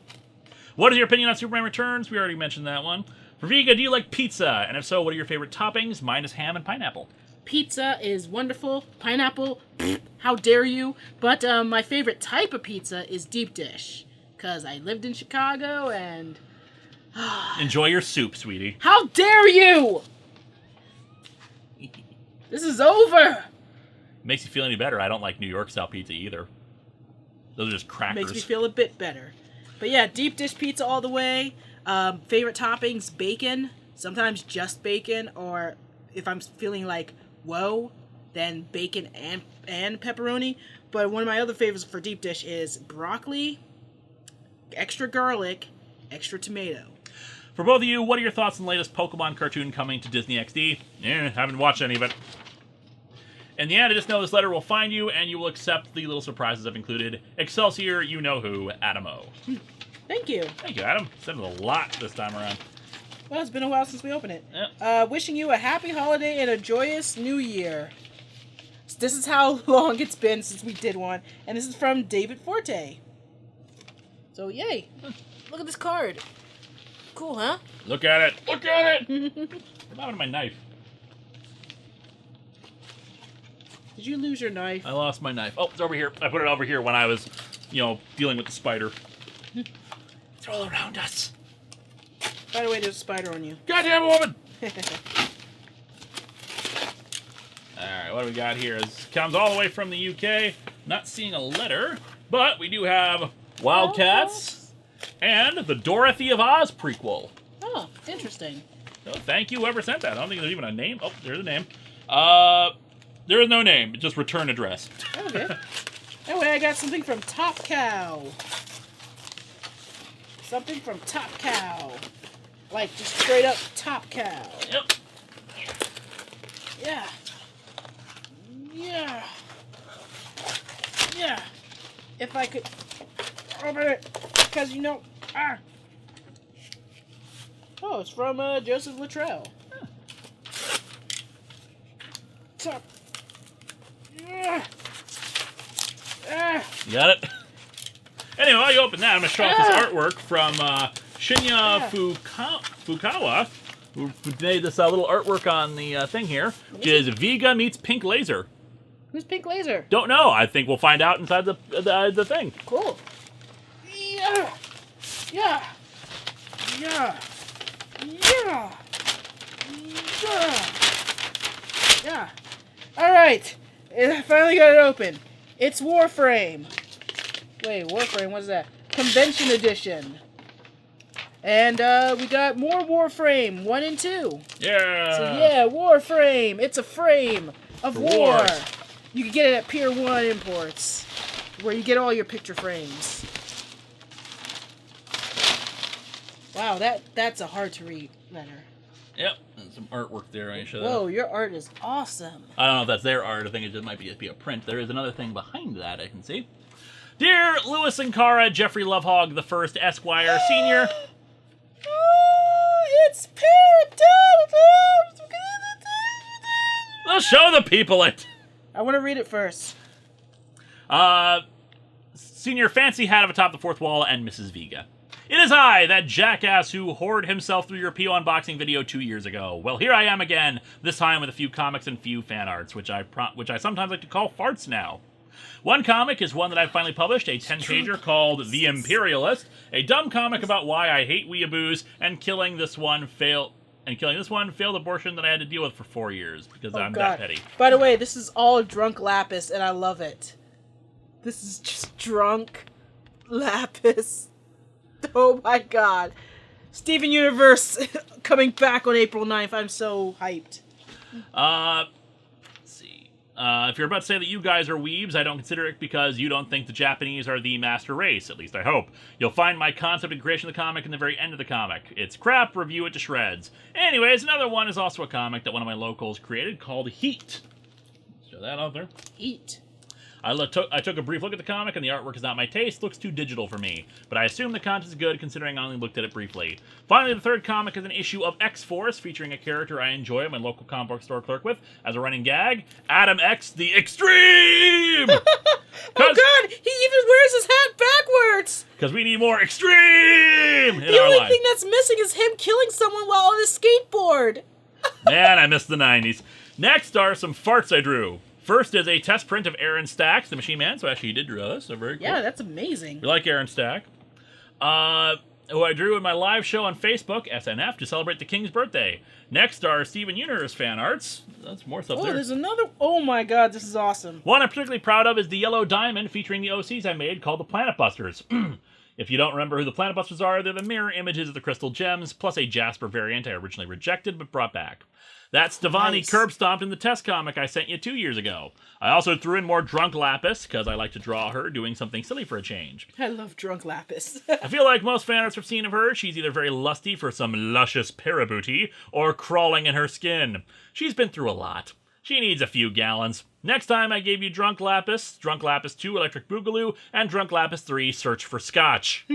What is your opinion on Superman Returns? We already mentioned that one. For Viga, do you like pizza? And if so, what are your favorite toppings? Mine is ham and pineapple. Pizza is wonderful. Pineapple, how dare you? But my favorite type of pizza is deep dish. Because I lived in Chicago and... Enjoy your soup, sweetie. How dare you! This is over! Makes you feel any better. I don't like New York style pizza either. Those are just crackers. Makes me feel a bit better. But yeah, deep dish pizza all the way. Favorite toppings, bacon. Sometimes just bacon. Or if I'm feeling like, whoa, then bacon and pepperoni. But one of my other favorites for deep dish is broccoli, extra garlic, extra tomato. For both of you, what are your thoughts on the latest Pokemon cartoon coming to Disney XD? Haven't watched any of it. In the end, I just know this letter will find you, and you will accept the little surprises I've included. Excelsior, you know who, Adamo. Thank you. Thank you, Adam. Sent a lot this time around. Well, it's been a while since we opened it. Yep. Wishing you a happy holiday and a joyous new year. So this is how long it's been since we did one, and this is from David Forte. So, yay. Look at this card. Cool, huh? Look at it. Look at it! What happened to my knife? Did you lose your knife? I lost my knife. Oh, it's over here. I put it over here when I was, dealing with the spider. It's all around us. By the way, there's a spider on you. Goddamn woman! Alright, what do we got here? This comes all the way from the UK. Not seeing a letter, but we do have Wildcats. And the Dorothy of Oz prequel. Oh, interesting. So thank you, whoever sent that. I don't think there's even a name. Oh, there's a name. There is no name. It's just return address. Okay. Anyway, I got something from Top Cow. Something from Top Cow. Like, just straight up Top Cow. Yep. Yeah. Yeah. Yeah. If I could open it, because Oh, it's from Joseph Luttrell. Huh. Top. You got it? Anyway, while you open that, I'm going to show off this artwork from Shinya Fukawa, who made this little artwork on the thing here, which is Viga meets Pink Laser. Who's Pink Laser? Don't know. I think we'll find out inside the thing. Cool. Yeah. Yeah. Yeah. Yeah. Yeah. Yeah. All right. I finally got it open. It's Warframe. Wait, Warframe, what is that? Convention Edition. And we got more Warframe 1 and 2. Yeah. So yeah, Warframe. It's a frame of war. Wars. You can get it at Pier 1 Imports, where you get all your picture frames. Wow, that's a hard to read letter. Yep. And some artwork there. I should. Whoa, your art is awesome. I don't know if that's their art. I think it just might be a print. There is another thing behind that I can see. Dear Lewis and Cara, Jeffrey Lovehog the First, Esquire, Senior. Oh, it's Let's show the people it. I want to read it first. Senior Fancy Hat of Atop the Fourth Wall and Mrs. Viga. It is I, that jackass who whored himself through your PO unboxing video 2 years ago. Well, here I am again, this time with a few comics and few fan arts, which I sometimes like to call farts now. One comic is one that I finally published, a 10-pager called The Imperialist, a dumb comic about why I hate weeaboos, and killing this one failed abortion that I had to deal with for 4 years, because I'm that petty. By the way, this is all drunk Lapis, and I love it. This is just drunk Lapis. Oh my god. Steven Universe coming back on April 9th. I'm so hyped. Let's see. If you're about to say that you guys are weebs, I don't consider it because you don't think the Japanese are the master race. At least I hope. You'll find my concept and creation of the comic in the very end of the comic. It's crap, review it to shreds. Anyways, another one is also a comic that one of my locals created called Heat. Let's show that out there. Heat. I took a brief look at the comic, and the artwork is not my taste. Looks too digital for me. But I assume the content is good, considering I only looked at it briefly. Finally, the third comic is an issue of X-Force, featuring a character I enjoy at my local comic book store clerk with, as a running gag, Adam X the Extreme! Oh god, he even wears his hat backwards! Because we need more extreme in The our only life. thing that's missing is him killing someone while on a skateboard. Man, I miss the 90s. Next are some farts I drew. First is a test print of Aaron Stack, the Machine Man, so actually he did draw this, so very cool. Yeah, that's amazing. We like Aaron Stack. Who I drew in my live show on Facebook, SNF, to celebrate the King's birthday. Next are Steven Universe fan arts. That's more stuff there. Oh, there's another... Oh my god, this is awesome. One I'm particularly proud of is the Yellow Diamond, featuring the OCs I made, called the Planet Busters. If you don't remember who the Planet Busters are, they're the mirror images of the Crystal Gems, plus a Jasper variant I originally rejected, but brought back. That's Stevani curb stomped in the test comic I sent you 2 years ago. I also threw in more Drunk Lapis, because I like to draw her doing something silly for a change. I love Drunk Lapis. I feel like most fan arts I've seen of her, she's either very lusty for some luscious parabooty, or crawling in her skin. She's been through a lot. She needs a few gallons. Next time I gave you Drunk Lapis 2 Electric Boogaloo, and Drunk Lapis 3 Search for Scotch.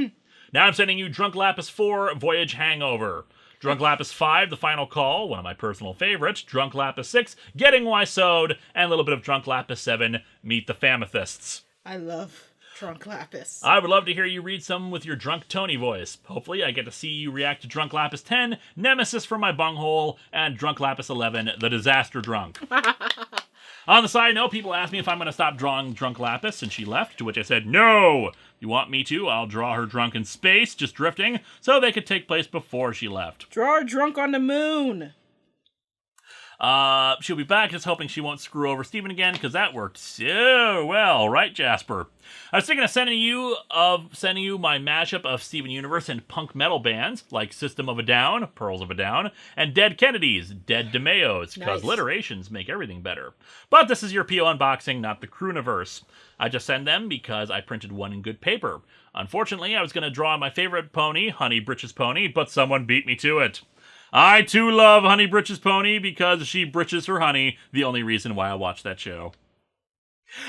Now I'm sending you Drunk Lapis 4 Voyage Hangover. Drunk Lapis 5, The Final Call, one of my personal favorites. Drunk Lapis 6, Getting Why Sewed, and a little bit of Drunk Lapis 7, Meet the Famethists. I love Drunk Lapis. I would love to hear you read some with your Drunk Tony voice. Hopefully I get to see you react to Drunk Lapis 10, Nemesis from My Bunghole, and Drunk Lapis 11, The Disaster Drunk. On the side note, people asked me if I'm going to stop drawing Drunk Lapis, and she left, to which I said, no! You want me to? I'll draw her drunk in space, just drifting, so they could take place before she left. Draw her drunk on the moon. She'll be back, just hoping she won't screw over Steven again, because that worked so well, right, Jasper? I was thinking of sending you my mashup of Steven Universe and punk metal bands, like System of a Down, Pearls of a Down, and Dead Kennedys, Dead DeMayos, because alliterations make everything better. But this is your PO unboxing, not the Crooniverse. I just send them because I printed one in good paper. Unfortunately, I was going to draw my favorite pony, Honey Britches Pony, but someone beat me to it. I, too, love Honey Britches Pony because she britches her honey, the only reason why I watch that show.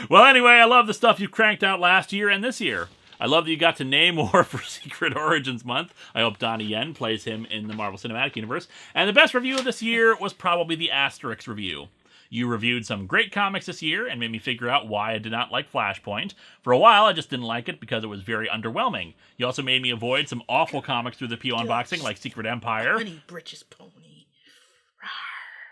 Well, anyway, I love the stuff you cranked out last year and this year. I love that you got to name War for Secret Origins Month. I hope Donnie Yen plays him in the Marvel Cinematic Universe. And the best review of this year was probably the Asterix review. You reviewed some great comics this year and made me figure out why I did not like Flashpoint. For a while, I just didn't like it because it was very underwhelming. You also made me avoid some awful comics through the PO unboxing, like Secret Empire. Honey Britches Pony.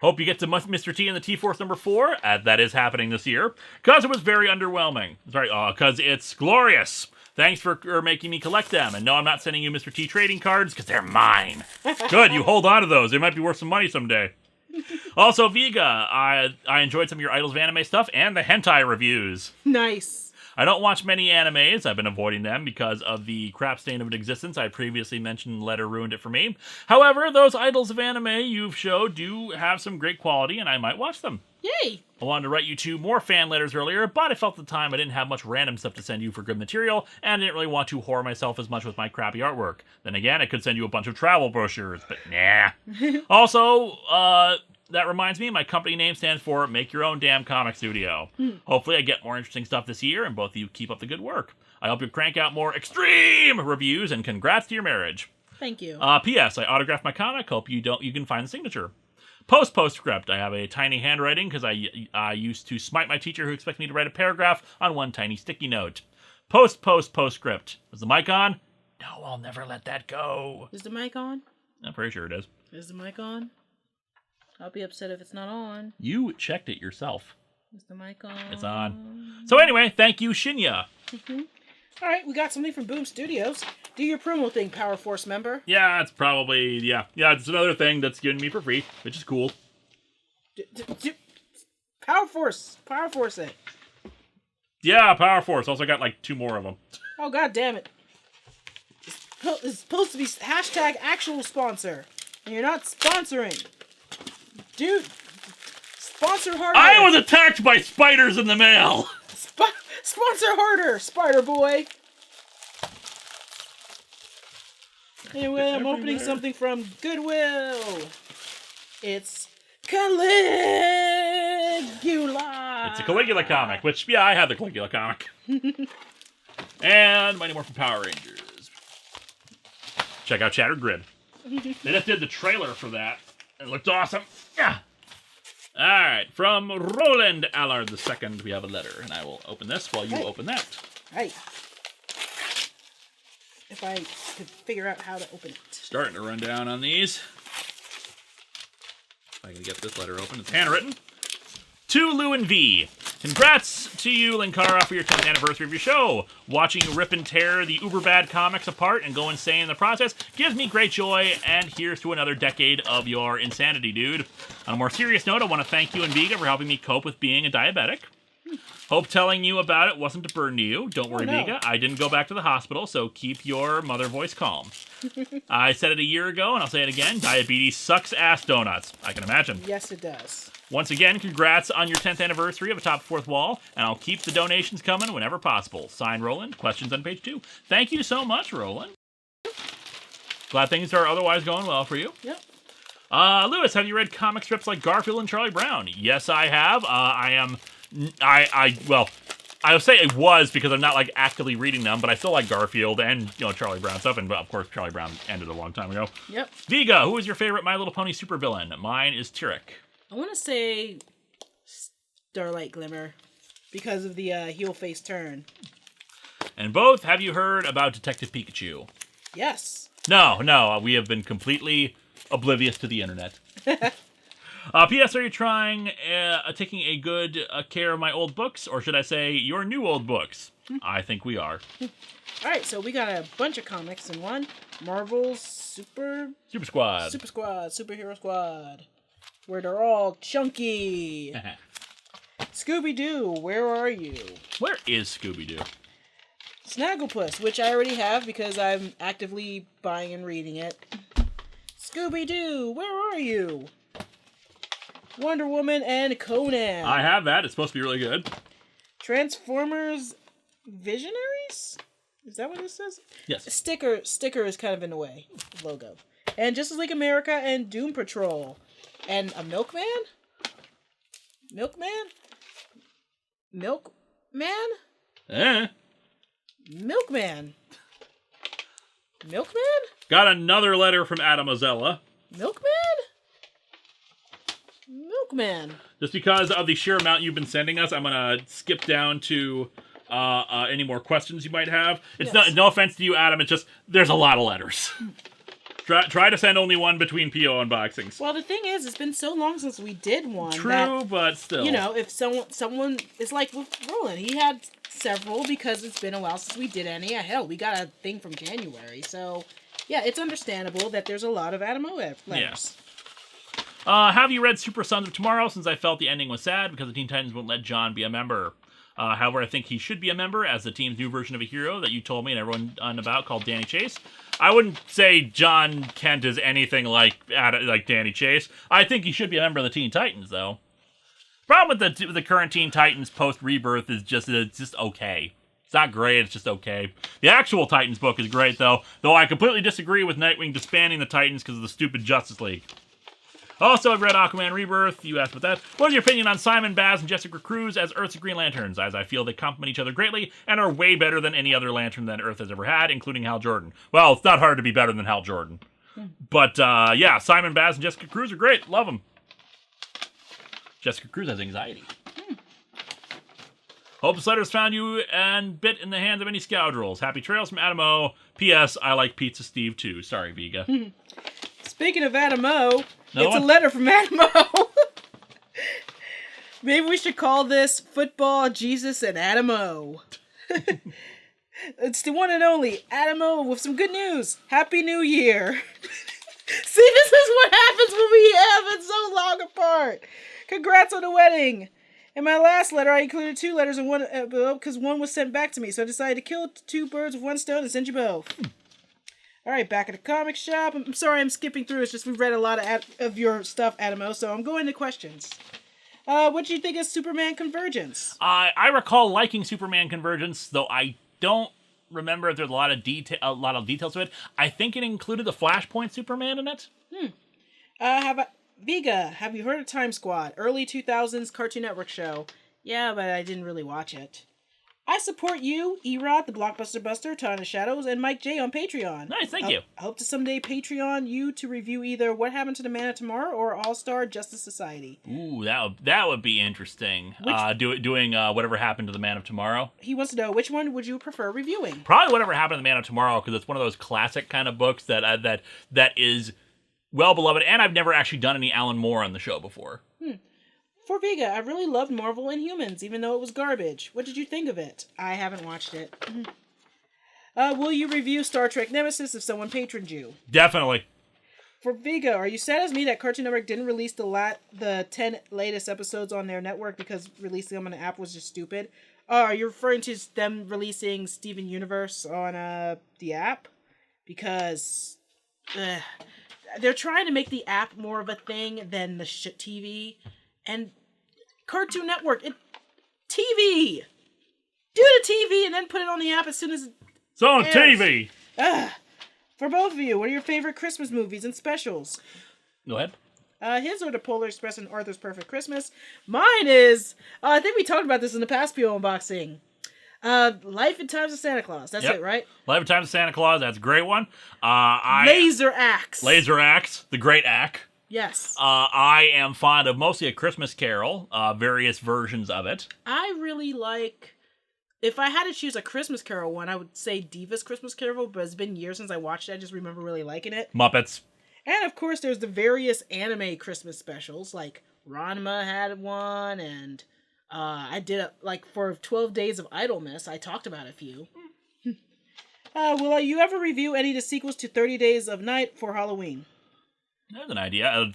Hope you get to Mr. T and the T-Force number 4, that is happening this year, because it was very underwhelming. Sorry, because it's glorious. Thanks for making me collect them. And no, I'm not sending you Mr. T trading cards, because they're mine. Good, you hold on to those. They might be worth some money someday. Also, Vega, I enjoyed some of your Idols of Anime stuff and the hentai reviews. Nice. I don't watch many animes. I've been avoiding them because of the crap stain of an existence I previously mentioned. Letter ruined it for me. However, those Idols of Anime you've showed do have some great quality, and I might watch them. Yay! I wanted to write you 2 more fan letters earlier, but I felt at the time I didn't have much random stuff to send you for good material, and I didn't really want to whore myself as much with my crappy artwork. Then again, I could send you a bunch of travel brochures, but nah. Also, that reminds me, my company name stands for Make Your Own Damn Comic Studio. Hopefully I get more interesting stuff this year, and both of you keep up the good work. I hope you crank out more extreme reviews, and congrats to your marriage. Thank you. P.S. I autographed my comic. Hope you can find the signature. Postscript. I have a tiny handwriting because I used to smite my teacher who expected me to write a paragraph on one tiny sticky note. Postscript. Is the mic on? No, I'll never let that go. Is the mic on? I'm pretty sure it is. Is the mic on? I'll be upset if it's not on. You checked it yourself. Is the mic on? It's on. So anyway, thank you, Shinya. All right, we got something from Boom Studios. Do your promo thing, Power Force member. Yeah, it's probably, yeah, it's another thing that's given me for free, which is cool. Power Force it. Yeah, Power Force. Also got like 2 more of them. Oh, god damn it. It's supposed to be hashtag actual sponsor. And you're not sponsoring. Dude, sponsor harder. I was attacked by spiders in the mail. Sponsor harder, Spider Boy. Anyway, I'm opening something from Goodwill. It's Caligula. It's a Caligula comic, which, yeah, I have the Caligula comic. And Mighty Morphin Power Rangers. Check out Shattered Grid. They just did the trailer for that. It looked awesome. Yeah. All right, from Roland Allard II, we have a letter, and I will open this while you open that. Right. If I could figure out how to open it. Starting to run down on these. If I can get this letter open. It's handwritten. To Lou and V. Congrats to you, Linkara, for your 10th anniversary of your show. Watching you rip and tear the uber bad comics apart and go insane in the process gives me great joy, and here's to another decade of your insanity, dude. On a more serious note, I want to thank you and Vega for helping me cope with being a diabetic. Hope telling you about it wasn't a burden to you. Don't worry, Vega. I didn't go back to the hospital, so keep your mother voice calm. I said it a year ago, and I'll say it again. Diabetes sucks ass donuts. I can imagine. Yes, it does. Once again, congrats on your 10th anniversary of Atop the Fourth Wall, and I'll keep the donations coming whenever possible. Signed, Roland. Questions on page 2. Thank you so much, Roland. Glad things are otherwise going well for you. Yep. Lewis, have you read comic strips like Garfield and Charlie Brown? Yes, I have. Well, I would say it was because I'm not like actively reading them, but I still like Garfield and Charlie Brown stuff, and of course Charlie Brown ended a long time ago. Yep. Viga, who is your favorite My Little Pony supervillain? Mine is Tyrek. I want to say Starlight Glimmer because of the heel face turn. And both, have you heard about Detective Pikachu? Yes. No, we have been completely oblivious to the internet. P.S. Are you taking a good care of my old books, or should I say your new old books? I think we are. Alright, so we got a bunch of comics in one. Marvel's Super Squad. Superhero Squad. Where they're all chunky. Scooby-Doo, where are you? Where is Scooby-Doo? Snagglepuss, which I already have because I'm actively buying and reading it. Scooby-Doo, where are you? Wonder Woman and Conan. I have that. It's supposed to be really good. Transformers Visionaries? Is that what this says? Yes. Sticker is kind of in the way. Logo. And Justice League America and Doom Patrol. And a Milkman? Milkman? Milkman? Got another letter from Adam Ozella. Milkman. Just because of the sheer amount you've been sending us, I'm going to skip down to any more questions you might have. It's no offense to you, Adam. It's just, there's a lot of letters. Try to send only one between PO unboxings. Well, the thing is, it's been so long since we did one. True, but still. If someone, it's like with Roland. He had several because it's been a while since we did any. Hell, we got a thing from January. So, yeah, it's understandable that there's a lot of Adamo letters. Yeah. Have you read Super Sons of Tomorrow? Since I felt the ending was sad because the Teen Titans won't let John be a member. However, I think he should be a member as the team's new version of a hero that you told me and everyone about called Danny Chase. I wouldn't say John Kent is anything like Danny Chase. I think he should be a member of the Teen Titans, though. Problem with the current Teen Titans post-Rebirth is it's just okay. It's not great, it's just okay. The actual Titans book is great, though I completely disagree with Nightwing disbanding the Titans because of the stupid Justice League. Also, I've read Aquaman Rebirth. You asked about that. What is your opinion on Simon Baz and Jessica Cruz as Earth's Green Lanterns? As I feel they complement each other greatly and are way better than any other Lantern that Earth has ever had, including Hal Jordan. Well, it's not hard to be better than Hal Jordan. But, yeah, Simon Baz and Jessica Cruz are great. Love them. Jessica Cruz has anxiety. Hope this letter has found you and bit in the hands of any scoundrels. Happy trails from Adam O. P.S. I like Pizza Steve, too. Sorry, Viga. Speaking of Adam O, it's a letter from Adam O. Maybe we should call this Football, Jesus, and Adam O. It's the one and only Adam O with some good news. Happy New Year. See, this is what happens when we have it so long apart. Congrats on the wedding. In my last letter, I included 2 letters in one because one was sent back to me, so I decided to kill 2 birds with 1 stone and send you both. All right, back at the comic shop. I'm sorry I'm skipping through. It's just we've read a lot of your stuff, Adamo, so I'm going to questions. What do you think of Superman Convergence? I recall liking Superman Convergence, though I don't remember if there's a lot of details to it. I think it included the Flashpoint Superman in it. Viga, have you heard of Time Squad? Early 2000s Cartoon Network show. Yeah, but I didn't really watch it. I support you, Erod, the Blockbuster Buster, Ton of Shadows, and Mike J on Patreon. Nice, thank you. I hope to someday Patreon you to review either What Happened to the Man of Tomorrow or All-Star Justice Society. Ooh, that would be interesting. Doing Whatever Happened to the Man of Tomorrow. He wants to know, which one would you prefer reviewing? Probably Whatever Happened to the Man of Tomorrow, because it's one of those classic kind of books that is well beloved, and I've never actually done any Alan Moore on the show before. For Vega, I really loved Marvel Inhumans, even though it was garbage. What did you think of it? I haven't watched it. Will you review Star Trek Nemesis if someone patroned you? Definitely. For Vega, are you sad as me that Cartoon Network didn't release the 10 latest episodes on their network because releasing them on an app was just stupid? Are you referring to them releasing Steven Universe on the app? Because they're trying to make the app more of a thing than the TV. And Cartoon Network, TV! Do the TV and then put it on the app as soon as it's on TV! For both of you, what are your favorite Christmas movies and specials? Go ahead. His are the Polar Express and Arthur's Perfect Christmas. Mine is, I think we talked about this in the past PO unboxing. Life and Times of Santa Claus. That's it, right? Life and Times of Santa Claus, that's a great one. Laser Axe. Laser Axe, the great axe. Yes. I am fond of mostly A Christmas Carol, various versions of it. I really like, if I had to choose a Christmas Carol one, I would say Diva's Christmas Carol, but it's been years since I watched it. I just remember really liking it. Muppets. And of course, there's the various anime Christmas specials, like Ranma had one, and I did for 12 Days of Idleness, I talked about a few. Will you ever review any of the sequels to 30 Days of Night for Halloween? There's an idea.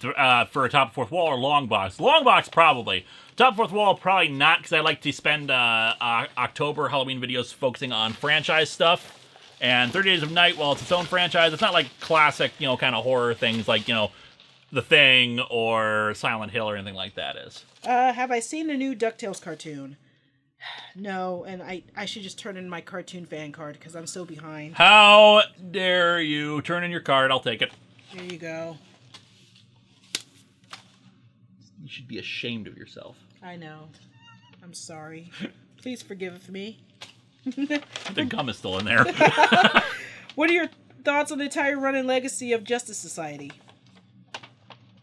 For a Top Fourth Wall or Long Box? Long Box, probably. Top Fourth Wall, probably not, because I like to spend October Halloween videos focusing on franchise stuff. And 30 Days of Night, well, it's its own franchise. It's not like classic, kind of horror things like, The Thing or Silent Hill or anything like that is. Have I seen the new DuckTales cartoon? No, and I should just turn in my cartoon fan card, because I'm so behind. How dare you? Turn in your card, I'll take it. Here you go. You should be ashamed of yourself. I know. I'm sorry. Please forgive me. The gum is still in there. What are your thoughts on the entire run and legacy of Justice Society?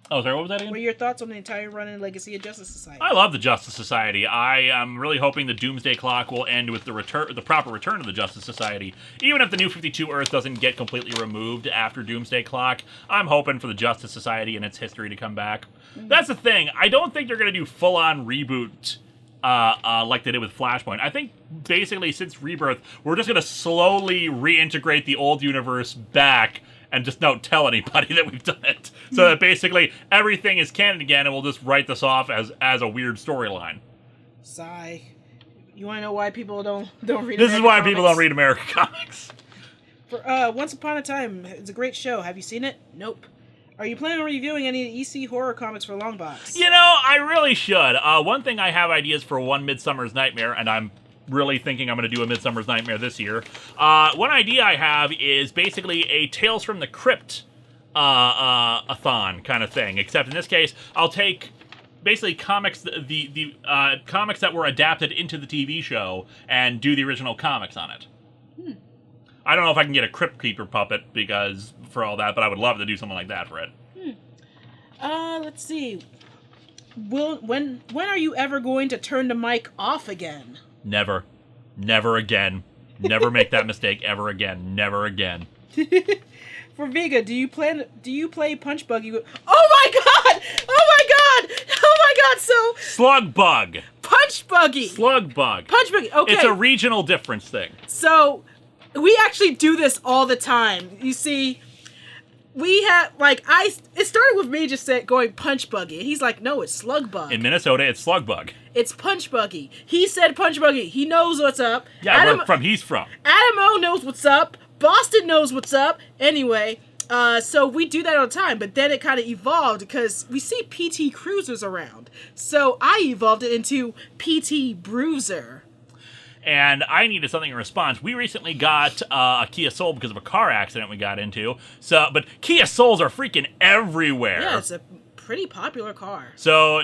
Oh, sorry, what was that again? What are your thoughts on the entire run and legacy of Justice Society? I love the Justice Society. I am really hoping the Doomsday Clock will end with the proper return of the Justice Society. Even if the New 52 Earth doesn't get completely removed after Doomsday Clock, I'm hoping for the Justice Society and its history to come back. That's the thing. I don't think they're going to do full-on reboot like they did with Flashpoint. I think basically since Rebirth, we're just going to slowly reintegrate the old universe back and just don't tell anybody that we've done it. So that basically everything is canon again, and we'll just write this off as a weird storyline. Sigh. You want to know why people don't read This is why people don't read American comics. For Once Upon a Time, it's a great show. Have you seen it? Nope. Are you planning on reviewing any of the EC horror comics for Longbox? I really should. One thing I have ideas for one Midsummer's Nightmare, and I'm really thinking I'm going to do a Midsummer's Nightmare this year. One idea I have is basically a Tales from the Crypt a-thon kind of thing, except in this case, I'll take basically comics, the comics that were adapted into the TV show, and do the original comics on it. I don't know if I can get a Crypt Keeper puppet for all that, but I would love to do something like that for it. Let's see. When are you ever going to turn the mic off again? Never. Never again. Never make that mistake ever again. Never again. For Vega, do you play Punch Buggy with... Oh my god! Oh my god! Oh my god, so... Slug Bug. Punch Buggy. Slug Bug. Punch Buggy, okay. It's a regional difference thing. So, we actually do this all the time. You see, we have, it started with me just going Punch Buggy. And he's like, no, it's Slug Bug. In Minnesota, it's Slug Bug. It's Punch Buggy. He said Punch Buggy. He knows what's up. Yeah, he's from. Adam O knows what's up. Boston knows what's up. Anyway, so we do that all the time, but then it kind of evolved because we see PT Cruisers around. So I evolved it into PT Bruiser. And I needed something in response. We recently got a Kia Soul because of a car accident we got into. But Kia Souls are freaking everywhere. Yeah, it's a pretty popular car. So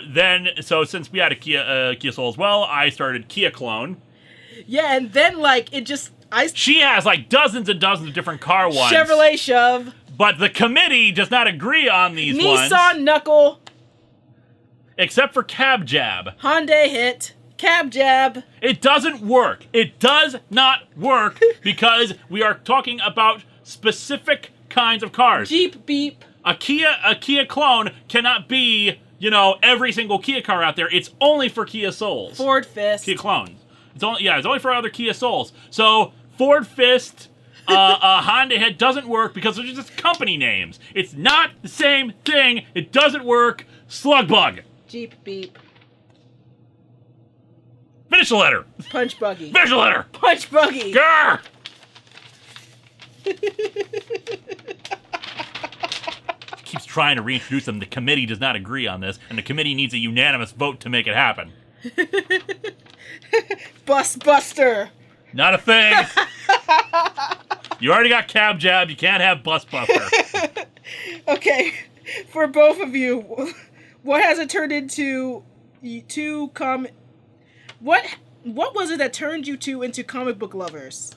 since we had a Kia Soul as well, I started Kia Clone. Yeah, and then she has like dozens and dozens of different car ones. Chevrolet Shove. But the committee does not agree on these ones. Nissan Knuckle. Except for Cab Jab. Hyundai Hit. Cab Jab. It doesn't work. It does not work because we are talking about specific kinds of cars. Jeep Beep. A Kia Clone cannot be, every single Kia car out there. It's only for Kia Souls. Ford Fist. Kia Clones. It's only for other Kia Souls. So Ford Fist, Honda Hit doesn't work because they're just company names. It's not the same thing. It doesn't work. Slugbug. Jeep Beep. Finish the letter. Punch Buggy. Finish the letter. Punch Buggy. Grr. Keeps trying to reintroduce them. The committee does not agree on this, and the committee needs a unanimous vote to make it happen. Bus Buster. Not a thing. You already got Cab Jab. You can't have Bus Buster. Okay, for both of you, what has it turned into What was it that turned you two into comic book lovers?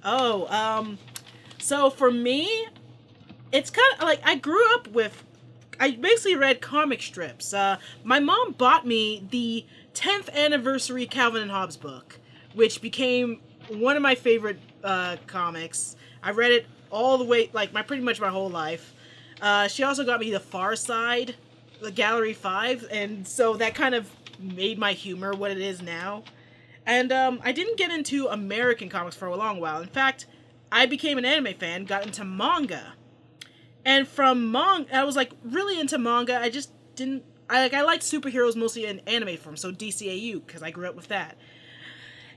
So for me, it's kind of like I basically read comic strips. My mom bought me the 10th anniversary Calvin and Hobbes book, which became one of my favorite comics. I read it all the way, pretty much my whole life. She also got me The Far Side, the Gallery 5, and so that kind of made my humor what it is now. And I didn't get into American comics for a long while. In fact, I became an anime fan, got into manga. And from manga, I was really into manga. I just didn't, I liked superheroes mostly in anime form, so DCAU, because I grew up with that.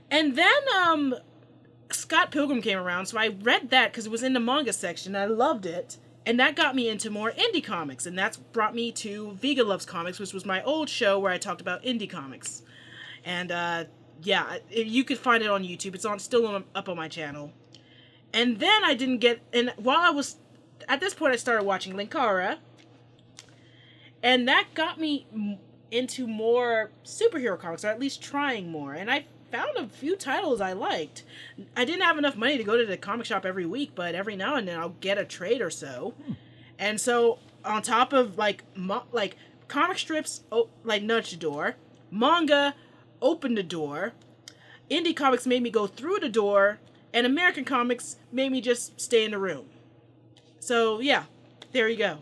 And then Scott Pilgrim came around, so I read that because it was in the manga section, and I loved it. And that got me into more indie comics, and that's brought me to Vega Loves Comics, which was my old show where I talked about indie comics. And you could find it on YouTube. It's still up on my channel. And then at this point I started watching Linkara, and that got me into more superhero comics, or at least trying more. And I found a few titles I liked. I didn't have enough money to go to the comic shop every week, but every now and then I'll get a trade or so. And so on top of comic strips, nudged the door, manga opened the door, indie comics made me go through the door, and American comics made me just stay in the room. So yeah, there you go.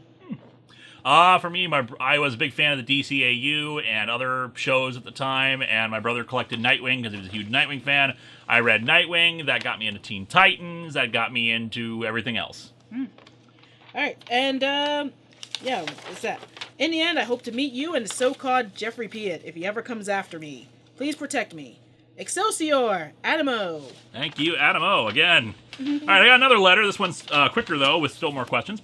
For me, I was a big fan of the DCAU and other shows at the time, and my brother collected Nightwing because he was a huge Nightwing fan. I read Nightwing, that got me into Teen Titans, that got me into everything else. Alright, and what's that? In the end, I hope to meet you and the so-called Jeffrey Piatt if he ever comes after me. Please protect me. Excelsior, Adamo. Thank you, Adamo, again. Alright, I got another letter. This one's quicker, though, with still more questions.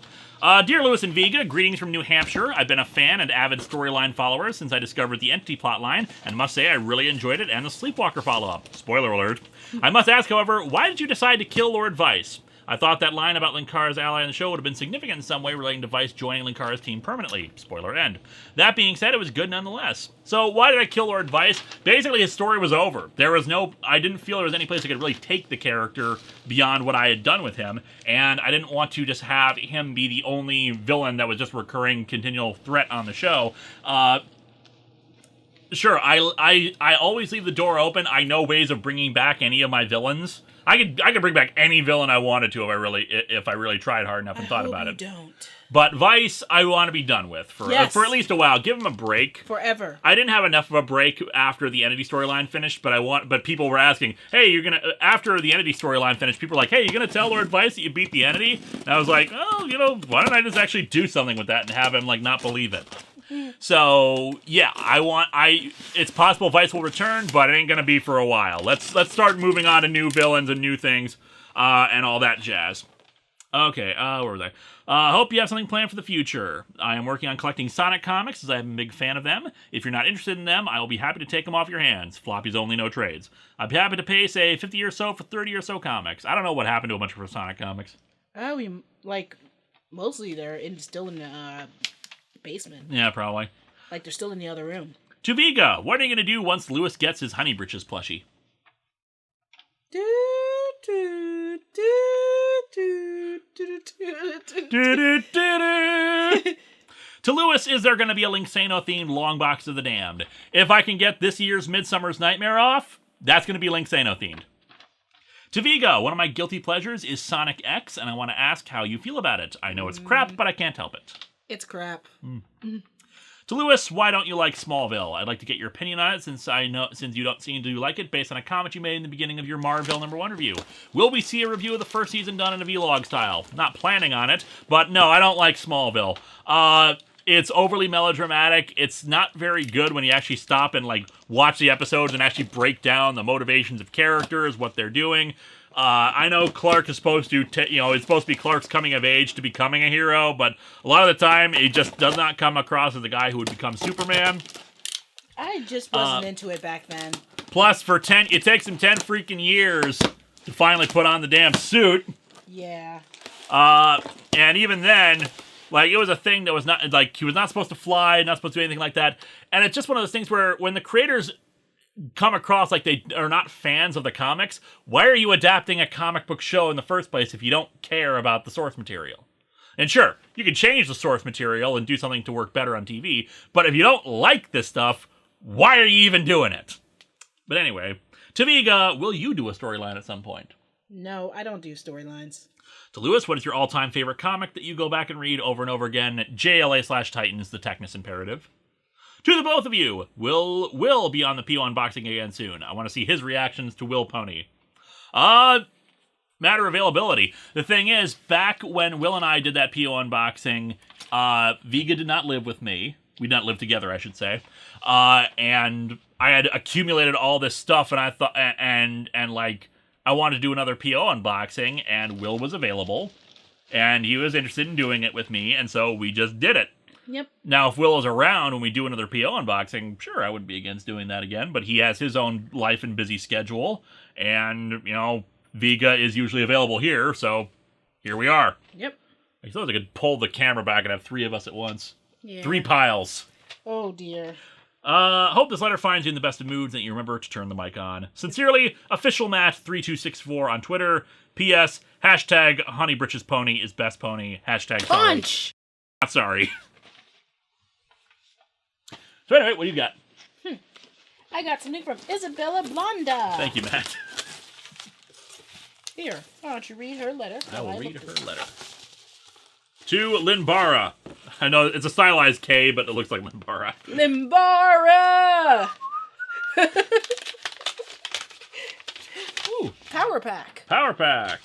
Dear Lewis and Vega, greetings from New Hampshire. I've been a fan and avid storyline follower since I discovered the Entity plotline, and must say I really enjoyed it and the Sleepwalker follow-up. Spoiler alert. I must ask, however, why did you decide to kill Lord Vice? I thought that line about Linkara's ally in the show would have been significant in some way relating to Vice joining Linkara's team permanently. Spoiler end. That being said, it was good nonetheless. So why did I kill Lord Vice? Basically, his story was over. I didn't feel there was any place I could really take the character beyond what I had done with him, and I didn't want to just have him be the only villain that was just a recurring, continual threat on the show. Sure, I always leave the door open. I know ways of bringing back any of my villains. I could bring back any villain I wanted to if I really tried hard enough and thought about it. Don't. But Vice, I want to be done with for at least a while. Give him a break. Forever. I didn't have enough of a break after the Entity storyline finished, but people were asking, hey, after the Entity storyline finished, people were like, hey, you're going to tell Lord Vice that you beat the Entity? And I was like, oh, why don't I just actually do something with that and have him, not believe it? So, yeah, it's possible Vice will return, but it ain't going to be for a while. Let's start moving on to new villains and new things. and all that jazz. Okay, where was I? Hope you have something planned for the future. I am working on collecting Sonic comics, as I'm a big fan of them. If you're not interested in them, I will be happy to take them off your hands. Floppies only, no trades. I'd be happy to pay, say, $50 or so for 30 or so comics. I don't know what happened to a bunch of Sonic comics. Mostly they're still in the basement. Yeah, probably. Like, they're still in the other room. To Viga, what are you going to do once Lewis gets his Honey Britches plushie? To Lewis, is there going to be a Linksano-themed long box of the damned? If I can get this year's Midsummer's Nightmare off, that's going to be Linksano-themed. To Viga, one of my guilty pleasures is Sonic X, and I want to ask how you feel about it. I know it's crap, but I can't help it. It's crap. To Lewis, why don't you like Smallville? I'd like to get your opinion on it, since you don't seem to like it, based on a comment you made in the beginning of your Marvel #1 review. Will we see a review of the first season done in a vlog style? Not planning on it, but no, I don't like Smallville. It's overly melodramatic. It's not very good when you actually stop and watch the episodes and actually break down the motivations of characters, what they're doing. I know Clark is supposed to, it's supposed to be Clark's coming of age to becoming a hero, but a lot of the time, he just does not come across as the guy who would become Superman. I just wasn't into it back then. Plus, it takes him 10 freaking years to finally put on the damn suit. Yeah. And even then, it was a thing that was not, he was not supposed to fly, not supposed to do anything like that. And it's just one of those things where when the creators come across like they are not fans of the comics, why are you adapting a comic book show in the first place if you don't care about the source material? And sure, you can change the source material and do something to work better on TV, but if you don't like this stuff, why are you even doing it? But anyway, Taviga, will you do a storyline at some point? No, I don't do storylines. To Lewis, what is your all-time favorite comic that you go back and read over and over again? JLA/Titans, the Technus Imperative. To the both of you, Will be on the PO unboxing again soon. I want to see his reactions to Will Pony. Matter of availability. The thing is, back when Will and I did that PO unboxing, Viga did not live with me. We did not live together, I should say. And I had accumulated all this stuff, and I thought, I wanted to do another PO unboxing, and Will was available, and he was interested in doing it with me, and so we just did it. Yep. Now, if Will is around when we do another PO unboxing, sure, I wouldn't be against doing that again, but he has his own life and busy schedule, and, Viga is usually available here, so here we are. Yep. I suppose I could pull the camera back and have 3 of us at once. Yeah. 3 piles. Oh, dear. Hope this letter finds you in the best of moods and you remember to turn the mic on. Sincerely, Official Matt3264 on Twitter. P.S. Hashtag HoneyBritchesPony is best pony. Hashtag Punch! Sorry. Not sorry. So anyway, what do you got? I got something from Isabella Blonda. Thank you, Matt. Here, why don't you read her letter? I will read her letter. To Linbara. I know it's a stylized K, but it looks like Linbara. Linbara! Ooh. Power Pack. Power Pack.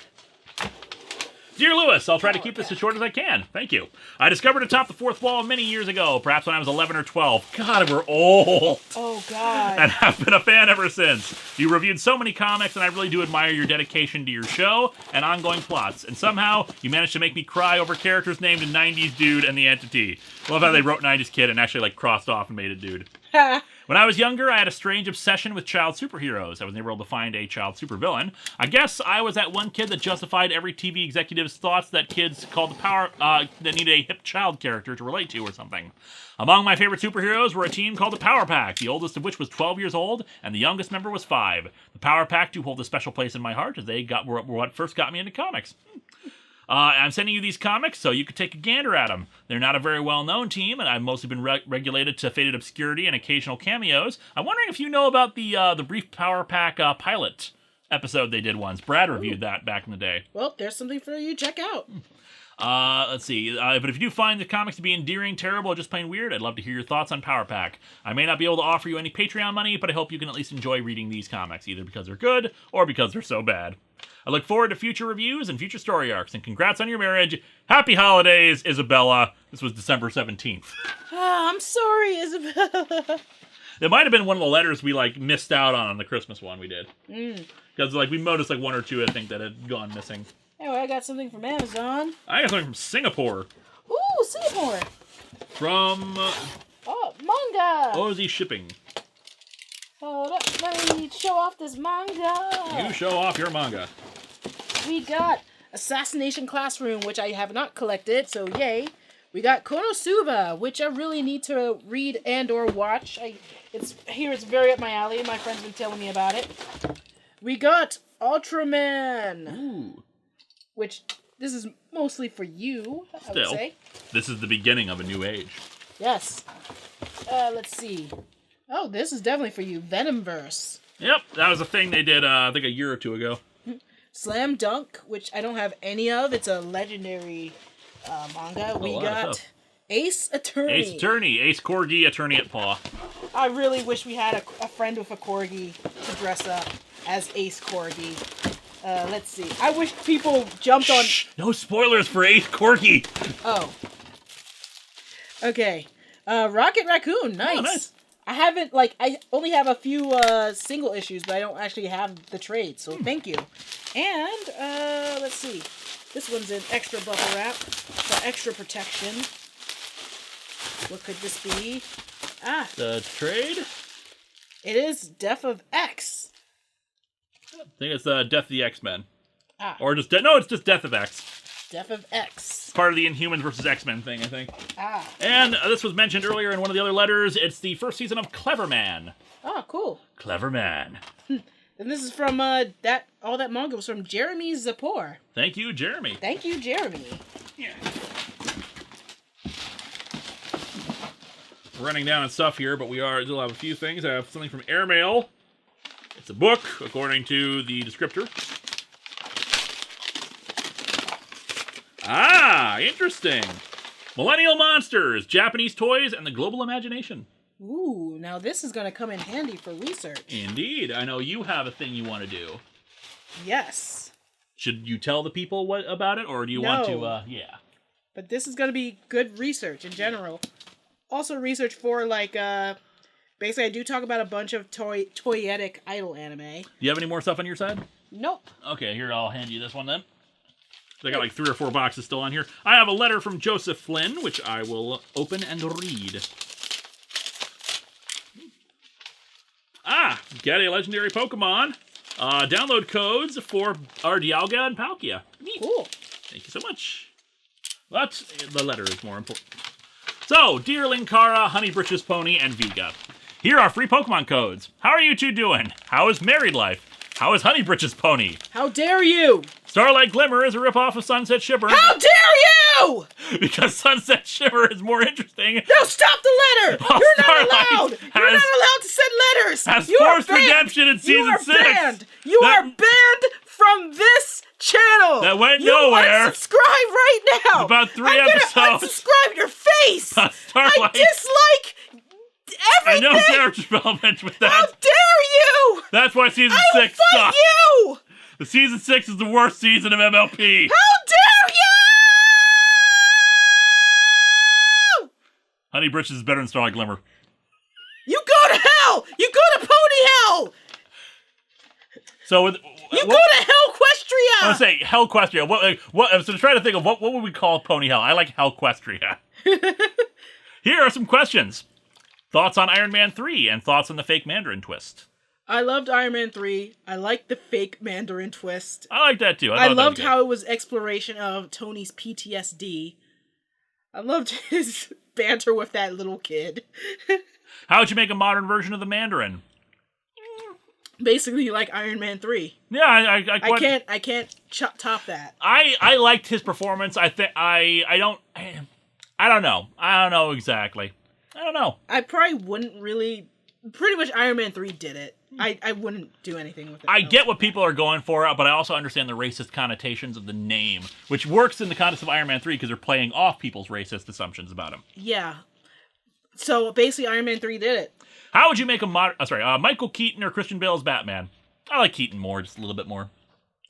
Dear Lewis, I'll try to keep this as short as I can. Thank you. I discovered Atop the Fourth Wall many years ago, perhaps when I was 11 or 12. God, we're old. Oh, God. And have been a fan ever since. You reviewed so many comics, and I really do admire your dedication to your show and ongoing plots. And somehow, you managed to make me cry over characters named a 90s Dude and the Entity. I love how they wrote 90s Kid and actually, crossed off and made it Dude. When I was younger, I had a strange obsession with child superheroes. I was never able to find a child supervillain. I guess I was that one kid that justified every TV executive's thoughts that kids called the power that needed a hip child character to relate to or something. Among my favorite superheroes were a team called the Power Pack, the oldest of which was 12 years old, and the youngest member was 5. The Power Pack do hold a special place in my heart, as they were what first got me into comics. I'm sending you these comics so you could take a gander at them. They're not a very well-known team, and I've mostly been regulated to faded obscurity and occasional cameos. I'm wondering if you know about the brief Power Pack pilot episode they did once. Brad reviewed that back in the day. Well, there's something for you to check out. Let's see. But if you do find the comics to be endearing, terrible, or just plain weird, I'd love to hear your thoughts on Power Pack. I may not be able to offer you any Patreon money, but I hope you can at least enjoy reading these comics, either because they're good or because they're so bad. I look forward to future reviews and future story arcs, and congrats on your marriage. Happy holidays, Isabella. This was December 17th. I'm sorry, Isabella. It might have been one of the letters we, like, missed out on the Christmas one we did. Because, like, we noticed, like, one or two, I think, that had gone missing. Anyway, I got something from Amazon. I got something from Singapore. Ooh, Singapore. From... Manga. OZ Shipping. Hold up, let me show off this manga. You show off your manga. We got Assassination Classroom, which I have not collected, so yay. We got Konosuba, which I really need to read and or watch. It's very up my alley. My friend's been telling me about it. We got Ultraman. Ooh. Which, this is mostly for you, I would say. This is the beginning of a new age. Yes. Let's see. Oh, this is definitely for you. Venomverse. Yep, that was a thing they did, I think, a year or two ago. Slam Dunk, which I don't have any of. It's a legendary manga. We got Ace Attorney. Ace Attorney. Ace Corgi, Attorney at Paw. I really wish we had a friend with a Corgi to dress up as Ace Corgi. Let's see. I wish people jumped on... No spoilers for Ace Corgi! Oh. Okay. Rocket Raccoon. Nice. Oh, nice. I only have a few single issues, but I don't actually have the trade, so thank you. And, let's see. This one's in extra bubble wrap for extra protection. What could this be? The trade? It is Death of X. I think it's Death of the X-Men. Or just... No, it's just Death of X. Death of X. Part of the Inhumans versus X-Men thing, I think. Ah. And this was mentioned earlier in one of the other letters. It's the first season of Clever Man. Oh, cool. Clever Man. And this is from, all that manga was from Jeremy Zapor. Thank you, Jeremy. Thank you, Jeremy. Yeah. Running down on stuff here, but we still have a few things. I have something from Airmail. It's a book, according to the descriptor. Interesting. Millennial Monsters, Japanese Toys, and the Global Imagination. Ooh, now this is going to come in handy for research. Indeed. I know you have a thing you want to do. Yes. Should you tell the people about it, or do you want to, yeah. But this is going to be good research in general. Also research for, basically I do talk about a bunch of toyetic idol anime. Do you have any more stuff on your side? Nope. Okay, here, I'll hand you this one then. I got like 3 or 4 boxes still on here. I have a letter from Joseph Flynn, which I will open and read. Get a legendary Pokemon. Download codes for our Dialga and Palkia. Neat. Cool. Thank you so much. But the letter is more important. So, dear Linkara, Honey Britches Pony, and Vega, here are free Pokemon codes. How are you two doing? How is married life? How is Honey Britches Pony? How dare you! Starlight Glimmer is a ripoff of Sunset Shimmer. How dare you! Because Sunset Shimmer is more interesting. No, stop the letter! You're not allowed! You're not allowed to send letters! Has You forced are banned! redemption in season 6. Banned! You are banned from this channel! That went nowhere. Unsubscribe right now! About 3 I'm episodes. Gonna unsubscribe your face! I dislike everything! And no character development with that. How dare you! That's why season 6 fight sucks. You! The season 6 is the worst season of MLP. How dare you! Honey Britches is better than Starlight Glimmer. You go to hell! You go to pony hell! So you go to Hellquestria! I want to say Hellquestria. What? So try to think of what would we call Pony Hell? I like Hellquestria. Here are some questions. Thoughts on Iron Man 3 and thoughts on the fake Mandarin twist. I loved Iron Man 3. I liked the fake Mandarin twist. I like that too. I loved how it was exploration of Tony's PTSD. I loved his banter with that little kid. How would you make a modern version of the Mandarin? Basically like Iron Man 3. Yeah, I can't top that. I liked his performance. I don't know exactly. I don't know. I probably wouldn't really... Pretty much Iron Man 3 did it. I wouldn't do anything with it. I get what people are going for, but I also understand the racist connotations of the name, which works in the context of Iron Man 3 because they're playing off people's racist assumptions about him. Yeah. So basically Iron Man 3 did it. How would you make a Michael Keaton or Christian Bale's Batman? I like Keaton more, just a little bit more.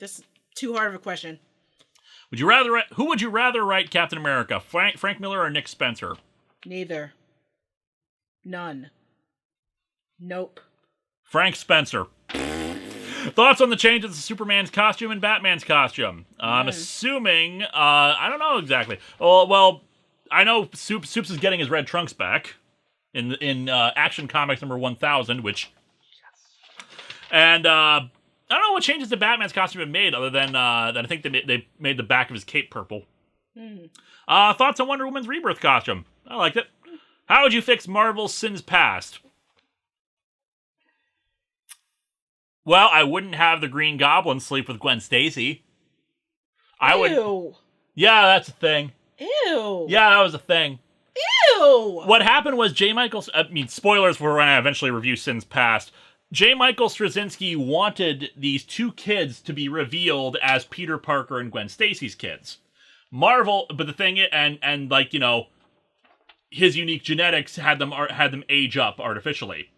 That's too hard of a question. Who would you rather write Captain America, Frank Miller or Nick Spencer? Neither. None. Nope. Frank Spencer. Thoughts on the changes to Superman's costume and Batman's costume? I'm assuming, I don't know exactly. Well, I know Supes is getting his red trunks back in Action Comics number 1000, which, yes. And, I don't know what changes to Batman's costume have made, other than I think they made the back of his cape purple. Thoughts on Wonder Woman's Rebirth costume? I liked it. How would you fix Marvel's Sins Past? Well, I wouldn't have the Green Goblin sleep with Gwen Stacy. Ew. Yeah, that's a thing. Ew. Yeah, that was a thing. Ew. What happened was spoilers for when I eventually review Sins Past. J. Michael Straczynski wanted these two kids to be revealed as Peter Parker and Gwen Stacy's kids. Marvel, but the thing, and like, you know, his unique genetics had them age up artificially.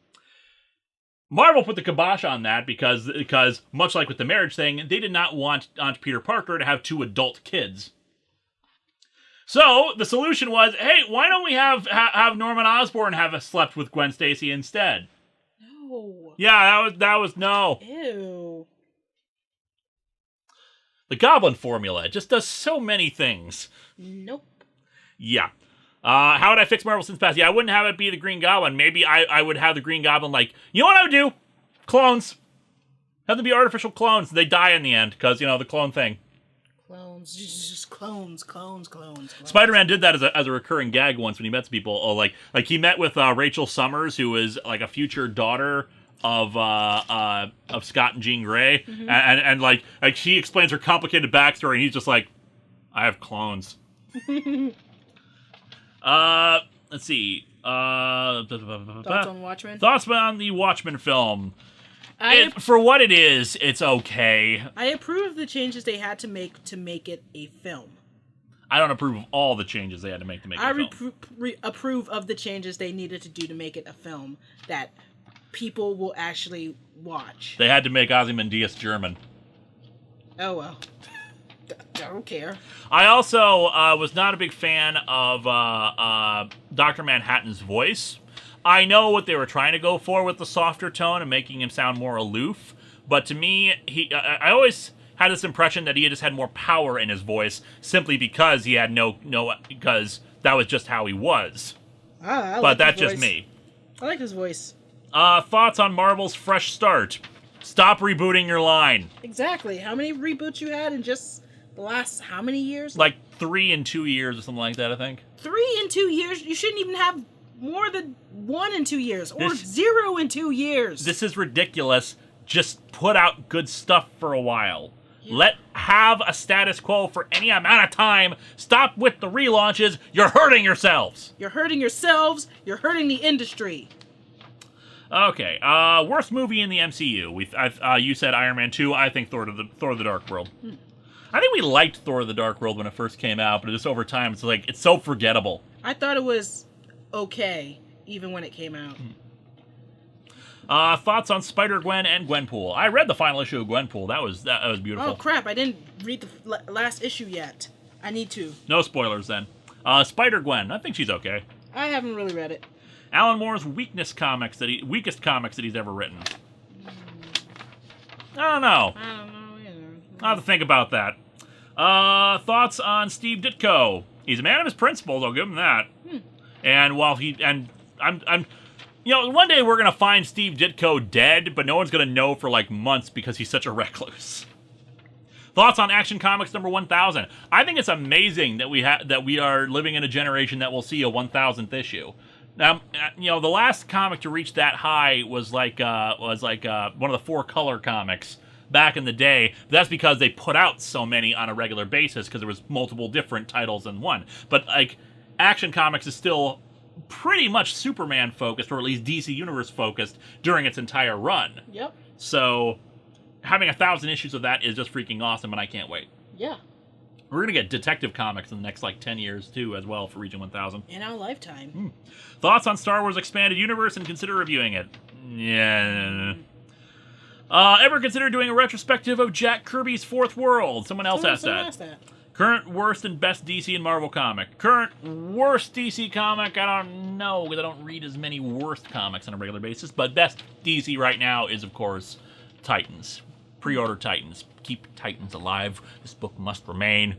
Marvel put the kibosh on that because much like with the marriage thing, they did not want Aunt Peter Parker to have two adult kids. So the solution was, hey, why don't we have Norman Osborn have slept with Gwen Stacy instead? No. Yeah, that was no. Ew. The Goblin formula just does so many things. Nope. Yeah. How would I fix Marvel Sins Past? Yeah, I wouldn't have it be the Green Goblin. Maybe I would have the Green Goblin, like, you know what I would do? Clones. Have them be artificial clones. They die in the end, because, you know, the clone thing. Clones. Just clones. Spider-Man did that as a recurring gag once when he met people. Oh, like he met with Rachel Summers, who is, like, a future daughter of Scott and Jean Grey. Mm-hmm. And like she explains her complicated backstory, and he's just like, I have clones. Let's see. Thoughts on Watchmen? Thoughts on the Watchmen film. For what it is, it's okay. I approve of the changes they had to make it a film. I don't approve of all the changes they had to make it a film. I approve of the changes they needed to do to make it a film that people will actually watch. They had to make Ozymandias German. Oh, well. I don't care. I also was not a big fan of Dr. Manhattan's voice. I know what they were trying to go for with the softer tone and making him sound more aloof, but to me, I always had this impression that he just had more power in his voice simply because he had because that was just how he was. But that's just me. I like his voice. Thoughts on Marvel's fresh start? Stop rebooting your line. Exactly. How many reboots you had in just the last how many years? Like 3 in 2 years or something like that, I think. 3 in 2 years? You shouldn't even have more than 1 in 2 years, or 0 in 2 years. This is ridiculous. Just put out good stuff for a while. Yeah. Have a status quo for any amount of time. Stop with the relaunches. You're hurting yourselves. You're hurting yourselves. You're hurting the industry. Okay. Worst movie in the MCU. You said Iron Man 2. I think Thor the Dark World. I think we liked Thor the Dark World when it first came out, but just over time, it's so forgettable. I thought it was okay, even when it came out. Thoughts on Spider-Gwen and Gwenpool? I read the final issue of Gwenpool. That was beautiful. Oh, crap. I didn't read the last issue yet. I need to. No spoilers, then. Spider-Gwen. I think she's okay. I haven't really read it. Alan Moore's weakest comics that he's ever written. I don't know either. I'll have to think about that. Thoughts on Steve Ditko? He's a man of his principles, I'll give him that. And while I'm one day we're gonna find Steve Ditko dead, but no one's gonna know for like months because he's such a recluse. Thoughts on Action Comics number 1000? I think it's amazing that we are living in a generation that will see a 1000th issue. Now, the last comic to reach that high was like one of the 4-color comics back in the day. That's because they put out so many on a regular basis because there was multiple different titles in one. But like Action Comics is still pretty much Superman focused, or at least DC Universe focused during its entire run. Yep. So having 1,000 issues of that is just freaking awesome, and I can't wait. Yeah. We're going to get Detective Comics in the next, 10 years, too, as well, for reaching 1,000. In our lifetime. Thoughts on Star Wars Expanded Universe and consider reviewing it? Yeah. Ever consider doing a retrospective of Jack Kirby's Fourth World? Someone else asked that. Current worst and best DC and Marvel comic. Current worst DC comic, I don't know, because I don't read as many worst comics on a regular basis. But best DC right now is, of course, Titans. Pre-order Titans. Keep Titans alive. This book must remain.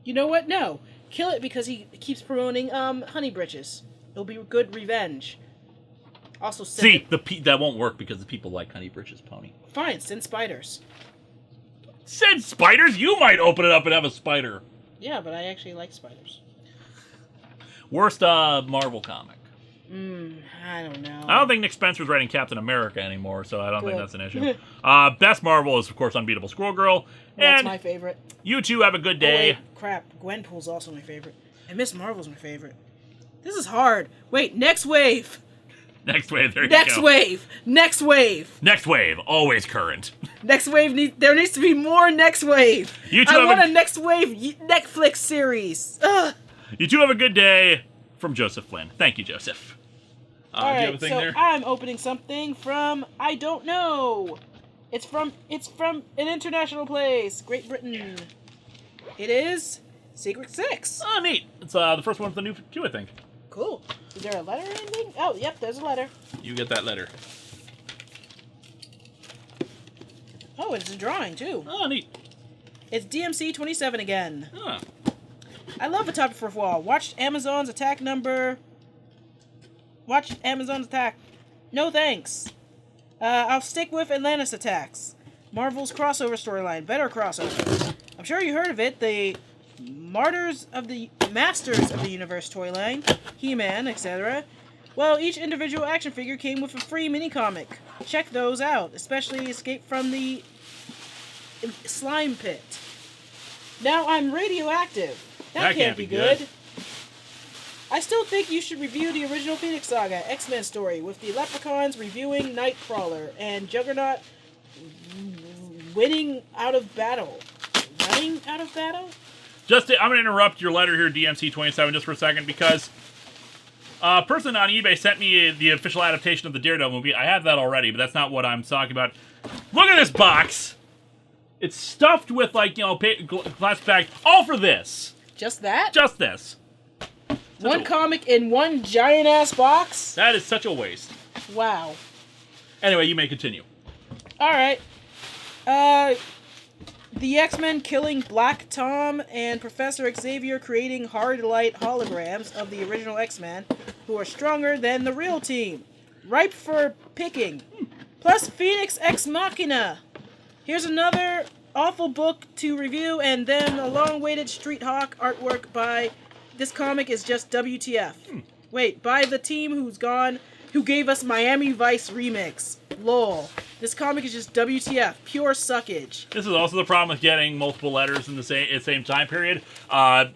You know what? No. Kill it because he keeps promoting Honey Britches. It'll be good revenge. Also, that won't work because the people like Honey Britches Pony. Fine, send spiders. Send spiders? You might open it up and have a spider. Yeah, but I actually like spiders. Worst Marvel comic. I don't know. I don't think Nick Spencer's writing Captain America anymore, so I don't think that's an issue. Best Marvel is, of course, Unbeatable Squirrel Girl. That's my favorite. You two have a good day. Oh, wait, crap. Gwenpool's also my favorite. And Miss Marvel's my favorite. This is hard. Wait, Next Wave. Next Wave, there you go. Next Wave. Next Wave. Next Wave, always current. Next Wave, there needs to be more Next Wave. I want a Next Wave Netflix series. Ugh. You two have a good day. From Joseph Flynn. Thank you, Joseph. All right, do you have a thing so there? I'm opening something from I don't know. It's from an international place, Great Britain. It is Secret Six. Oh, neat. It's the first one of the new two, I think. Cool. Is there a letter or anything? Oh, yep, there's a letter. You get that letter. Oh, it's a drawing too. Oh, neat. It's DMC 27 again. Huh. I love Atop the 4th Wall. Watched Amazon's attack. No thanks. I'll stick with Atlantis Attacks. Marvel's crossover storyline. Better crossover. I'm sure you heard of it. The Masters of the Universe toy line. He-Man, etc. Well, each individual action figure came with a free mini-comic. Check those out. Especially Escape from the Slime Pit. Now I'm radioactive. That can't be good. I still think you should review the original Phoenix Saga X-Men story with the Leprechauns reviewing Nightcrawler and Juggernaut winning out of battle. Running out of battle? I'm going to interrupt your letter here, DMC27, just for a second, because a person on eBay sent me the official adaptation of the Daredevil movie. I have that already, but that's not what I'm talking about. Look at this box! It's stuffed with, plastic bags, all for this. Just that? Just this. One comic in one giant-ass box? That is such a waste. Wow. Anyway, you may continue. Alright. The X-Men killing Black Tom and Professor Xavier creating hard light holograms of the original X-Men who are stronger than the real team. Ripe for picking. Plus Phoenix Ex Machina. Here's another awful book to review, and then a long-awaited Street Hawk artwork by... This comic is just WTF. Wait, by the team who gave us Miami Vice Remix. LOL. This comic is just WTF. Pure suckage. This is also the problem with getting multiple letters in the same time period.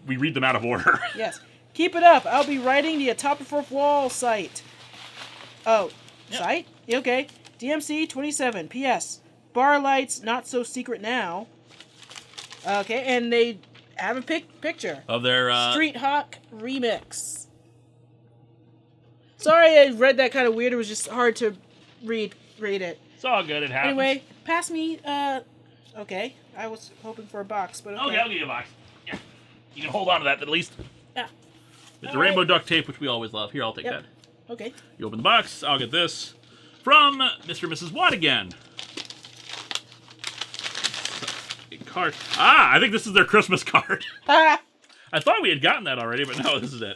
We read them out of order. Yes. Keep it up. I'll be writing the Atop the 4th Wall site. Oh. Yep. Site? Okay. DMC 27. P.S. Bar lights, not so secret now. Okay, and they have a picture of their Street Hawk remix. Sorry, I read that kind of weird. It was just hard to read it. It's all good. It happens. Anyway, pass me. Okay, I was hoping for a box, but okay. Okay, I'll give you a box. Yeah, you can hold on to that at least. Yeah. With the rainbow duct tape, which we always love. Here, I'll take that. Okay. You open the box. I'll get this from Mr. and Mrs. Watt again. Card. I think this is their Christmas card. I thought we had gotten that already, but no, this is it.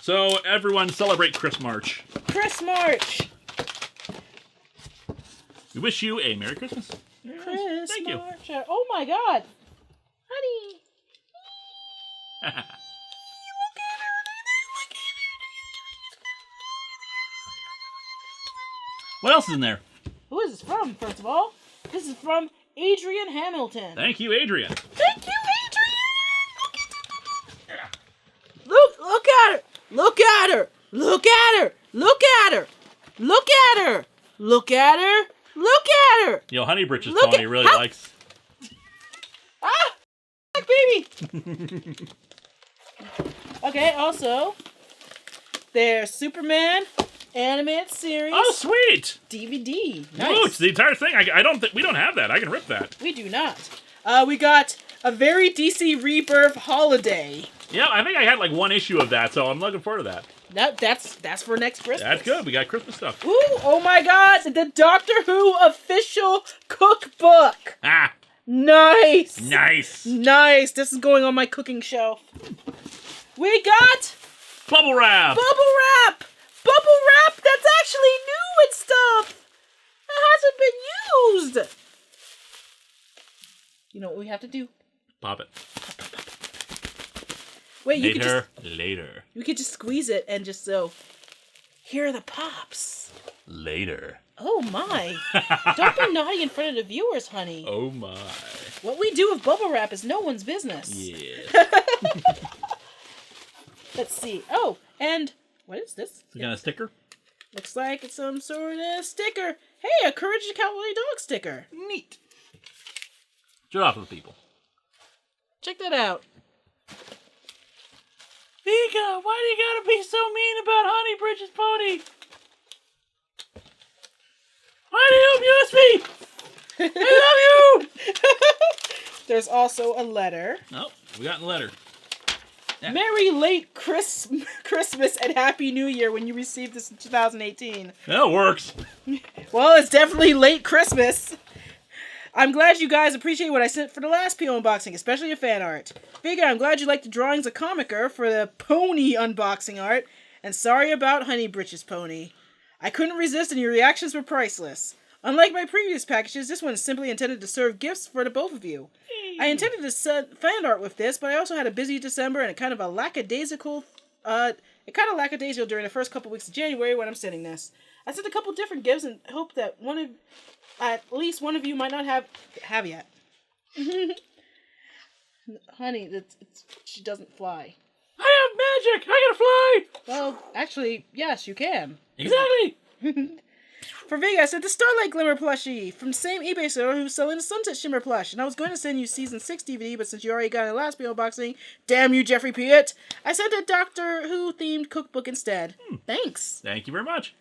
So, everyone celebrate Chris March. Chris March! We wish you a Merry Christmas. Chris Thank March. You. Oh my god. Honey. What else is in there? Who is this from, first of all? This is from Adrian Hamilton. Thank you, Adrian. Thank you, Adrian! Look at her! Look at her! Look at her! Look at her! Look at her! Look at her! Look at her! Yo, Honey Britches Pony really likes... Ah! Baby! Okay, also, there's Superman, animated series. Oh, sweet! DVD. Nice. Ooh, it's the entire thing. I don't think we don't have that. I can rip that. We do not. We got a very DC Rebirth holiday. Yeah, I think I had like one issue of that, so I'm looking forward to that. That's for next Christmas. That's good. We got Christmas stuff. Ooh, oh my God! The Doctor Who official cookbook. Ah. Nice. Nice. This is going on my cooking shelf. We got bubble wrap. Bubble wrap that's actually new and stuff. It hasn't been used. You know what we have to do? Pop it. Wait, Later. You could just squeeze it and just so. Here are the pops. Later. Oh my. Don't be naughty in front of the viewers, honey. Oh my. What we do with bubble wrap is no one's business. Yeah. Let's see. Oh, and what is this? You got a sticker? Looks like it's some sort of sticker. Hey, a Courage the Cowardly Dog sticker. Neat. Show off to the people. Check that out. Vika, why do you gotta be so mean about Honey Bridges Pony? Why do you abuse me? I love you! There's also a letter. Oh, we got a letter. Yeah. Merry late Christmas and Happy New Year when you received this in 2018. That works. Well, it's definitely late Christmas. I'm glad you guys appreciate what I sent for the last PO unboxing, especially your fan art. Vika, I'm glad you liked the drawings of Comica for the pony unboxing art, and sorry about Honey Britches Pony. I couldn't resist and your reactions were priceless. Unlike my previous packages, this one is simply intended to serve gifts for the both of you. I intended to send fan art with this, but I also had a busy December and kind of lackadaisical during the first couple weeks of January when I'm sending this. I sent a couple different gifts and hope that at least one of you might not have yet. Honey, she doesn't fly. I have magic! I can fly! Well, actually, yes, you can. Exactly! For Vega, I sent the Starlight Glimmer plushie from the same eBay seller who's selling the Sunset Shimmer plush. And I was going to send you Season 6 DVD, but since you already got it last PO unboxing, damn you, Jeffrey Piett, I sent a Doctor Who themed cookbook instead. Thanks. Thank you very much.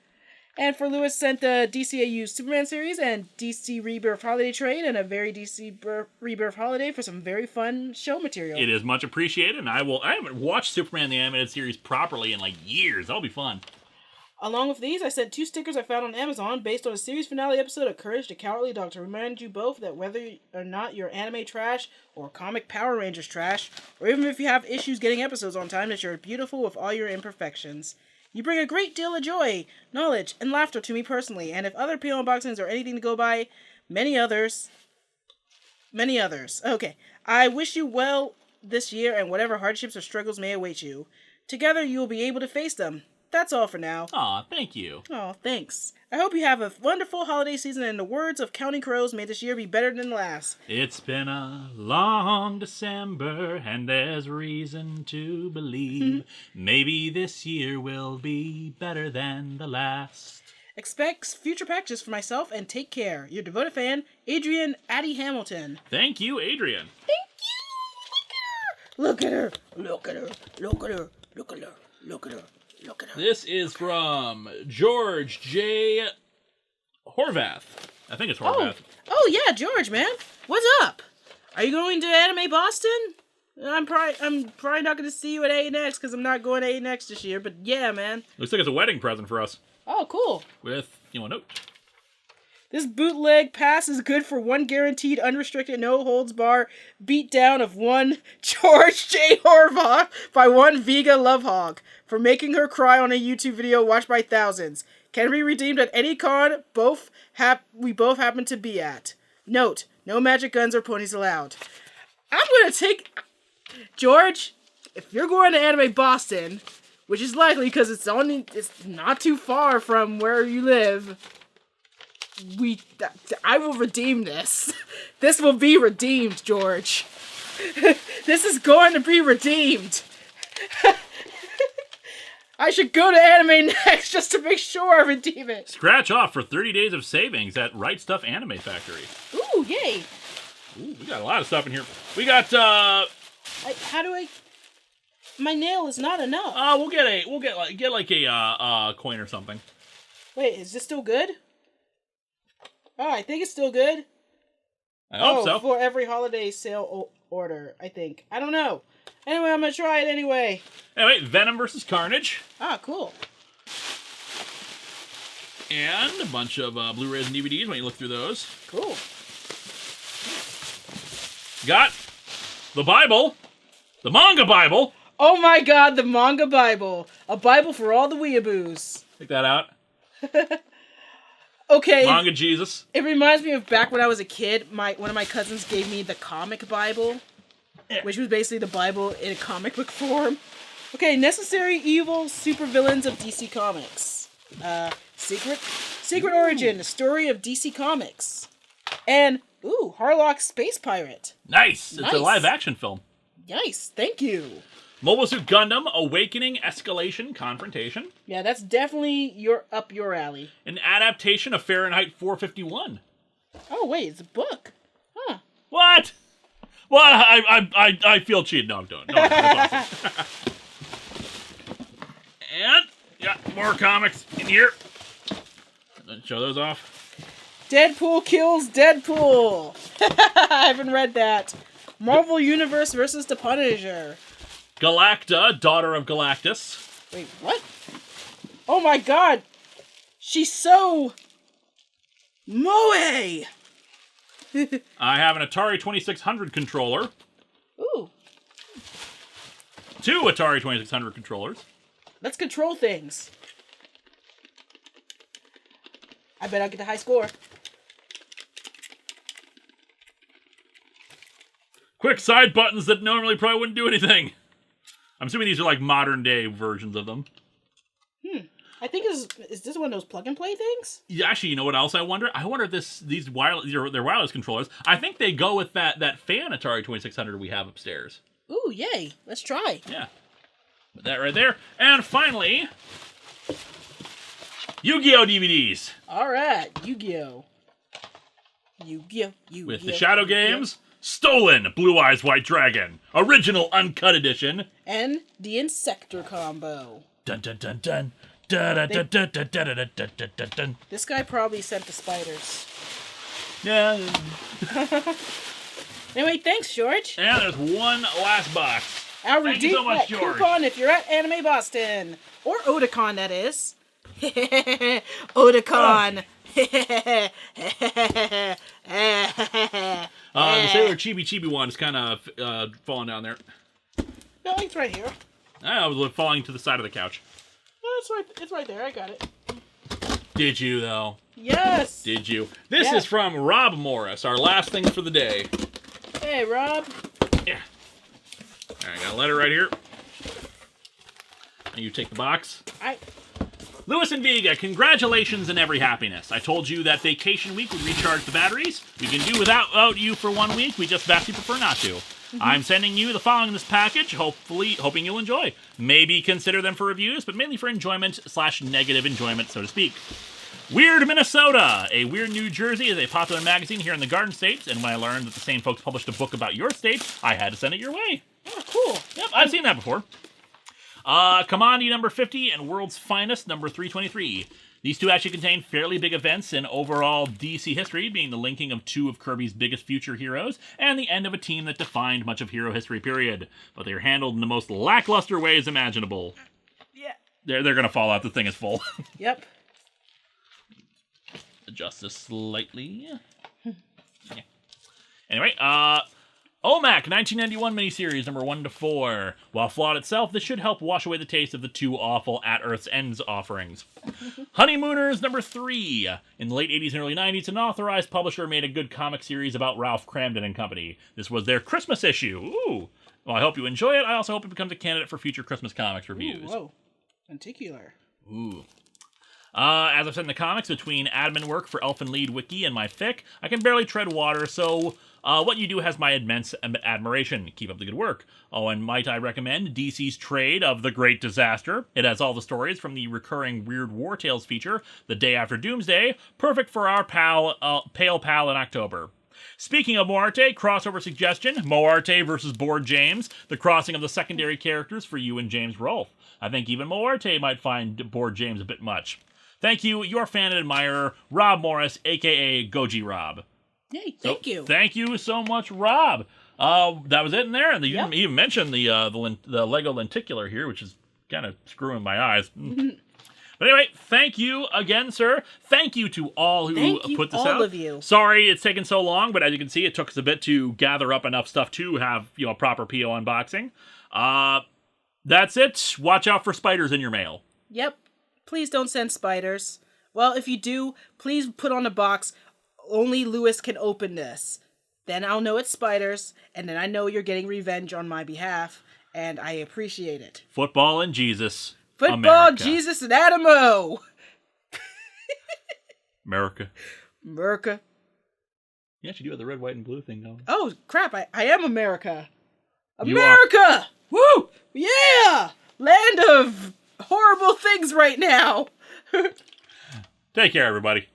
And for Lewis, sent the DCAU Superman series and DC Rebirth Holiday Trade and a very DC Rebirth Holiday for some very fun show material. It is much appreciated, and I haven't watched Superman the Animated Series properly in like years. That'll be fun. Along with these, I sent 2 stickers I found on Amazon based on a series finale episode of Courage the Cowardly Dog to remind you both that whether or not you're anime trash or comic Power Rangers trash, or even if you have issues getting episodes on time, that you're beautiful with all your imperfections. You bring a great deal of joy, knowledge, and laughter to me personally, and if other PO unboxings are anything to go by, many others. Okay, I wish you well this year and whatever hardships or struggles may await you. Together you will be able to face them. That's all for now. Aw, thank you. Oh, thanks. I hope you have a wonderful holiday season, and in the words of Counting Crows, may this year be better than the last. It's been a long December, and there's reason to believe maybe this year will be better than the last. Expect future packages for myself, and take care. Your devoted fan, Adrian Addie Hamilton. Thank you, Adrian. Thank you! Look at her! Look at her! Look at her! Look at her! Look at her! Look at her. This is from George J. Horvath. I think it's Horvath. Oh yeah, George, man. What's up? Are you going to Anime Boston? I'm probably not going to see you at A&X because I'm not going to A&X this year, but yeah, man. Looks like it's a wedding present for us. Oh, cool. With, a note. This bootleg pass is good for one guaranteed, unrestricted, no-holds-bar beatdown of one George J. Horvath by one Vega Lovehog for making her cry on a YouTube video watched by thousands. Can be redeemed at any con we both happen to be at. Note, no magic guns or ponies allowed. I'm going to take... George, if you're going to Anime Boston, which is likely because it's not too far from where you live... I will redeem this. This will be redeemed, George. This is going to be redeemed. I should go to Anime Next just to make sure I redeem it. Scratch off for 30 days of savings at Right Stuff Anime Factory. Ooh, yay. Ooh, we got a lot of stuff in here. We got, my nail is not enough. We'll get like a coin or something. Wait, is this still good? Oh, I think it's still good. I hope so. For every holiday sale order, I think. I don't know. Anyway, I'm gonna try it anyway. Anyway, Venom vs. Carnage. Ah, cool. And a bunch of Blu-rays and DVDs when you look through those. Cool. Got the Bible. The Manga Bible. Oh my god, the Manga Bible. A Bible for all the weeaboos. Check that out. Okay. Manga Jesus. It reminds me of back when I was a kid, one of my cousins gave me the comic Bible, which was basically the Bible in a comic book form. Okay, Necessary Evil Supervillains of DC Comics. Secret Origin, the story of DC Comics. And, Harlock Space Pirate. Nice. It's a live-action film. Nice, thank you. Mobile Suit Gundam, Awakening, Escalation, Confrontation. Yeah, that's definitely up your alley. An adaptation of Fahrenheit 451. Oh, wait, it's a book. Huh. What? Well, I feel cheated. No, don't. No, that's awesome. And, more comics in here. Let's show those off. Deadpool kills Deadpool. I haven't read that. Marvel Universe versus the Punisher. Galacta, daughter of Galactus. Wait, what? Oh my god! She's so... moe! I have an Atari 2600 controller. Ooh. 2 Atari 2600 controllers. Let's control things. I bet I'll get the high score. Quick side buttons that normally probably wouldn't do anything. I'm assuming these are like modern day versions of them. I think is this one of those plug and play things? Yeah, actually, you know what else I wonder? I wonder if they're wireless controllers. I think they go with that fan Atari 2600 we have upstairs. Ooh, yay. Let's try. Yeah. Put that right there. And finally, Yu-Gi-Oh! DVDs. Alright, Yu-Gi-Oh! With the Shadow Games, Stolen, Blue Eyes White Dragon, Original Uncut Edition, and the Insector combo. Dun dun dun dun. Da, da, da, da, da, da, da, da, da, da, dun. This guy probably sent the spiders. Yeah. Anyway, thanks, George. And there's one last box. Our Thank you so much, George. coupon if you're at Anime Boston. Or Otakon, that is. Otakon. The Sailor Chibi Chibi one is kind of falling down there. No, it's right here. I was falling to the side of the couch. No, it's right there. I got it. Did you, though? Yes. Did you? This is from Rob Morris, our last thing for the day. Hey, Rob. Yeah. All right, got a letter right here. And you take the box. Lewis and Vega, congratulations and every happiness. I told you that vacation week would recharge the batteries. We can do without you for 1 week. We just vastly prefer not to. I'm sending you the following in this package, hoping you'll enjoy. Maybe consider them for reviews, but mainly for enjoyment/negative enjoyment, so to speak. Weird Minnesota. A Weird New Jersey is a popular magazine here in the Garden States, and when I learned that the same folks published a book about your state, I had to send it your way. Oh, cool. Yep, I've seen that before. Commodity number 50 and World's Finest number 323. These two actually contain fairly big events in overall DC history, being the linking of 2 of Kirby's biggest future heroes, and the end of a team that defined much of hero history, period. But they are handled in the most lackluster ways imaginable. Yeah. They're gonna fall out, the thing is full. Yep. Adjust this slightly. Yeah. Anyway, OMAC 1991 miniseries number 1 to 4. While flawed itself, this should help wash away the taste of the 2 awful At Earth's Ends offerings. Honeymooners number 3. In the late 80s and early 90s, an authorized publisher made a good comic series about Ralph Cramden and Company. This was their Christmas issue. Ooh. Well, I hope you enjoy it. I also hope it becomes a candidate for future Christmas comics reviews. Ooh, whoa. Particular. Ooh. As I've said in the comics, between admin work for Elfin Lead Wiki and my fic, I can barely tread water, so what you do has my immense admiration. Keep up the good work. Oh, and might I recommend DC's trade of The Great Disaster. It has all the stories from the recurring Weird War Tales feature, The Day After Doomsday, perfect for our pale pal in October. Speaking of Moarte, crossover suggestion, Moarte versus Board James, the crossing of the secondary characters for you and James Rolfe. I think even Moarte might find Board James a bit much. Thank you, your fan and admirer, Rob Morris, a.k.a. Goji Rob. Yay, thank you. Thank you so much, Rob. That was it in there. And you didn't even mention the Lego lenticular here, which is kind of screwing my eyes. But anyway, thank you again, sir. Thank you to all who put this out. All of you. Sorry it's taken so long, but as you can see, it took us a bit to gather up enough stuff to have a proper PO unboxing. That's it. Watch out for spiders in your mail. Yep. Please don't send spiders. Well, if you do, please put on a box, only Lewis can open this. Then I'll know it's spiders, and then I know you're getting revenge on my behalf, and I appreciate it. Football and Jesus. Football, America. Jesus, and Adamo! America. America. You actually do have the red, white, and blue thing going. Oh, crap, I am America. America! Woo! Yeah! Land of horrible things right now. Take care, everybody.